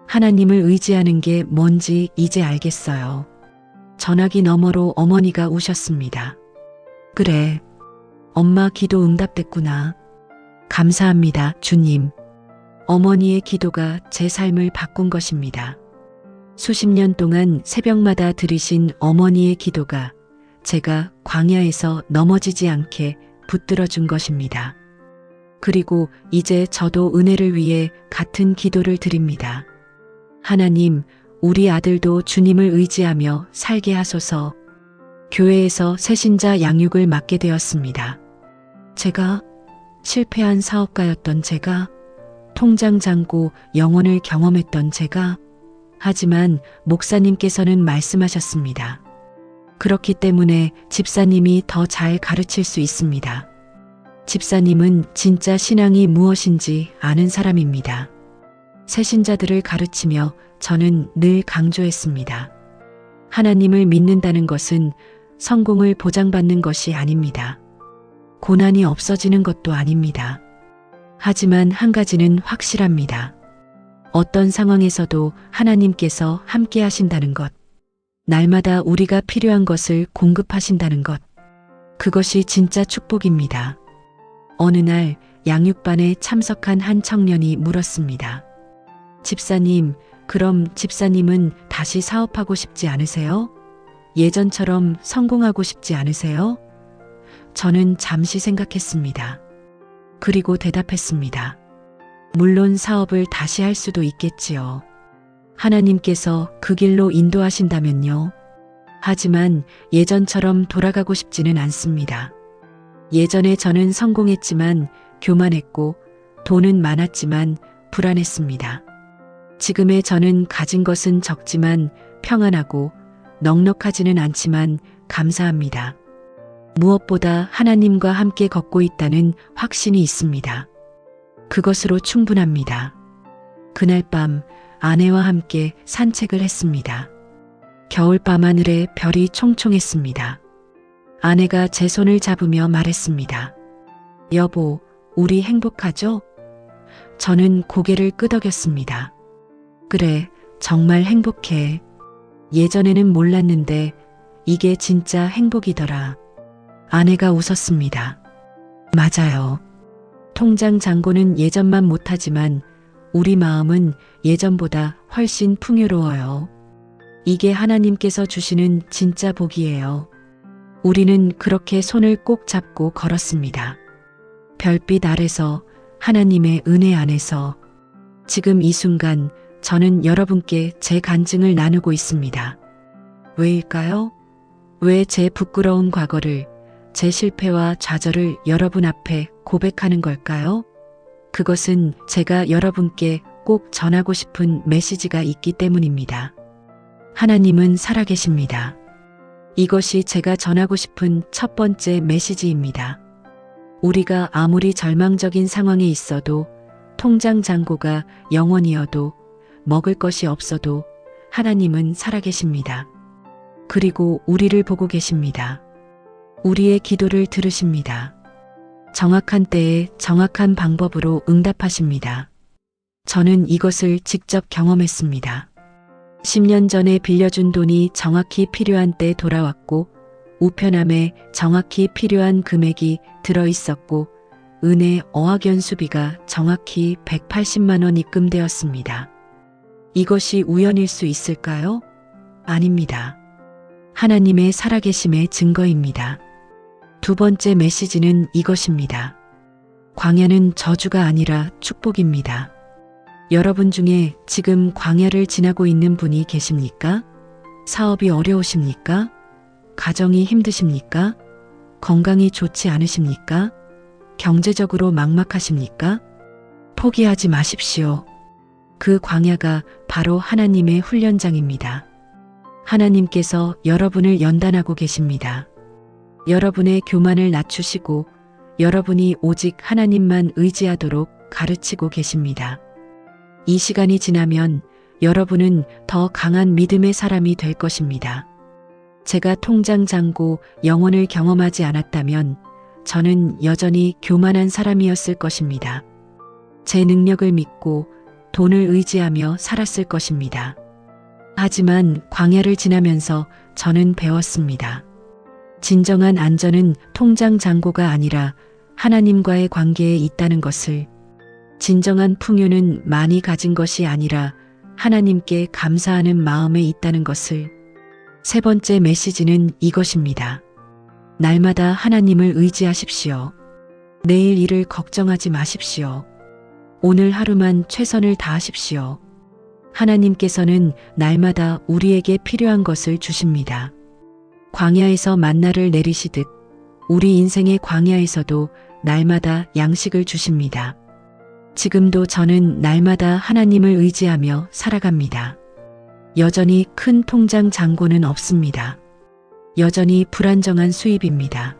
하나님을 의지하는 게 뭔지 이제 알겠어요. 전화기 너머로 어머니가 우셨습니다. 그래, 엄마 기도 응답됐구나. 감사합니다, 주님. 어머니의 기도가 제 삶을 바꾼 것입니다. 수십 년 동안 새벽마다 드리신 어머니의 기도가 제가 광야에서 넘어지지 않게 붙들어 준 것입니다. 그리고 이제 저도 은혜를 위해 같은 기도를 드립니다. 하나님, 우리 아들도 주님을 의지하며 살게 하소서. 교회에서 새신자 양육을 맡게 되었습니다. 제가 실패한 사업가였던 제가, 통장 잔고 영혼을 경험했던 제가, 하지만 목사님께서는 말씀하셨습니다. 그렇기 때문에 집사님이 더 잘 가르칠 수 있습니다. 집사님은 진짜 신앙이 무엇인지 아는 사람입니다. 새신자들을 가르치며 저는 늘 강조했습니다. 하나님을 믿는다는 것은 성공을 보장받는 것이 아닙니다. 고난이 없어지는 것도 아닙니다. 하지만 한 가지는 확실합니다. 어떤 상황에서도 하나님께서 함께 하신다는 것, 날마다 우리가 필요한 것을 공급하신다는 것, 그것이 진짜 축복입니다. 어느 날 양육반에 참석한 한 청년이 물었습니다. 집사님, 그럼 집사님은 다시 사업하고 싶지 않으세요? 예전처럼 성공하고 싶지 않으세요? 저는 잠시 생각했습니다. 그리고 대답했습니다. 물론 사업을 다시 할 수도 있겠지요. 하나님께서 그 길로 인도하신다면요. 하지만 예전처럼 돌아가고 싶지는 않습니다. 예전에 저는 성공했지만 교만했고 돈은 많았지만 불안했습니다. 지금의 저는 가진 것은 적지만 평안하고 넉넉하지는 않지만 감사합니다. 무엇보다 하나님과 함께 걷고 있다는 확신이 있습니다. 그것으로 충분합니다. 그날 밤 아내와 함께 산책을 했습니다. 겨울 밤하늘에 별이 총총했습니다. 아내가 제 손을 잡으며 말했습니다. 여보, 우리 행복하죠? 저는 고개를 끄덕였습니다. 그래, 정말 행복해. 예전에는 몰랐는데 이게 진짜 행복이더라. 아내가 웃었습니다. 맞아요. 통장 잔고는 예전만 못하지만 우리 마음은 예전보다 훨씬 풍요로워요. 이게 하나님께서 주시는 진짜 복이에요. 우리는 그렇게 손을 꼭 잡고 걸었습니다. 별빛 아래서, 하나님의 은혜 안에서. 지금 이 순간 저는 여러분께 제 간증을 나누고 있습니다. 왜일까요? 왜 제 부끄러운 과거를, 제 실패와 좌절을 여러분 앞에 고백하는 걸까요? 그것은 제가 여러분께 꼭 전하고 싶은 메시지가 있기 때문입니다. 하나님은 살아계십니다. 이것이 제가 전하고 싶은 첫 번째 메시지입니다. 우리가 아무리 절망적인 상황에 있어도, 통장 잔고가 영원이어도, 먹을 것이 없어도 하나님은 살아계십니다. 그리고 우리를 보고 계십니다. 우리의 기도를 들으십니다. 정확한 때에 정확한 방법으로 응답하십니다. 저는 이것을 직접 경험했습니다. 10년 전에 빌려준 돈이 정확히 필요한 때 돌아왔고, 우편함에 정확히 필요한 금액이 들어있었고, 은행 어학연수비가 정확히 180만 원 입금되었습니다. 이것이 우연일 수 있을까요? 아닙니다. 하나님의 살아계심의 증거입니다. 두 번째 메시지는 이것입니다. 광야는 저주가 아니라 축복입니다. 여러분 중에 지금 광야를 지나고 있는 분이 계십니까? 사업이 어려우십니까? 가정이 힘드십니까? 건강이 좋지 않으십니까? 경제적으로 막막하십니까? 포기하지 마십시오. 그 광야가 바로 하나님의 훈련장입니다. 하나님께서 여러분을 연단하고 계십니다. 여러분의 교만을 낮추시고 여러분이 오직 하나님만 의지하도록 가르치고 계십니다. 이 시간이 지나면 여러분은 더 강한 믿음의 사람이 될 것입니다. 제가 통장 잔고 영혼을 경험하지 않았다면 저는 여전히 교만한 사람이었을 것입니다. 제 능력을 믿고 돈을 의지하며 살았을 것입니다. 하지만 광야를 지나면서 저는 배웠습니다. 진정한 안전은 통장 잔고가 아니라 하나님과의 관계에 있다는 것을, 진정한 풍요는 많이 가진 것이 아니라 하나님께 감사하는 마음에 있다는 것을. 세 번째 메시지는 이것입니다. 날마다 하나님을 의지하십시오. 내일 일을 걱정하지 마십시오. 오늘 하루만 최선을 다하십시오. 하나님께서는 날마다 우리에게 필요한 것을 주십니다. 광야에서 만나를 내리시듯 우리 인생의 광야에서도 날마다 양식을 주십니다. 지금도 저는 날마다 하나님을 의지하며 살아갑니다. 여전히 큰 통장 잔고는 없습니다. 여전히 불안정한 수입입니다.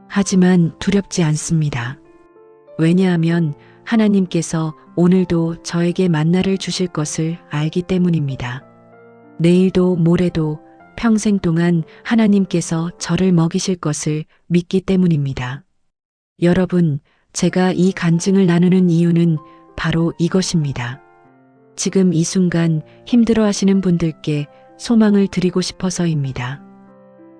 하지만 두렵지 않습니다. 왜냐하면 하나님께서 오늘도 저에게 만나를 주실 것을 알기 때문입니다. 내일도 모레도 평생 동안 하나님께서 저를 먹이실 것을 믿기 때문입니다. 여러분, 제가 이 간증을 나누는 이유는 바로 이것입니다. 지금 이 순간 힘들어 하시는 분들께 소망을 드리고 싶어서입니다.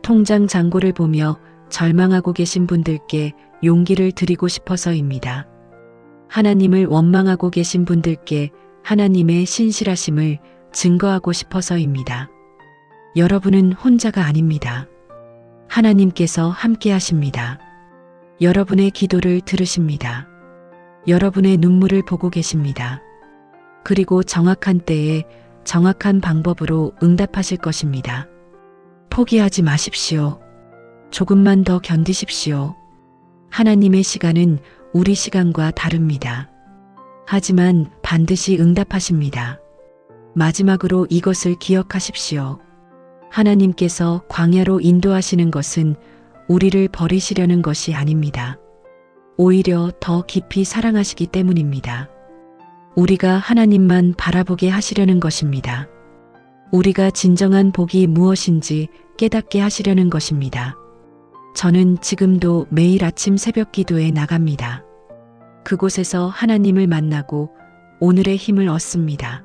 통장 잔고를 보며 절망하고 계신 분들께 용기를 드리고 싶어서입니다. 하나님을 원망하고 계신 분들께 하나님의 신실하심을 증거하고 싶어서입니다. 여러분은 혼자가 아닙니다. 하나님께서 함께 하십니다. 여러분의 기도를 들으십니다. 여러분의 눈물을 보고 계십니다. 그리고 정확한 때에 정확한 방법으로 응답하실 것입니다. 포기하지 마십시오. 조금만 더 견디십시오. 하나님의 시간은 우리 시간과 다릅니다. 하지만 반드시 응답하십니다. 마지막으로 이것을 기억하십시오. 하나님께서 광야로 인도하시는 것은 우리를 버리시려는 것이 아닙니다. 오히려 더 깊이 사랑하시기 때문입니다. 우리가 하나님만 바라보게 하시려는 것입니다. 우리가 진정한 복이 무엇인지 깨닫게 하시려는 것입니다. 저는 지금도 매일 아침 새벽 기도에 나갑니다. 그곳에서 하나님을 만나고 오늘의 힘을 얻습니다.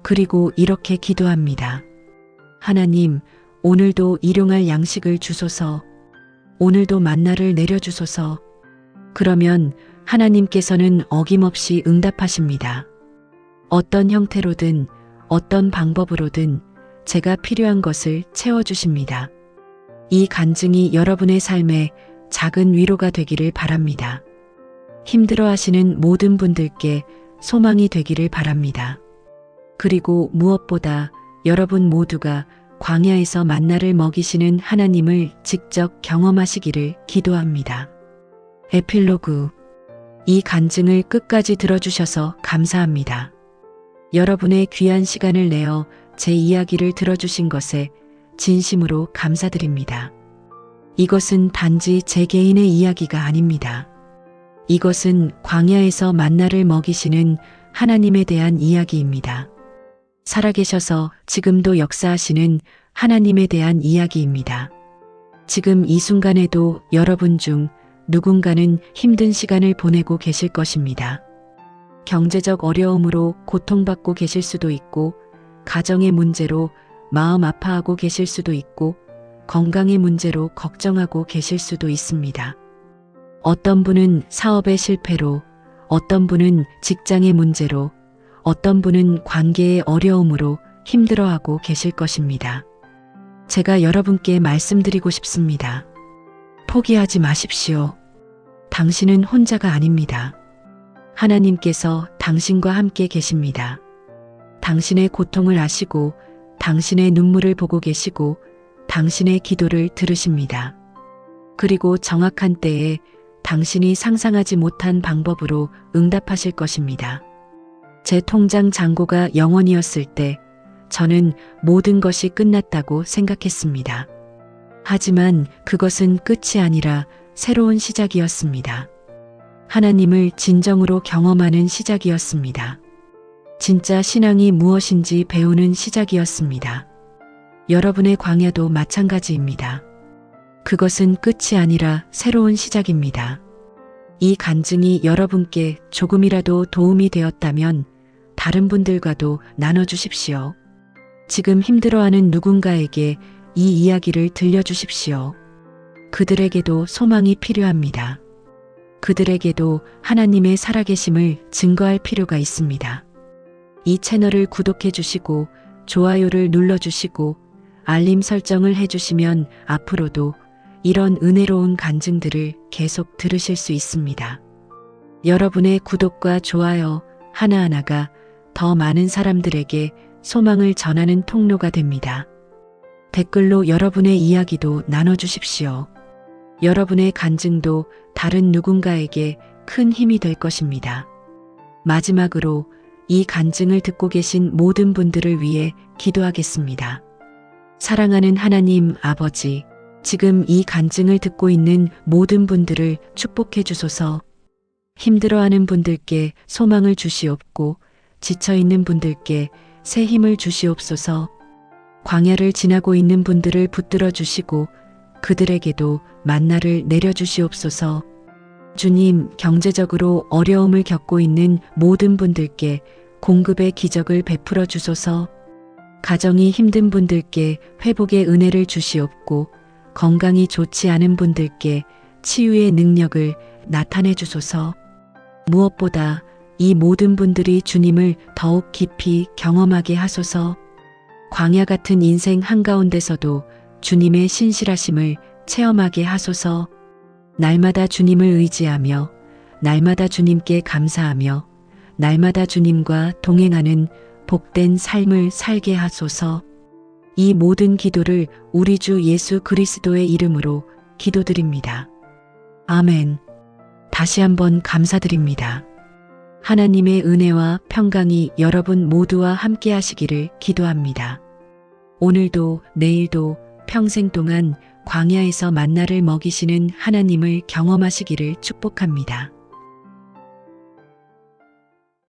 그리고 이렇게 기도합니다. 하나님, 오늘도 일용할 양식을 주소서. 오늘도 만나를 내려주소서. 그러면 하나님께서는 어김없이 응답하십니다. 어떤 형태로든 어떤 방법으로든 제가 필요한 것을 채워주십니다. 이 간증이 여러분의 삶에 작은 위로가 되기를 바랍니다. 힘들어하시는 모든 분들께 소망이 되기를 바랍니다. 그리고 무엇보다 여러분 모두가 광야에서 만나를 먹이시는 하나님을 직접 경험하시기를 기도합니다. 에필로그. 이 간증을 끝까지 들어주셔서 감사합니다. 여러분의 귀한 시간을 내어 제 이야기를 들어주신 것에 진심으로 감사드립니다. 이것은 단지 제 개인의 이야기가 아닙니다. 이것은 광야에서 만나를 먹이시는 하나님에 대한 이야기입니다. 살아계셔서 지금도 역사하시는 하나님에 대한 이야기입니다. 지금 이 순간에도 여러분 중 누군가는 힘든 시간을 보내고 계실 것입니다. 경제적 어려움으로 고통받고 계실 수도 있고, 가정의 문제로 마음 아파하고 계실 수도 있고, 건강의 문제로 걱정하고 계실 수도 있습니다. 어떤 분은 사업의 실패로, 어떤 분은 직장의 문제로, 어떤 분은 관계의 어려움으로 힘들어하고 계실 것입니다. 제가 여러분께 말씀드리고 싶습니다. 포기하지 마십시오. 당신은 혼자가 아닙니다. 하나님께서 당신과 함께 계십니다. 당신의 고통을 아시고 당신의 눈물을 보고 계시고 당신의 기도를 들으십니다. 그리고 정확한 때에 당신이 상상하지 못한 방법으로 응답하실 것입니다. 제 통장 잔고가 0원이었을 때 저는 모든 것이 끝났다고 생각했습니다. 하지만 그것은 끝이 아니라 새로운 시작이었습니다. 하나님을 진정으로 경험하는 시작이었습니다. 진짜 신앙이 무엇인지 배우는 시작이었습니다. 여러분의 광야도 마찬가지입니다. 그것은 끝이 아니라 새로운 시작입니다. 이 간증이 여러분께 조금이라도 도움이 되었다면 다른 분들과도 나눠주십시오. 지금 힘들어하는 누군가에게 이 이야기를 들려주십시오. 그들에게도 소망이 필요합니다. 그들에게도 하나님의 살아계심을 증거할 필요가 있습니다. 이 채널을 구독해 주시고 좋아요를 눌러주시고 알림 설정을 해주시면 앞으로도 이런 은혜로운 간증들을 계속 들으실 수 있습니다. 여러분의 구독과 좋아요 하나하나가 더 많은 사람들에게 소망을 전하는 통로가 됩니다. 댓글로 여러분의 이야기도 나눠주십시오. 여러분의 간증도 다른 누군가에게 큰 힘이 될 것입니다. 마지막으로 이 간증을 듣고 계신 모든 분들을 위해 기도하겠습니다. 사랑하는 하나님 아버지, 지금 이 간증을 듣고 있는 모든 분들을 축복해 주소서. 힘들어하는 분들께 소망을 주시옵고 지쳐있는 분들께 새 힘을 주시옵소서. 광야를 지나고 있는 분들을 붙들어 주시고 그들에게도 만나를 내려주시옵소서. 주님, 경제적으로 어려움을 겪고 있는 모든 분들께 공급의 기적을 베풀어 주소서. 가정이 힘든 분들께 회복의 은혜를 주시옵고 건강이 좋지 않은 분들께 치유의 능력을 나타내 주소서. 무엇보다 이 모든 분들이 주님을 더욱 깊이 경험하게 하소서. 광야 같은 인생 한가운데서도 주님의 신실하심을 체험하게 하소서. 날마다 주님을 의지하며 날마다 주님께 감사하며 날마다 주님과 동행하는 복된 삶을 살게 하소서. 이 모든 기도를 우리 주 예수 그리스도의 이름으로 기도드립니다. 아멘. 다시 한번 감사드립니다. 하나님의 은혜와 평강이 여러분 모두와 함께 하시기를 기도합니다. 오늘도 내일도 평생 동안 광야에서 만나를 먹이시는 하나님을 경험하시기를 축복합니다.